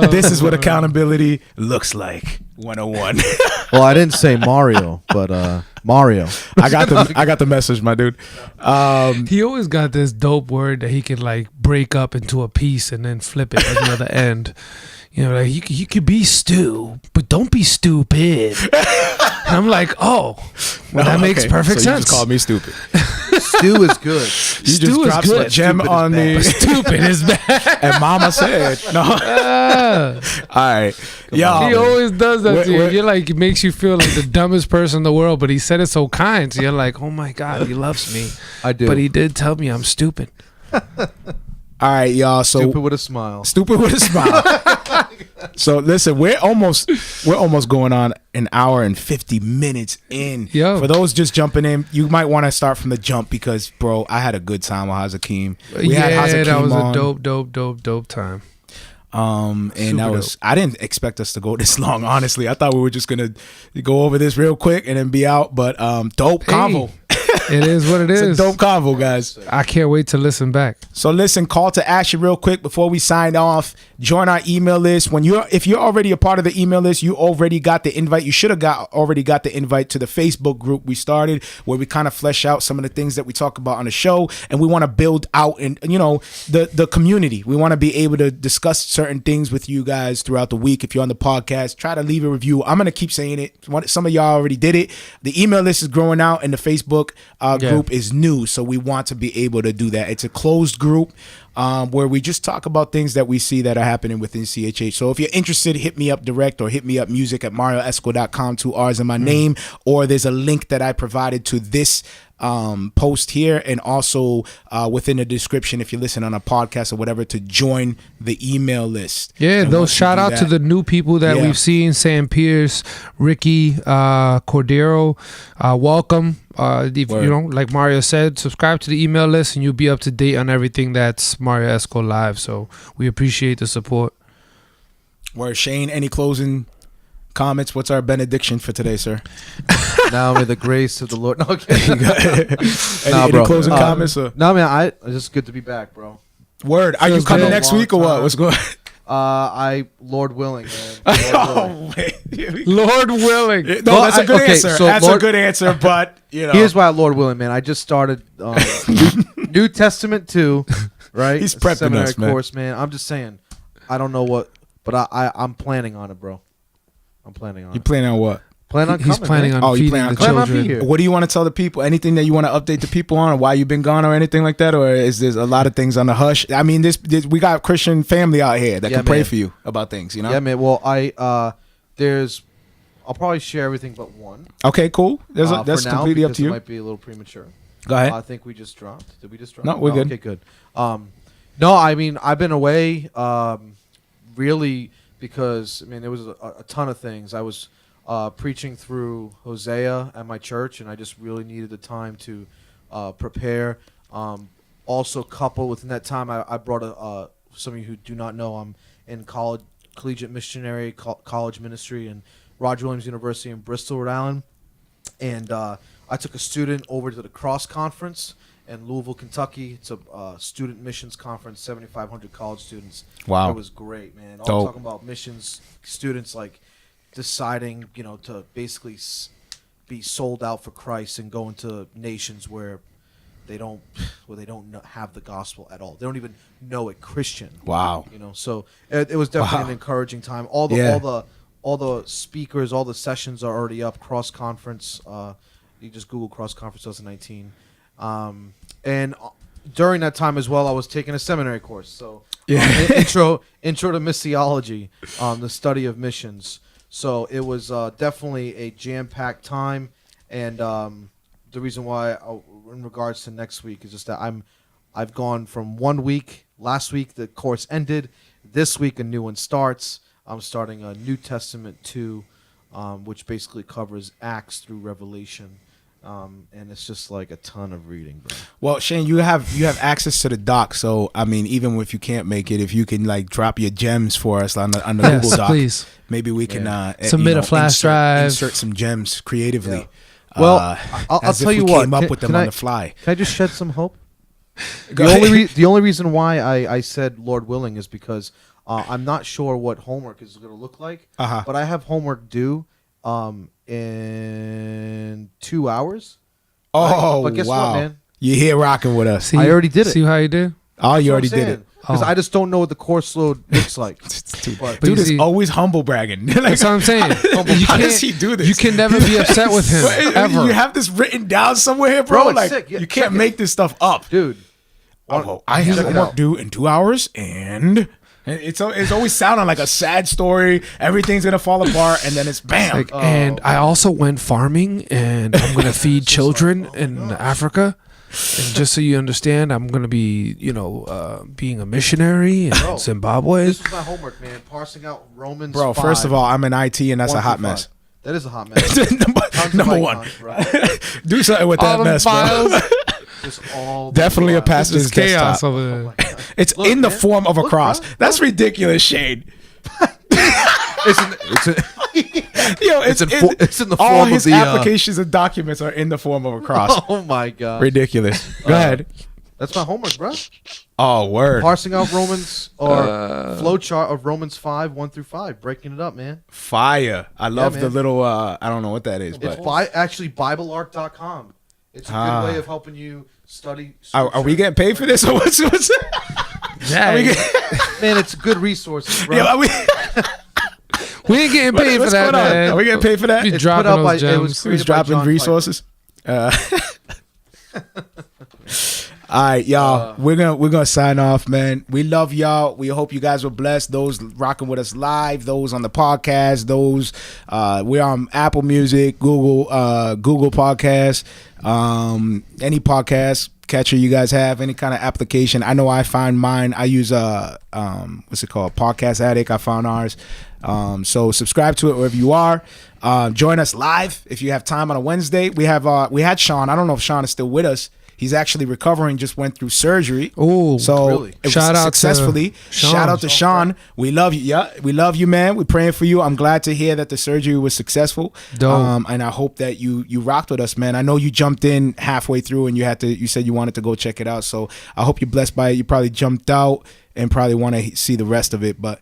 This is what accountability looks like. 101. Well, I didn't say Mario, but Mario. I got the message, my dude. He always got this dope word that he could like break up into a piece and then flip it at the other end. You know, like you could be stew, but don't be stupid. And I'm like, oh, well, that makes perfect so sense. You just called me stupid. Stew is good. You just dropped a gem on me. Stupid is bad. And Mama said, no. All right. Yo, he always does that to you. You're like, it makes you feel like the dumbest person in the world, but he said it so kind. So you're like, oh my God, he loves me. I do. But he did tell me I'm stupid. All right, y'all. So stupid with a smile. Stupid with a smile. So listen, we're almost going on an hour and 50 minutes in. Yo. For those just jumping in, you might want to start from the jump because, bro, I had a good time with Hazakim. We had Hazakim that was on. a dope time. And Super that was dope. I didn't expect us to go this long, honestly. I thought we were just gonna go over this real quick and then be out. But dope convo. It is what it is. It's a dope convo, guys. I can't wait to listen back. So listen, call to action real quick before we sign off. Join our email list. If you're already a part of the email list, you already got the invite. You should have already got the invite to the Facebook group we started, where we kind of flesh out some of the things that we talk about on the show, and we want to build out the community. We want to be able to discuss certain things with you guys throughout the week. If you're on the podcast, try to leave a review. I'm gonna keep saying it. Some of y'all already did it. The email list is growing out, and the Facebook group is new, so we want to be able to do that. It's a closed group where we just talk about things that we see that are happening within CHH. So if you're interested, hit me up direct or hit me up music at marrioesco.com, 2 R's in my name, or there's a link that I provided to this post here, and also within the description if you listen on a podcast or whatever, to join the email list. Yeah, and those shout out to the new people that we've seen: Sam Pierce, Ricky, Cordero. Welcome. If, like Mario said, subscribe to the email list and you'll be up to date on everything that's Marrio Esco Live. So we appreciate the support. Where Shane, any closing comments? What's our benediction for today, sir? Now may the grace of the Lord. No, okay. Any closing comments? Or? No, man, it's just good to be back, bro. Word. Are you coming next week or what? What's going on? Lord willing, man. Lord willing. No, that's a good answer. So that's a good answer, but, Here's why, Lord willing, man. I just started New Testament 2, right? He's prepping seminary us, man. course, man. I'm just saying, I don't know what, but I'm planning on it, bro. I'm planning on it. You planning on what? He's planning on feeding the children. What do you want to tell the people? Anything that you want to update the people on, or why you've been gone, or anything like that? Or is there a lot of things on the hush? I mean, this we got Christian family out here that can pray for you about things, Yeah, man. Well, I'll probably share everything but one. Okay, cool. That's completely up to you. It might be a little premature. Go ahead. I think we just dropped. Did we just drop? No, we're good. Okay, good. No, I mean, I've been away. Really, because I mean there was a ton of things. I was preaching through Hosea at my church, and I just really needed the time to prepare. Also, coupled within that time, I brought some of you who do not know, I'm in collegiate missionary college ministry in Roger Williams University in Bristol, Rhode Island, and I took a student over to the Cross Conference in Louisville, Kentucky. It's a student missions conference, 7,500 college students. Wow. It was great, man. Dope. All talking about missions students, like deciding, to basically be sold out for Christ and go into nations where they don't have the gospel at all. They don't even know it Christian. Wow. So it was definitely an encouraging time. All the speakers, all the sessions are already up. Cross Conference. You just Google Cross Conference 2019. And during that time as well, I was taking a seminary course. So intro to missiology, the study of missions. So it was definitely a jam-packed time. And the reason why, in regards to next week, is just that I've gone from 1 week. Last week the course ended. This week a new one starts. I'm starting a New Testament 2, which basically covers Acts through Revelation. And it's just like a ton of reading, bro. Well, Shane, you have access to the doc, so I mean, even if you can't make it, if you can like drop your gems for us on the Google Doc, please. Maybe we can submit a flash drive, insert some gems creatively. Yeah. Well, I'll tell you what. Came up with them on the fly. Can I just shed some hope? The only reason why I said Lord willing is because I'm not sure what homework is going to look like. But I have homework due in 2 hours. Oh, but guess wow! what, man? You're here rocking with us. See, I already did it. See how you did? Oh, you already did it. Because I just don't know what the course load looks like. Dude is always humble bragging. That's what I'm saying. How does he do this? You can never be upset with him, ever. You have this written down somewhere here, bro. Bro, it's like sick. Yeah, you can't make this stuff up, dude. I have homework due in 2 hours, and it's always sounding like a sad story. Everything's gonna fall apart, and then it's bam. And I also went farming, and I'm gonna feed children in Africa. And just so you understand, I'm going to be, being a missionary in Zimbabwe. This is my homework, man. Parsing out Romans 5. First of all, I'm in IT, and that's a hot mess. That is a hot mess. number one. Do something with that mess, bro. Definitely a pastor's chaos desktop. over there. It's in the form of a cross. Bro. That's ridiculous, Shane. It's in the form all of his the applications and documents are in the form of a cross. Oh my god, ridiculous. Go ahead. That's my homework, bro. Oh, word. Parsing out Romans or flow chart of Romans 5, 1 through 5, breaking it up, man. Fire. I love the little. I don't know what that is, but it's actually BibleArc.com. It's a good way of helping you study. Are we getting paid for this, or what's Yeah, man, it's a good resource, bro. Yeah, we ain't getting paid for that, man. Are we getting paid for that? You're dropping those gems. He's dropping resources. All right, y'all. We're gonna sign off, man. We love y'all. We hope you guys were blessed. Those rocking with us live, those on the podcast, those we're on Apple Music, Google Podcasts, any podcast catcher you guys have, any kind of application. I know I find mine. I use what's it called? Podcast Addict. I found ours. So subscribe to it wherever you are. Join us live if you have time on a Wednesday. We had Sean. I don't know if Sean is still with us. He's actually recovering. Just went through surgery. Oh, so really? It Shout was out successfully. Shout out to Sean. We love you. Yeah, we love you, man. We're praying for you. I'm glad to hear that the surgery was successful. Dope. And I hope that you rocked with us, man. I know you jumped in halfway through and you said you wanted to go check it out. So I hope you're blessed by it. You probably jumped out and probably want to see the rest of it. But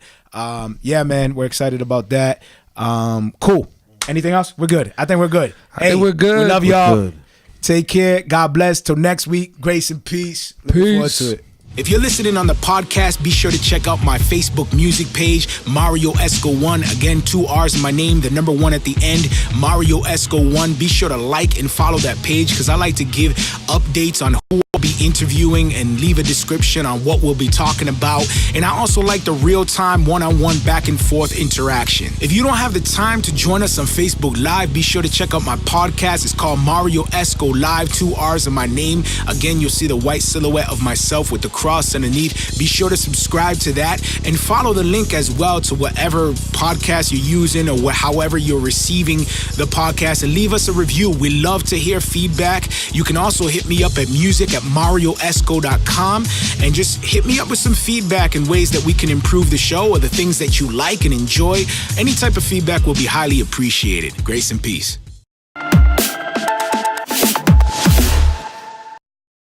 yeah, man, we're excited about that. Cool. Anything else? We're good. I think we're good. Hey, we're good. We love y'all. Good. Take care. God bless. Till next week. Grace and peace. Looking forward to it. If you're listening on the podcast, be sure to check out my Facebook music page, Marrio Esco 1. Again, 2 R's in my name, the number 1 at the end, Marrio Esco 1. Be sure to like and follow that page because I like to give updates on who will be interviewing and leave a description on what we'll be talking about. And I also like the real-time one-on-one back and forth interaction. If you don't have the time to join us on Facebook Live, be sure to check out my podcast. It's called Marrio Esco Live, 2 R's in my name. Again, you'll see the white silhouette of myself with the cross underneath. Be sure to subscribe to that and follow the link as well to whatever podcast you're using or however you're receiving the podcast, and leave us a review. We love to hear feedback. You can also hit me up at music@marrioesco.com and just hit me up with some feedback and ways that we can improve the show or the things that you like and enjoy. Any type of feedback will be highly appreciated. Grace and peace.